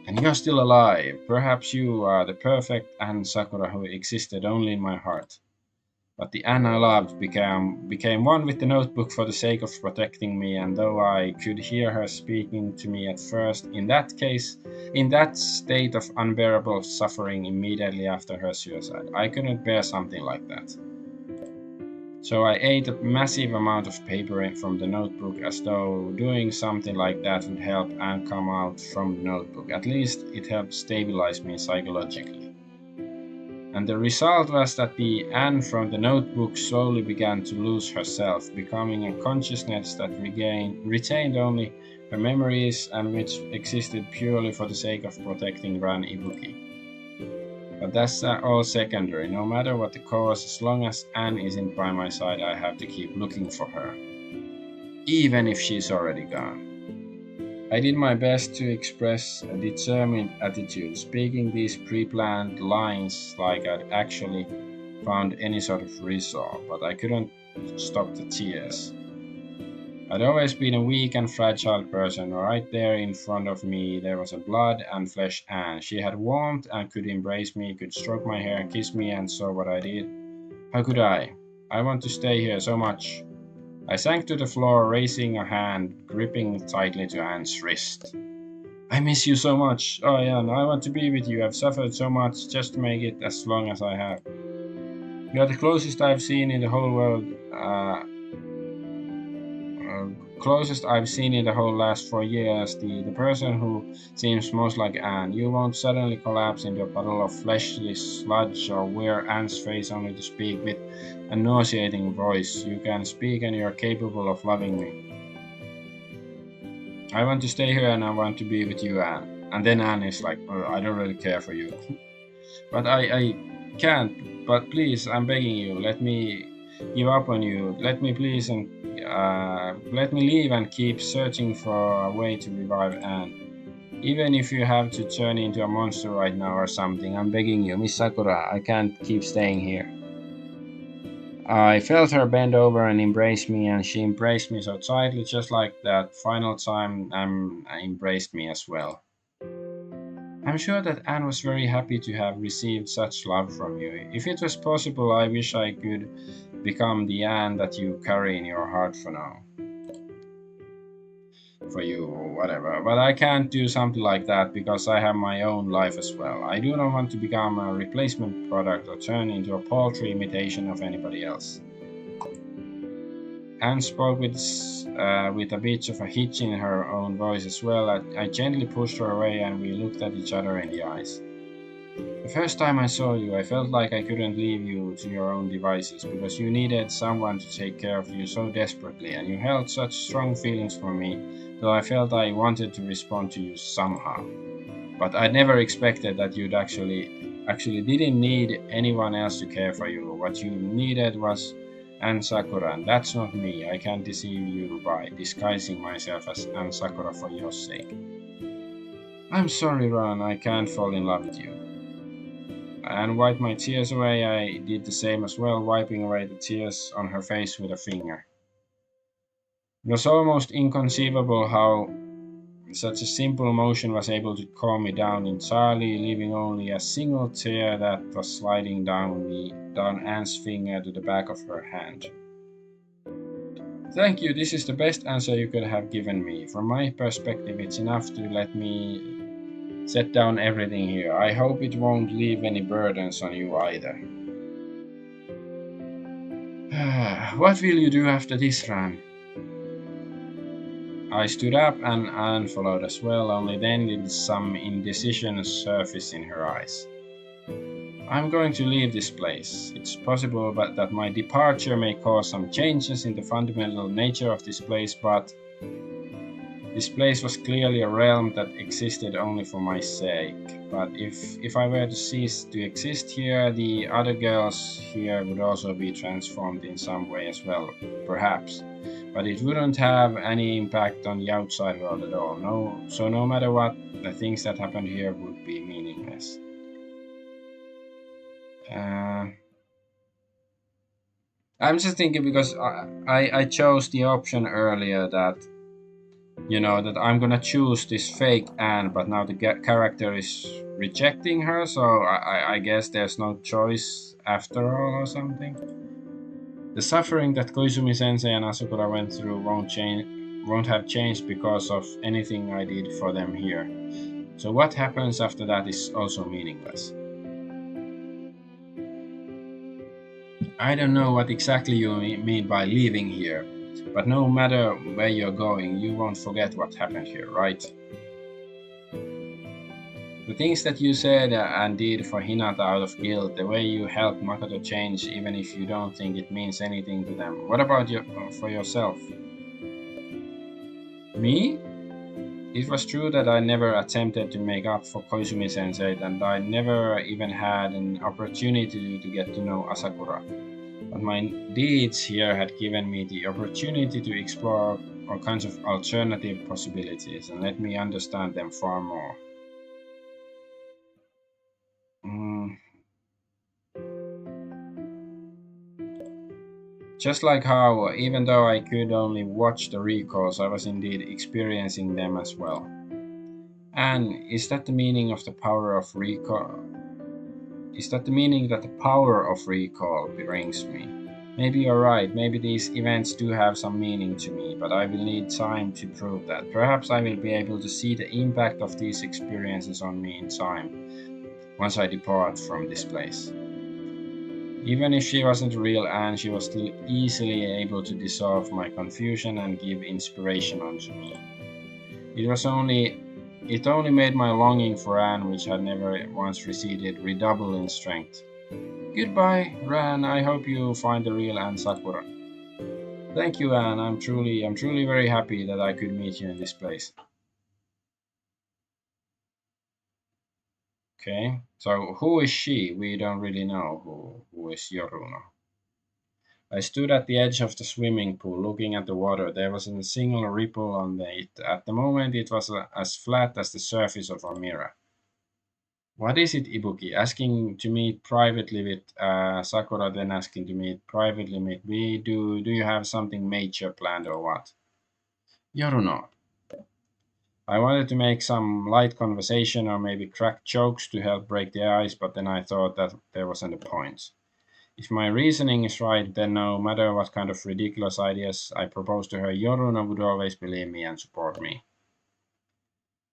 And you're still alive. Perhaps you are the perfect Anne Sakura who existed only in my heart. But the Anne I loved became one with the notebook for the sake of protecting me, and though I could hear her speaking to me at first, in that state of unbearable suffering immediately after her suicide, I couldn't bear something like that. So I ate a massive amount of paper from the notebook as though doing something like that would help Anne come out from the notebook. At least it helped stabilize me psychologically. And the result was that the Anne from the notebook slowly began to lose herself, becoming a consciousness that retained only her memories and which existed purely for the sake of protecting Ran Ibuki. But that's all secondary. No matter what the cause, as long as Anne isn't by my side, I have to keep looking for her, even if she's already gone. I did my best to express a determined attitude, speaking these pre-planned lines like I'd actually found any sort of resolve, but I couldn't stop the tears. I'd always been a weak and fragile person. Right there in front of me, there was a blood and flesh Anne. She had warmth and could embrace me, could stroke my hair and kiss me, and saw what I did. How could I? I want to stay here so much. I sank to the floor, raising a hand, gripping tightly to Anne's wrist. I miss you so much. Oh, Anne, I want to be with you. I've suffered so much just to make it as long as I have. You are the closest I've seen in the whole world. Closest I've seen in the whole last 4 years. The person who seems most like Anne. You won't suddenly collapse into a puddle of fleshly sludge or wear Anne's face only to speak with a nauseating voice. You can speak and you're capable of loving me. I want to stay here and I want to be with you, Anne. And then Anne is like, oh, I don't really care for you. But I can't. But please, I'm begging you, let me give up on you. Let me please and let me leave and keep searching for a way to revive Anne. Even if you have to turn into a monster right now or something, I'm begging you, Miss Sakura, I can't keep staying here. I felt her bend over and embrace me, and she embraced me so tightly, just like that final time embraced me as well. I'm sure that Anne was very happy to have received such love from you. If it was possible, I wish I could become the Anne that you carry in your heart for now. For you, or whatever. But I can't do something like that because I have my own life as well. I do not want to become a replacement product or turn into a paltry imitation of anybody else. Anne spoke with a bit of a hitch in her own voice as well. I gently pushed her away and we looked at each other in the eyes. The first time I saw you, I felt like I couldn't leave you to your own devices because you needed someone to take care of you so desperately, and you held such strong feelings for me that I felt I wanted to respond to you somehow. But I never expected that you'd actually didn't need anyone else to care for you. What you needed was Anne Sakura, and that's not me. I can't deceive you by disguising myself as Anne Sakura for your sake. I'm sorry, Ron, I can't fall in love with you. And wiped my tears away. I did the same as well, wiping away the tears on her face with a finger. It was almost inconceivable how such a simple motion was able to calm me down entirely, leaving only a single tear that was sliding down Anne's finger to the back of her hand. Thank you, this is the best answer you could have given me. From my perspective, it's enough to let me set down everything here. I hope it won't leave any burdens on you either. What will you do after this, Ran? I stood up and Anne followed as well, only then did some indecision surface in her eyes. I'm going to leave this place. It's possible that my departure may cause some changes in the fundamental nature of this place, but this place was clearly a realm that existed only for my sake. But if I were to cease to exist here, the other girls here would also be transformed in some way as well, perhaps. But it wouldn't have any impact on the outside world at all. So no matter what, the things that happened here would be meaningless. I'm just thinking because I chose the option earlier that that I'm gonna choose this fake Anne, but now the character is rejecting her, so I guess there's no choice after all or something. The suffering that Koizumi Sensei and Asakura went through won't have changed because of anything I did for them here. So what happens after that is also meaningless. I don't know what exactly you mean by leaving here, but no matter where you're going, you won't forget what happened here, right? The things that you said and did for Hinata out of guilt, the way you helped Makoto change even if you don't think it means anything to them. What about for yourself? Me? It was true that I never attempted to make up for Koizumi Sensei, and I never even had an opportunity to get to know Asakura. But my deeds here had given me the opportunity to explore all kinds of alternative possibilities and let me understand them far more. Just like how, even though I could only watch the recalls, I was indeed experiencing them as well. And is that the meaning of the power of recall? Is that the meaning that the power of recall brings me? Maybe you're right, maybe these events do have some meaning to me, but I will need time to prove that. Perhaps I will be able to see the impact of these experiences on me in time, once I depart from this place. Even if she wasn't real Anne, she was still easily able to dissolve my confusion and give inspiration unto me. It was only it only made my longing for Anne, which had never once receded, redouble in strength. Goodbye, Ran. I hope you find the real Anne Sakura. Thank you, Anne. I'm truly very happy that I could meet you in this place. Okay, so who is she? We don't really know who is Yoruno. I stood at the edge of the swimming pool, looking at the water. There wasn't a single ripple on it. At the moment, it was as flat as the surface of a mirror. What is it, Ibuki? Asking to meet privately with Sakura, then asking to meet privately with me. Do you have something major planned or what? Yoruno. I wanted to make some light conversation or maybe crack jokes to help break the ice, but then I thought that there wasn't a point. If my reasoning is right, then no matter what kind of ridiculous ideas I proposed to her, Yoruno would always believe me and support me.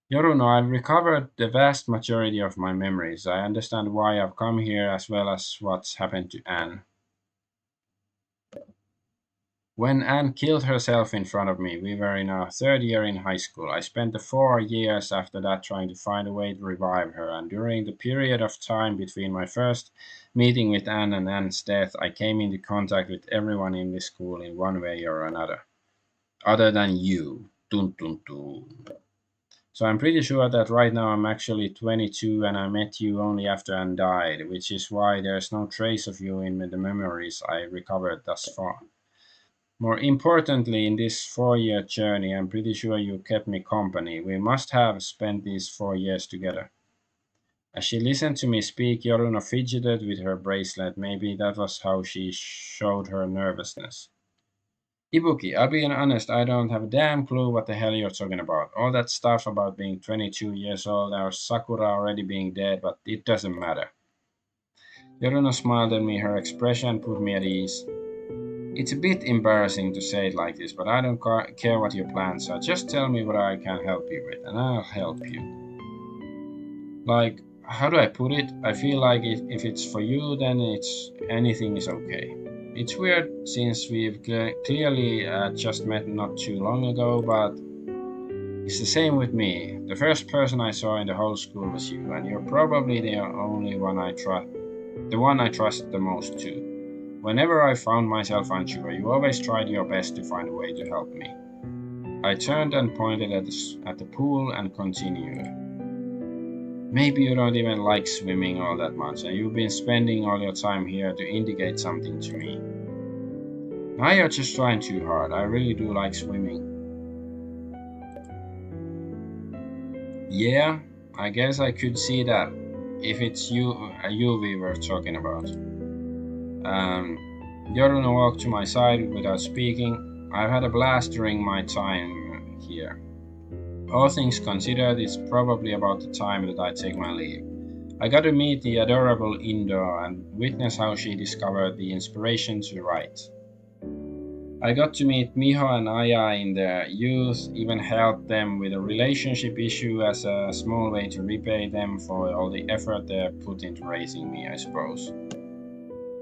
Yoruno, I've recovered the vast majority of my memories. I understand why I've come here as well as what's happened to Anne. When Anne killed herself in front of me, we were in our third year in high school. I spent the 4 years after that trying to find a way to revive her, and during the period of time between my first meeting with Anne and Anne's death, I came into contact with everyone in this school in one way or another. Other than you. Dun dun dun. So I'm pretty sure that right now I'm actually 22 and I met you only after Anne died, which is why there's no trace of you in the memories I recovered thus far. More importantly, in this 4 year journey, I'm pretty sure you kept me company. We must have spent these 4 years together. As she listened to me speak, Yoruna fidgeted with her bracelet. Maybe that was how she showed her nervousness. Ibuki, I'll be honest, I don't have a damn clue what the hell you're talking about. All that stuff about being 22 years old or Sakura already being dead, but it doesn't matter. Yoruna smiled at me. Her expression put me at ease. It's a bit embarrassing to say it like this, but I don't care what your plans are. Just tell me what I can help you with, and I'll help you. Like, how do I put it? I feel like if it's for you, then anything is okay. It's weird since we've clearly just met not too long ago, but it's the same with me. The first person I saw in the whole school was you, and you're probably the only one the one I trust the most too. Whenever I found myself unsure, you always tried your best to find a way to help me. I turned and pointed at the pool and continued. Maybe you don't even like swimming all that much, and you've been spending all your time here to indicate something to me. Now you're just trying too hard. I really do like swimming. Yeah, I guess I could see that. If it's you we were talking about. Yoruna walked to my side without speaking. I've had a blast during my time here. All things considered, it's probably about the time that I take my leave. I got to meet the adorable Indo and witness how she discovered the inspiration to write. I got to meet Miho and Aya in their youth, even helped them with a relationship issue as a small way to repay them for all the effort they put into raising me, I suppose.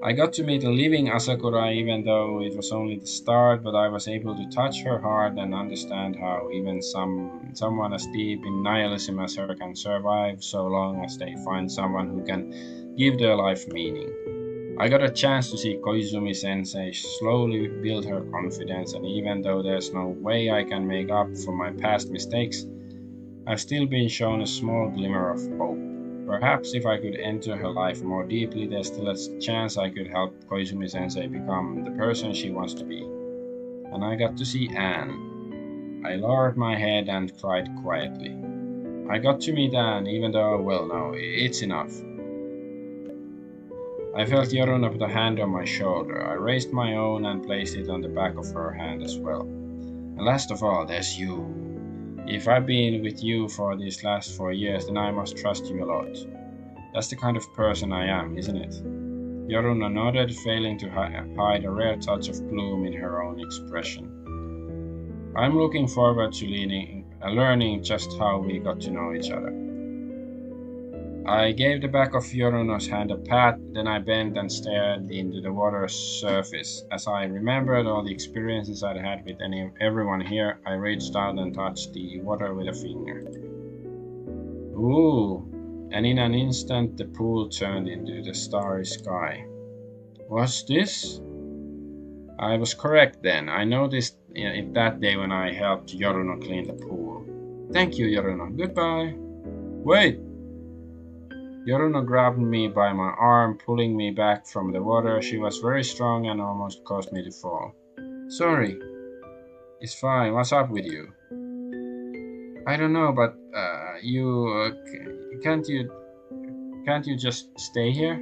I got to meet a living Asakura even though it was only the start, but I was able to touch her heart and understand how even someone as deep in nihilism as her can survive so long as they find someone who can give their life meaning. I got a chance to see Koizumi sensei slowly build her confidence, and even though there's no way I can make up for my past mistakes, I've still been shown a small glimmer of hope. Perhaps if I could enter her life more deeply, there's still a chance I could help Koizumi sensei become the person she wants to be. And I got to see Anne. I lowered my head and cried quietly. I got to meet Anne, even though, well, no, it's enough. I felt Jorunn put a hand on my shoulder. I raised my own and placed it on the back of her hand as well. And last of all, there's you. If I've been with you for these last 4 years, then I must trust you a lot. That's the kind of person I am, isn't it? Jorunn nodded, failing to hide a rare touch of gloom in her own expression. I'm looking forward to learning just how we got to know each other. I gave the back of Jorunn's hand a pat, then I bent and stared into the water's surface. As I remembered all the experiences I'd had with everyone here, I reached out and touched the water with a finger. Ooh, and in an instant the pool turned into the starry sky. What's this? I was correct then. I noticed it that day when I helped Jorunn clean the pool. Thank you, Jorunn. Goodbye. Wait! Jorunn grabbed me by my arm, pulling me back from the water. She was very strong and almost caused me to fall. Sorry. It's fine. What's up with you? I don't know, but can't you just stay here?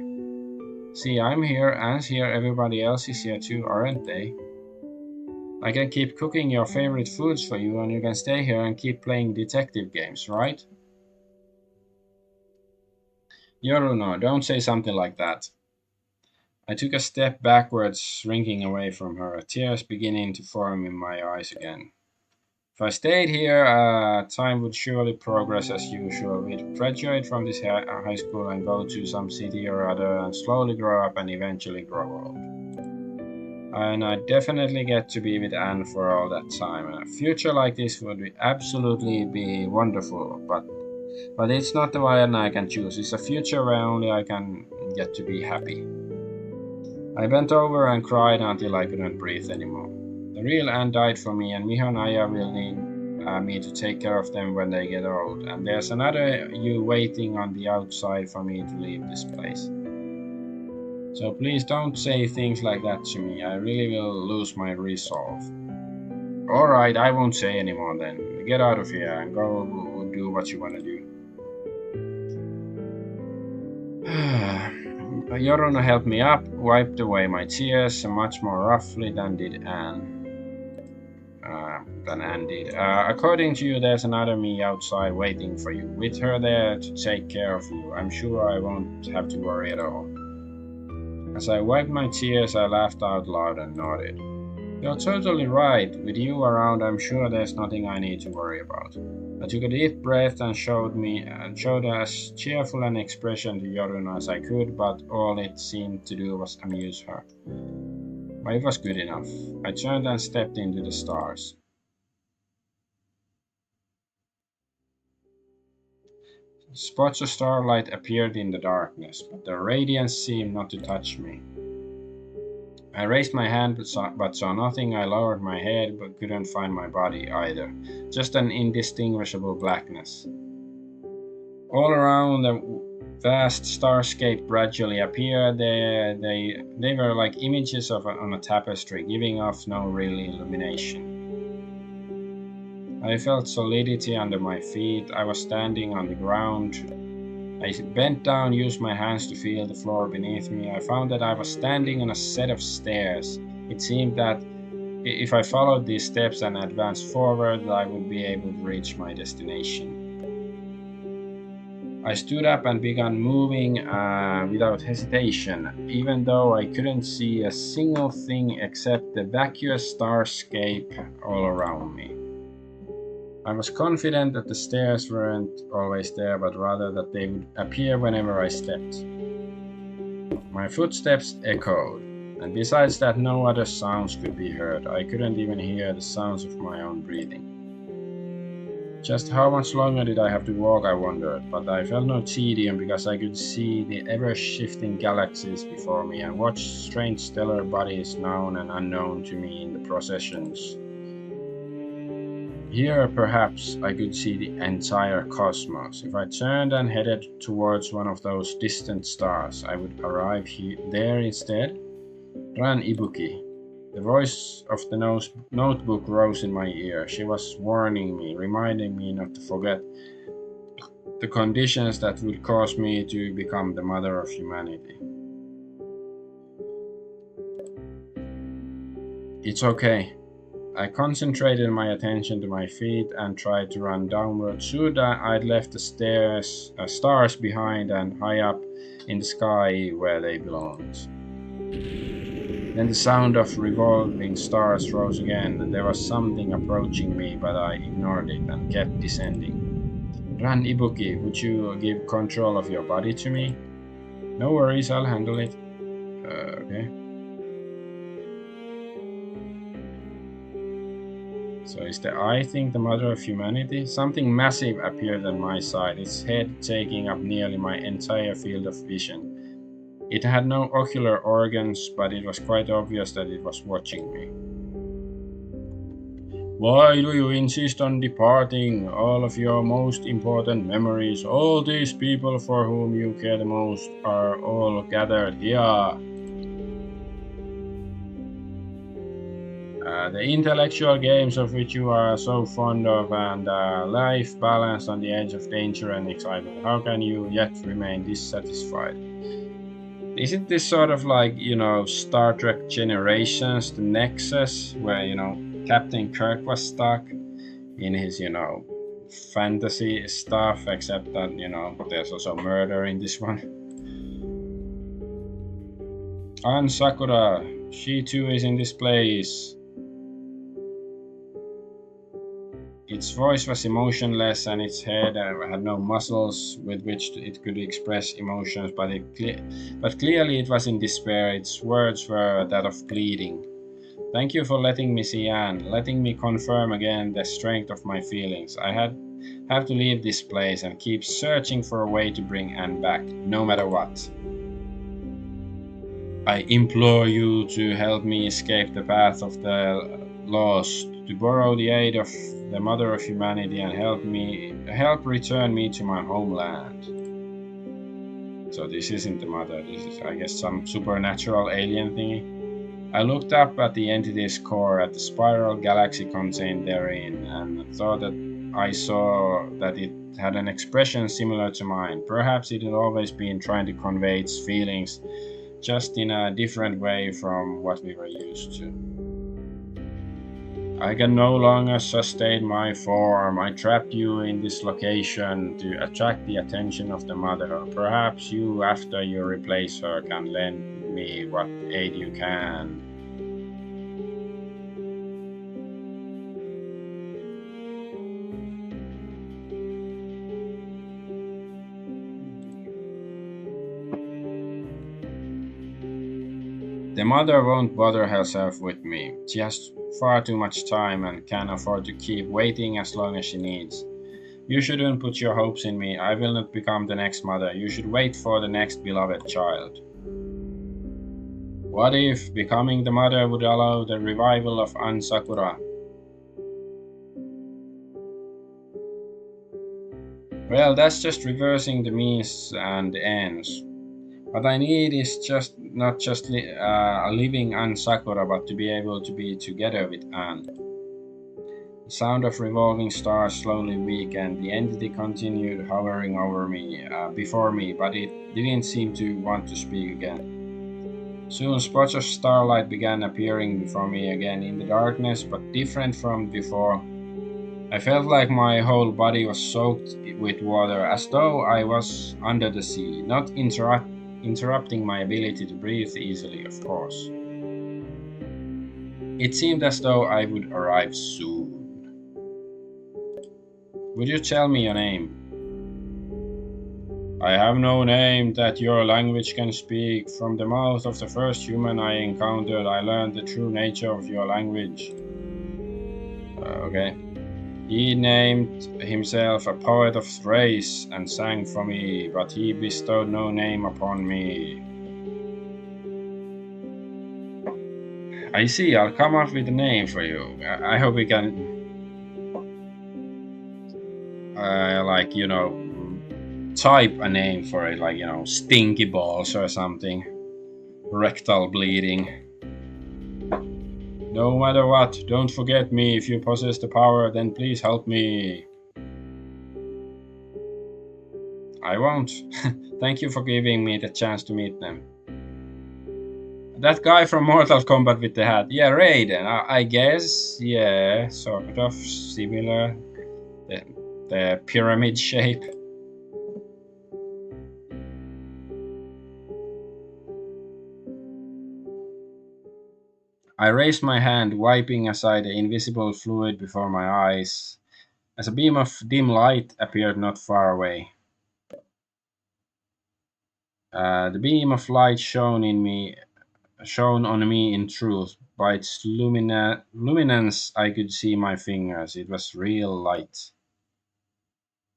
See, I'm here, Anne's here, everybody else is here too, aren't they? I can keep cooking your favorite foods for you, and you can stay here and keep playing detective games, right? Jorunn, don't say something like that. I took a step backwards, shrinking away from her, tears beginning to form in my eyes again. If I stayed here, time would surely progress as usual. We'd graduate from this high school and go to some city or other and slowly grow up and eventually grow old. And I'd definitely get to be with Anne for all that time. And a future like this would absolutely be wonderful, but it's not the one I can choose. It's a future where only I can get to be happy. I bent over and cried until I couldn't breathe anymore. The real Anne died for me, and Miho and Aya will need me to take care of them when they get old. And there's another you waiting on the outside for me to leave this place. So please don't say things like that to me. I really will lose my resolve. Alright, I won't say anymore then. Get out of here and go do what you want to do. Jorunn helped me up, wiped away my tears much more roughly than Anne did. According to you, there's another me outside waiting for you, with her there to take care of you. I'm sure I won't have to worry at all. As I wiped my tears, I laughed out loud and nodded. You're totally right. With you around, I'm sure there's nothing I need to worry about. I took a deep breath and showed as cheerful an expression to Jorunn as I could, but all it seemed to do was amuse her. But it was good enough. I turned and stepped into the stars. Spots of starlight appeared in the darkness, but their radiance seemed not to touch me. I raised my hand but saw nothing. I lowered my head but couldn't find my body either, just an indistinguishable blackness. All around the vast starscape gradually appeared. They were like images on a tapestry, giving off no real illumination. I felt solidity under my feet. I was standing on the ground. I bent down, used my hands to feel the floor beneath me. I found that I was standing on a set of stairs. It seemed that if I followed these steps and advanced forward, I would be able to reach my destination. I stood up and began moving without hesitation, even though I couldn't see a single thing except the vacuous starscape all around me. I was confident that the stairs weren't always there, but rather that they would appear whenever I stepped. My footsteps echoed, and besides that no other sounds could be heard. I couldn't even hear the sounds of my own breathing. Just how much longer did I have to walk, I wondered, but I felt no tedium because I could see the ever-shifting galaxies before me and watch strange stellar bodies known and unknown to me in the processions. Here, perhaps, I could see the entire cosmos. If I turned and headed towards one of those distant stars, I would arrive there instead. Ran Ibuki. The voice of the notebook rose in my ear. She was warning me, reminding me not to forget the conditions that would cause me to become the mother of humanity. It's okay. I concentrated my attention to my feet and tried to run downward. Should I'd left the stars behind and high up in the sky where they belonged. Then the sound of revolving stars rose again, and there was something approaching me, but I ignored it and kept descending. Run, Ibuki, would you give control of your body to me? No worries, I'll handle it. Okay. So is the eye thing the mother of humanity? Something massive appeared on my side, its head taking up nearly my entire field of vision. It had no ocular organs, but it was quite obvious that it was watching me. Why do you insist on departing? All of your most important memories, all these people for whom you care the most, are all gathered here. The intellectual games of which you are so fond of, and life balanced on the edge of danger and excitement. How can you yet remain dissatisfied? Isn't this sort of like, Star Trek Generations, the Nexus, where, Captain Kirk was stuck in his, fantasy stuff, except that, there's also murder in this one. And Sakura, she too is in this place. Its voice was emotionless and its head had no muscles with which it could express emotions, but clearly it was in despair. Its words were that of pleading. Thank you for letting me see Anne, letting me confirm again the strength of my feelings. I have to leave this place and keep searching for a way to bring Anne back, no matter what. I implore you to help me escape the path of the lost, to borrow the aid of the mother of humanity and help return me to my homeland. So this isn't the mother, this is, I guess, some supernatural alien thingy. I looked up at the entity's core, at the spiral galaxy contained therein, and thought that I saw that it had an expression similar to mine. Perhaps it had always been trying to convey its feelings, just in a different way from what we were used to. I can no longer sustain my form. I trapped you in this location to attract the attention of the mother. Perhaps you, after you replace her, can lend me what aid you can. The mother won't bother herself with me. She has far too much time and can afford to keep waiting as long as she needs. You shouldn't put your hopes in me. I will not become the next mother. You should wait for the next beloved child. What if becoming the mother would allow the revival of Anne Sakura? Well, that's just reversing the means and the ends. What I need is not just a living Anne Sakura, but to be able to be together with Anne. The sound of revolving stars slowly weakened. The entity continued hovering over me, before me, but it didn't seem to want to speak again. Soon spots of starlight began appearing before me again in the darkness, but different from before. I felt like my whole body was soaked with water, as though I was under the sea, not interrupting my ability to breathe easily, of course. It seemed as though I would arrive soon. Would you tell me your name? I have no name that your language can speak. From the mouth of the first human I encountered, I learned the true nature of your language. Okay. He named himself a poet of Thrace and sang for me, but he bestowed no name upon me. I see, I'll come up with a name for you. I hope we can, type a name for it, like, stinky balls or something. Rectal bleeding. No matter what, don't forget me. If you possess the power, then please help me. I won't. Thank you for giving me the chance to meet them. That guy from Mortal Kombat with the hat. Yeah, Raiden. I guess. Yeah, sort of similar. The, the pyramid shape. I raised my hand, wiping aside the invisible fluid before my eyes, as a beam of dim light appeared not far away. The beam of light shone on me in truth. By its luminance, I could see my fingers. It was real light.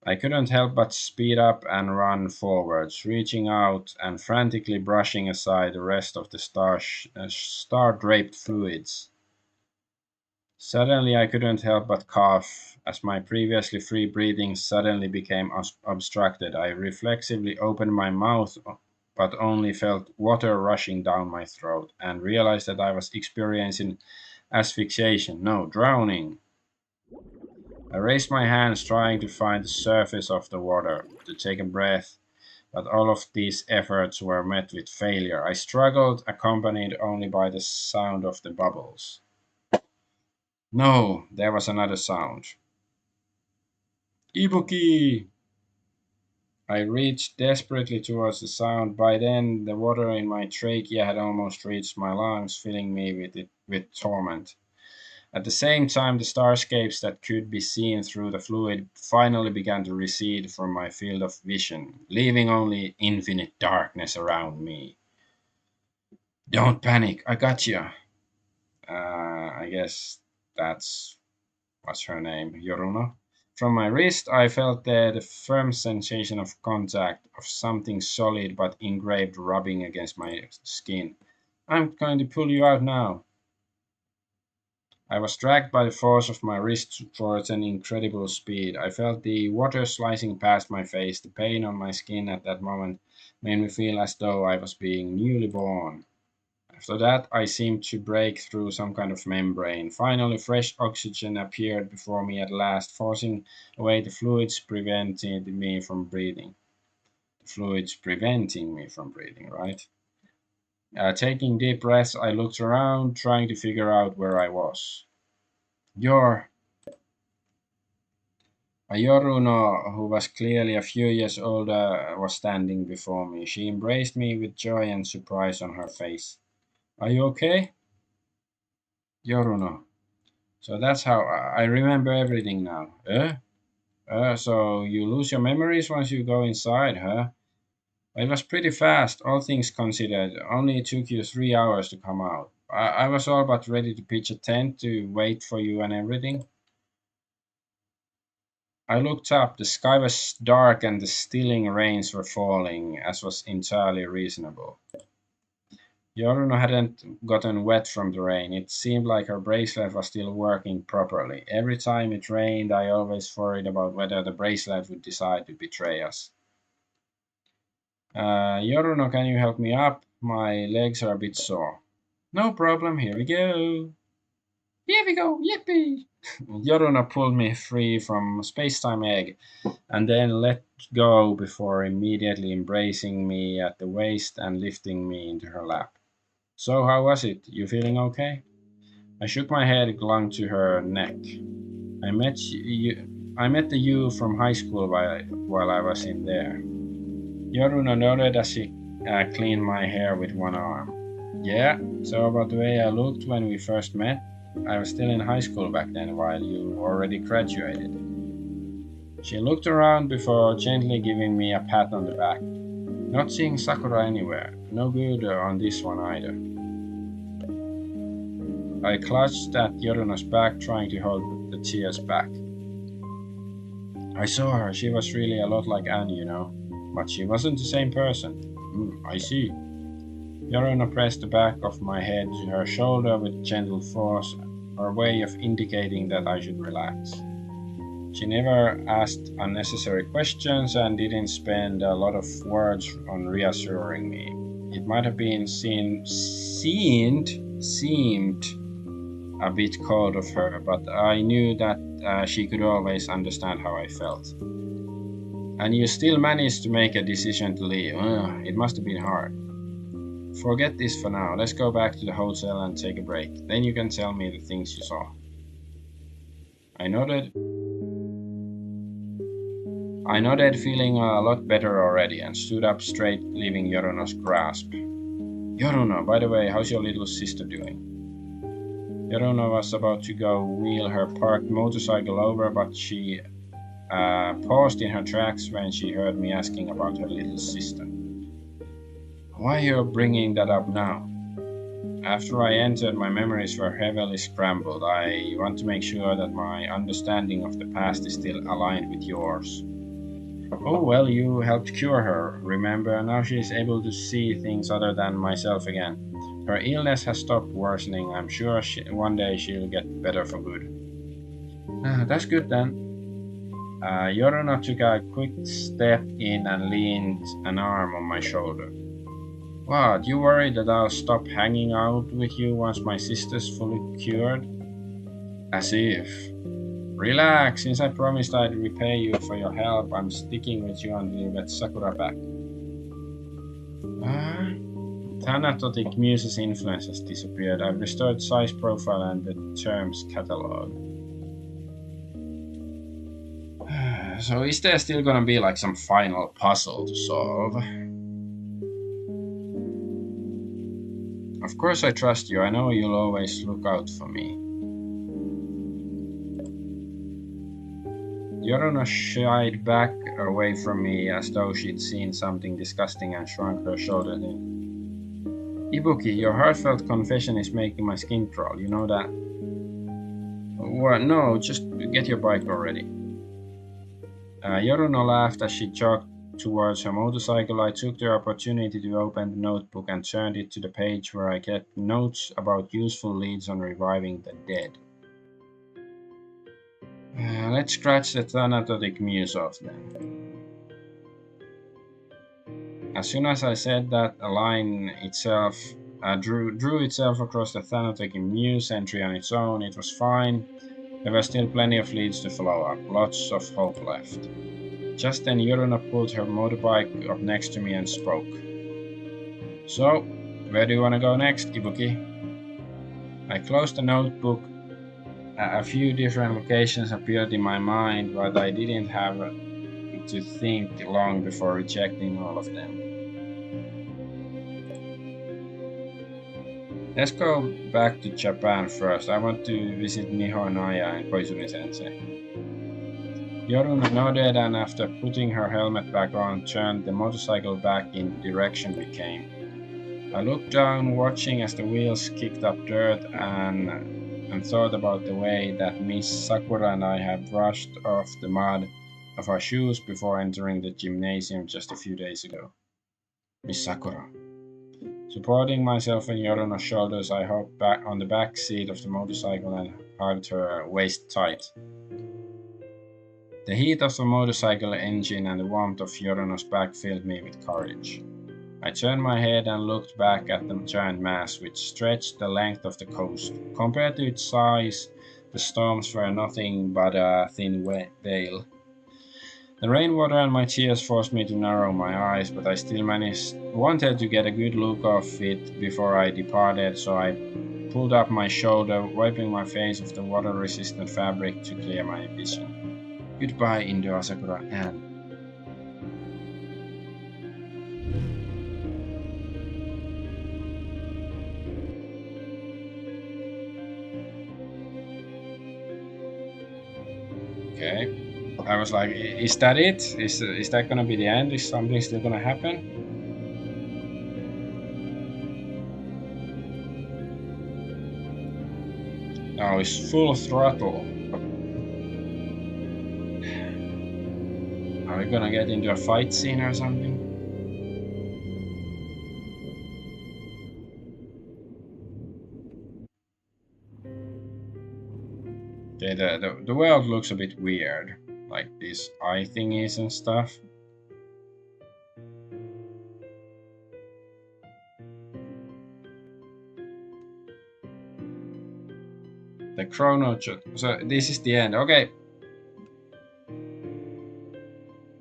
I couldn't help but speed up and run forwards, reaching out and frantically brushing aside the rest of the star-draped fluids. Suddenly, I couldn't help but cough, as my previously free breathing suddenly became obstructed. I reflexively opened my mouth, but only felt water rushing down my throat, and realized that I was experiencing asphyxiation, no, drowning. I raised my hands, trying to find the surface of the water, to take a breath, but all of these efforts were met with failure. I struggled, accompanied only by the sound of the bubbles. No, there was another sound. Ibuki! I reached desperately towards the sound. By then, the water in my trachea had almost reached my lungs, filling me with torment. At the same time, the starscapes that could be seen through the fluid finally began to recede from my field of vision, leaving only infinite darkness around me. Don't panic, I got you. I guess that's what's her name, Yoruno. From my wrist, I felt the firm sensation of contact of something solid but engraved rubbing against my skin. I'm going to pull you out now. I was dragged by the force of my wrist towards an incredible speed. I felt the water slicing past my face. The pain on my skin at that moment made me feel as though I was being newly born. After that, I seemed to break through some kind of membrane. Finally, fresh oxygen appeared before me at last, forcing away the fluids preventing me from breathing. The fluids preventing me from breathing, right? Taking deep breaths, I looked around, trying to figure out where I was. You're Yoruno, who was clearly a few years older, was standing before me. She embraced me with joy and surprise on her face. Are you okay? Yoruno. So that's how I remember everything now. So you lose your memories once you go inside, huh? It was pretty fast, all things considered. Only it took you 3 hours to come out. I was all but ready to pitch a tent to wait for you and everything. I looked up. The sky was dark and the stilling rains were falling, as was entirely reasonable. Yoruno hadn't gotten wet from the rain. It seemed like her bracelet was still working properly. Every time it rained, I always worried about whether the bracelet would decide to betray us. Yoruno, can you help me up? My legs are a bit sore. No problem, here we go. Here we go, yippee! Yoruno pulled me free from space-time egg and then let go before immediately embracing me at the waist and lifting me into her lap. So how was it? You feeling okay? I shook my head, clung to her neck. I met you. I met the you from high school while I was in there. Yoruna nodded as she cleaned my hair with one arm. Yeah, so about the way I looked when we first met, I was still in high school back then while you already graduated. She looked around before gently giving me a pat on the back. Not seeing Sakura anywhere. No good on this one either. I clutched at Yoruna's back, trying to hold the tears back. I saw her. She was really a lot like Anne, you know. But she wasn't the same person. I see. Yoruna pressed the back of my head to her shoulder with gentle force, her way of indicating that I should relax. She never asked unnecessary questions and didn't spend a lot of words on reassuring me. It might have been seemed a bit cold of her, but I knew that she could always understand how I felt. And you still managed to make a decision to leave. It must have been hard. Forget this for now. Let's go back to the hotel and take a break. Then you can tell me the things you saw. I nodded, feeling a lot better already, and stood up straight, leaving Yoruno's grasp. Yoruno, by the way, how's your little sister doing? Yoruno was about to go wheel her parked motorcycle over, but she paused in her tracks when she heard me asking about her little sister. Why you're bringing that up now? After I entered, my memories were heavily scrambled. I want to make sure that my understanding of the past is still aligned with yours. Oh, well, you helped cure her, remember? Now she is able to see things other than myself again. Her illness has stopped worsening. I'm sure one day she'll get better for good. That's good then. Yorona took a quick step in and leaned an arm on my shoulder. What, you worried that I'll stop hanging out with you once my sister's fully cured? As if. Relax, since I promised I'd repay you for your help, I'm sticking with you until you get Sakura back. Thanatotic Muse's influence has disappeared. I've restored size profile and the terms catalog. So is there still gonna be like some final puzzle to solve? Of course I trust you. I know you'll always look out for me. Yorona shied back away from me as though she'd seen something disgusting and shrunk her shoulders in. Ibuki, your heartfelt confession is making my skin crawl, you know that? What? No, just get your bike already. Yorona laughed as she jogged towards her motorcycle. I took the opportunity to open the notebook and turned it to the page where I kept notes about useful leads on reviving the dead. Let's scratch the Thanatic Muse off then. As soon as I said that, a line itself drew itself across the Thanatic Muse entry on its own. It was fine. There were still plenty of leads to follow up, lots of hope left. Just then Yoruna pulled her motorbike up next to me and spoke. So, where do you want to go next, Ibuki? I closed the notebook. A few different locations appeared in my mind, but I didn't have to think long before rejecting all of them. Let's go back to Japan first. I want to visit Miho Naya and Koizumi Sensei. Yoruna nodded and after putting her helmet back on, turned the motorcycle back in the direction we came. I looked down, watching as the wheels kicked up dirt and thought about the way that Miss Sakura and I had brushed off the mud of our shoes before entering the gymnasium just a few days ago. Miss Sakura. Supporting myself on Yoruna's shoulders, I hopped back on the back seat of the motorcycle and hugged her waist tight. The heat of the motorcycle engine and the warmth of Yoruna's back filled me with courage. I turned my head and looked back at the giant mass, which stretched the length of the coast. Compared to its size, the storms were nothing but a thin veil. The rainwater and my tears forced me to narrow my eyes, but I still wanted to get a good look of it before I departed, so I pulled up my shoulder, wiping my face with the water-resistant fabric to clear my vision. Goodbye, Indo Asakura, and okay. I was like, is that it? Is that gonna be the end? Is something still gonna happen? Now it's full throttle. Are we gonna get into a fight scene or something? Okay, the world looks a bit weird. Like these eye thingies and stuff. The Chrono Jotter. So this is the end. Okay.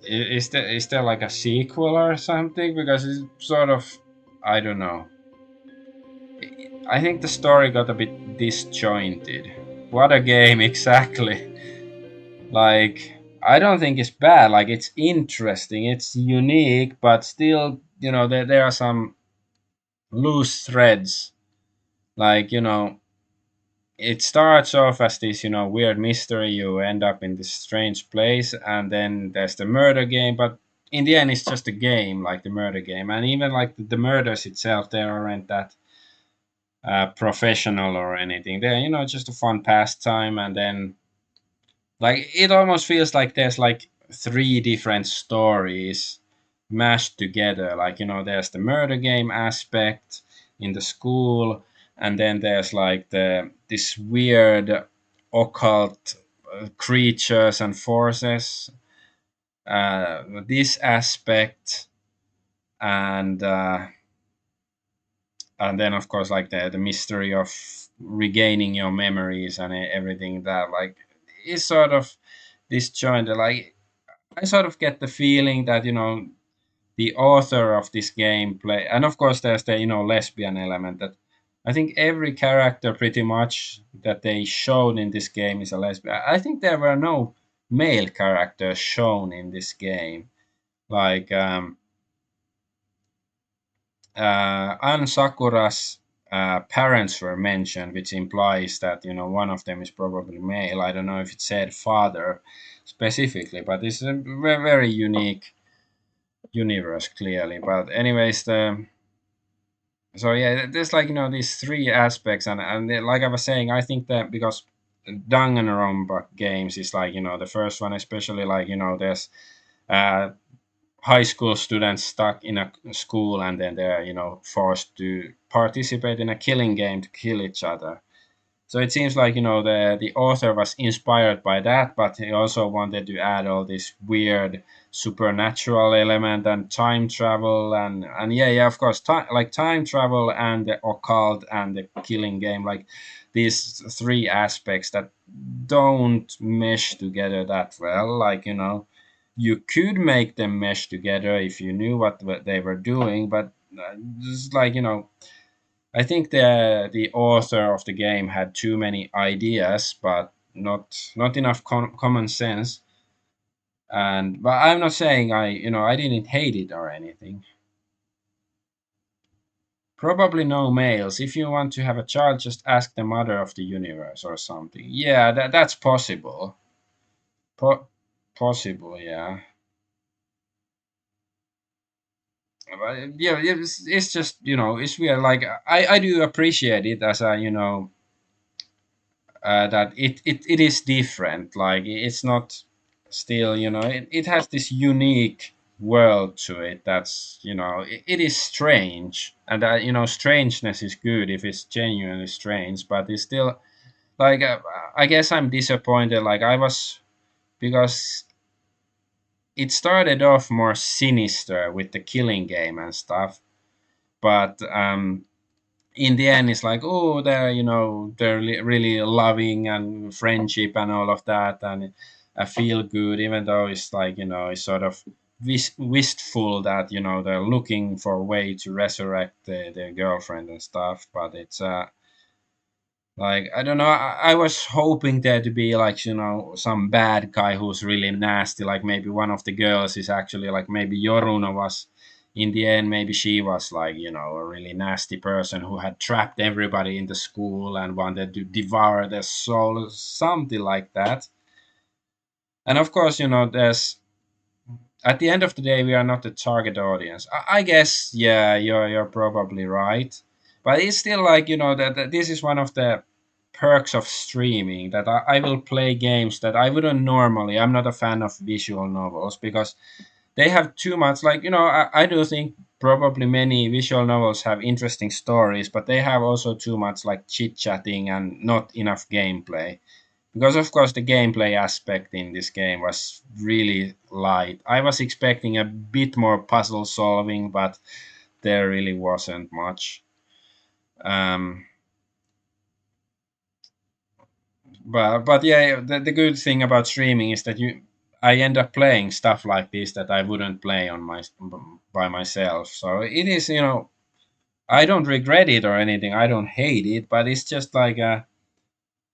Is there like a sequel or something? Because it's sort of, I don't know. I think the story got a bit disjointed. What a game exactly! Like, I don't think it's bad. Like, it's interesting, it's unique, but still, there are some loose threads. Like, it starts off as this, weird mystery. You end up in this strange place, and then there's the murder game. But in the end, it's just a game, like the murder game. And even like the murders itself, they aren't that professional or anything. They're, just a fun pastime. And then, like, it almost feels like there's like three different stories mashed together. Like, there's the murder game aspect in the school, and then there's like this weird occult creatures and forces, this aspect, and then of course like the mystery of regaining your memories and everything that like is sort of disjointed. Like, I sort of get the feeling that the author of this gameplay, and of course there's the lesbian element, that I think every character pretty much that they showed in this game is a lesbian. I think there were no male characters shown in this game. Like, Anne Sakura's parents were mentioned, which implies that one of them is probably male. I don't know if it said father specifically, but it's a very unique universe clearly. But anyways, so yeah, there's like these three aspects, and like I was saying, I think that because Danganronpa games is like the first one, especially like there's uh high school students stuck in a school, and then they're forced to participate in a killing game to kill each other. So it seems like the author was inspired by that, but he also wanted to add all this weird supernatural element and time travel, and yeah, of course, like time travel and the occult and the killing game, like these three aspects that don't mesh together that well. Like, you could make them mesh together if you knew what they were doing, but just like I think the author of the game had too many ideas, but not enough common sense. And but I'm not saying I didn't hate it or anything. Probably no males. If you want to have a child, just ask the mother of the universe or something. Yeah, that's possible. Possible, yeah. But yeah, it's just it's weird. Like, I do appreciate it as a that it is different. Like, it's not still it has this unique world to it. That's it is strange, and strangeness is good if it's genuinely strange, but it's still like I guess I'm disappointed. Like, I was, because it started off more sinister with the killing game and stuff, but in the end it's like, oh, they're they're really loving and friendship and all of that, and I feel good, even though it's like it's sort of wistful that they're looking for a way to resurrect their girlfriend and stuff. But it's like, I don't know. I was hoping there to be like some bad guy who's really nasty. Like, maybe one of the girls is actually like, maybe Yoruna was. In the end, maybe she was like a really nasty person who had trapped everybody in the school and wanted to devour their soul, something like that. And of course, there's, at the end of the day, we are not the target audience. I guess, yeah, you're probably right, but it's still like that this is one of the perks of streaming, that I will play games that I wouldn't normally. I'm not a fan of visual novels because they have too much. Like, I do think probably many visual novels have interesting stories, but they have also too much like chit chatting and not enough gameplay, because of course the gameplay aspect in this game was really light. I was expecting a bit more puzzle solving, but there really wasn't much. um but yeah, the good thing about streaming is that I end up playing stuff like this that I wouldn't play on my by myself. So it is, I don't regret it or anything. I don't hate it, but it's just like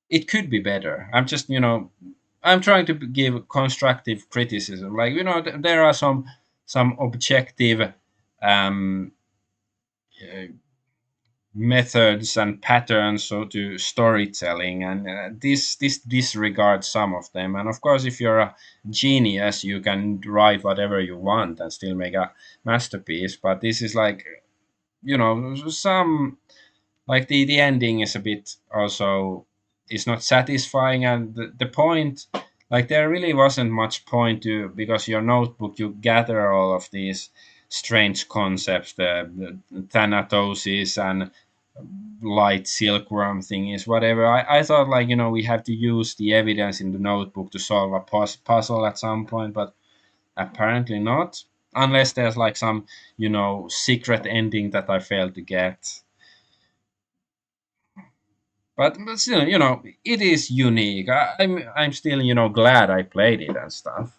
it could be better. I'm just, I'm trying to give constructive criticism. Like, there are some objective um, uh, methods and patterns so to storytelling, and this disregards some of them. And of course, if you're a genius, you can write whatever you want and still make a masterpiece. But this is like, some, like the ending is a bit also is not satisfying, and the point, like there really wasn't much point to, because your notebook you gather all of these strange concepts, the thanatosis and light silkworm thing is whatever. I thought, like, we have to use the evidence in the notebook to solve a puzzle at some point, but apparently not, unless there's like some secret ending that I failed to get. But still, it is unique. I'm still, glad I played it and stuff.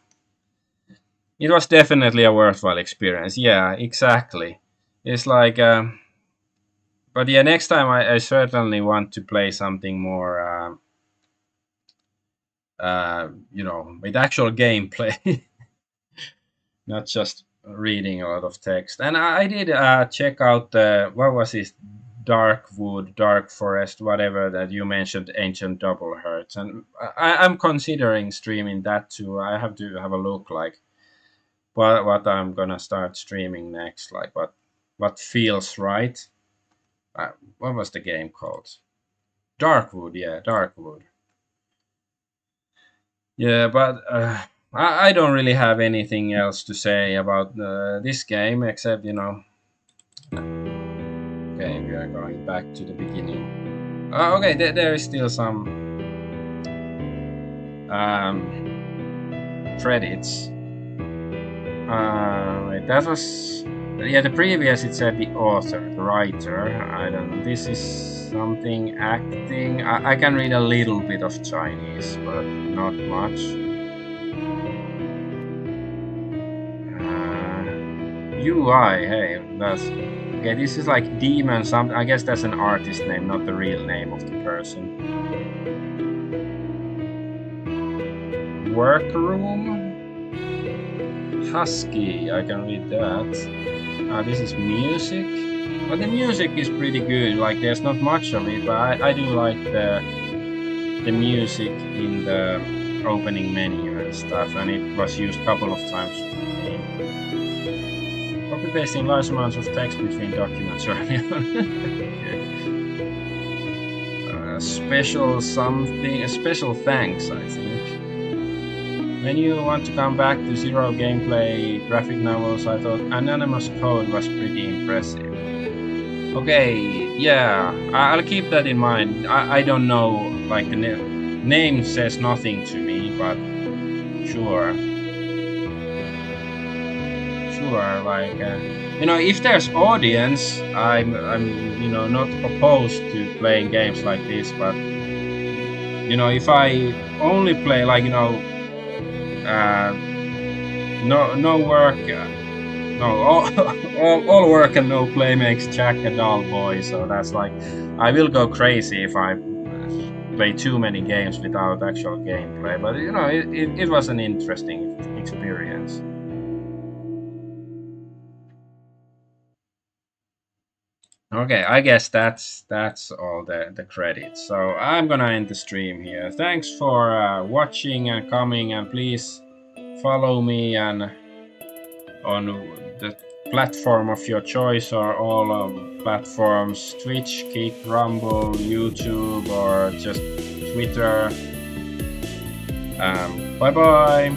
It was definitely a worthwhile experience. Yeah, exactly. It's like, but yeah, next time I certainly want to play something more, with actual gameplay, not just reading a lot of text. And I did check out what was this dark wood, dark forest, whatever that you mentioned, ancient double hertz, and I'm considering streaming that too. I have to have a look, like what I'm gonna start streaming next, like what feels right. What was the game called? Darkwood, yeah, Darkwood. Yeah, but I don't really have anything else to say about this game except, okay, we are going back to the beginning. Okay, there is still some credits. Wait, that was, yeah, the previous it said the author, the writer. I don't know. This is something acting. I can read a little bit of Chinese, but not much. UI, hey, that's okay. This is like demon something. I guess that's an artist name, not the real name of the person. Workroom. Husky, I can read that. This is music. But the music is pretty good. Like there's not much of it, but I do like the music in the opening menu and stuff, and it was used a couple of times. Copy pasting large amounts of text between documents early on. Special something, a special thanks, I think. When you want to come back to zero gameplay graphic novels, I thought Anonymous Code was pretty impressive. Okay, yeah, I'll keep that in mind. I don't know, like the name says nothing to me, but sure. Sure, like, if there's audience, I'm not opposed to playing games like this, but, if I only play, like, no work, no all work and no play makes Jack a dull boy. So that's like, I will go crazy if I play too many games without actual gameplay. But it was an interesting experience. Okay, I guess that's all the credits. So I'm gonna end the stream here. Thanks for watching and coming, and please follow me and on the platform of your choice, or all platforms: Twitch, Kick, Rumble, YouTube, or just Twitter. Bye bye.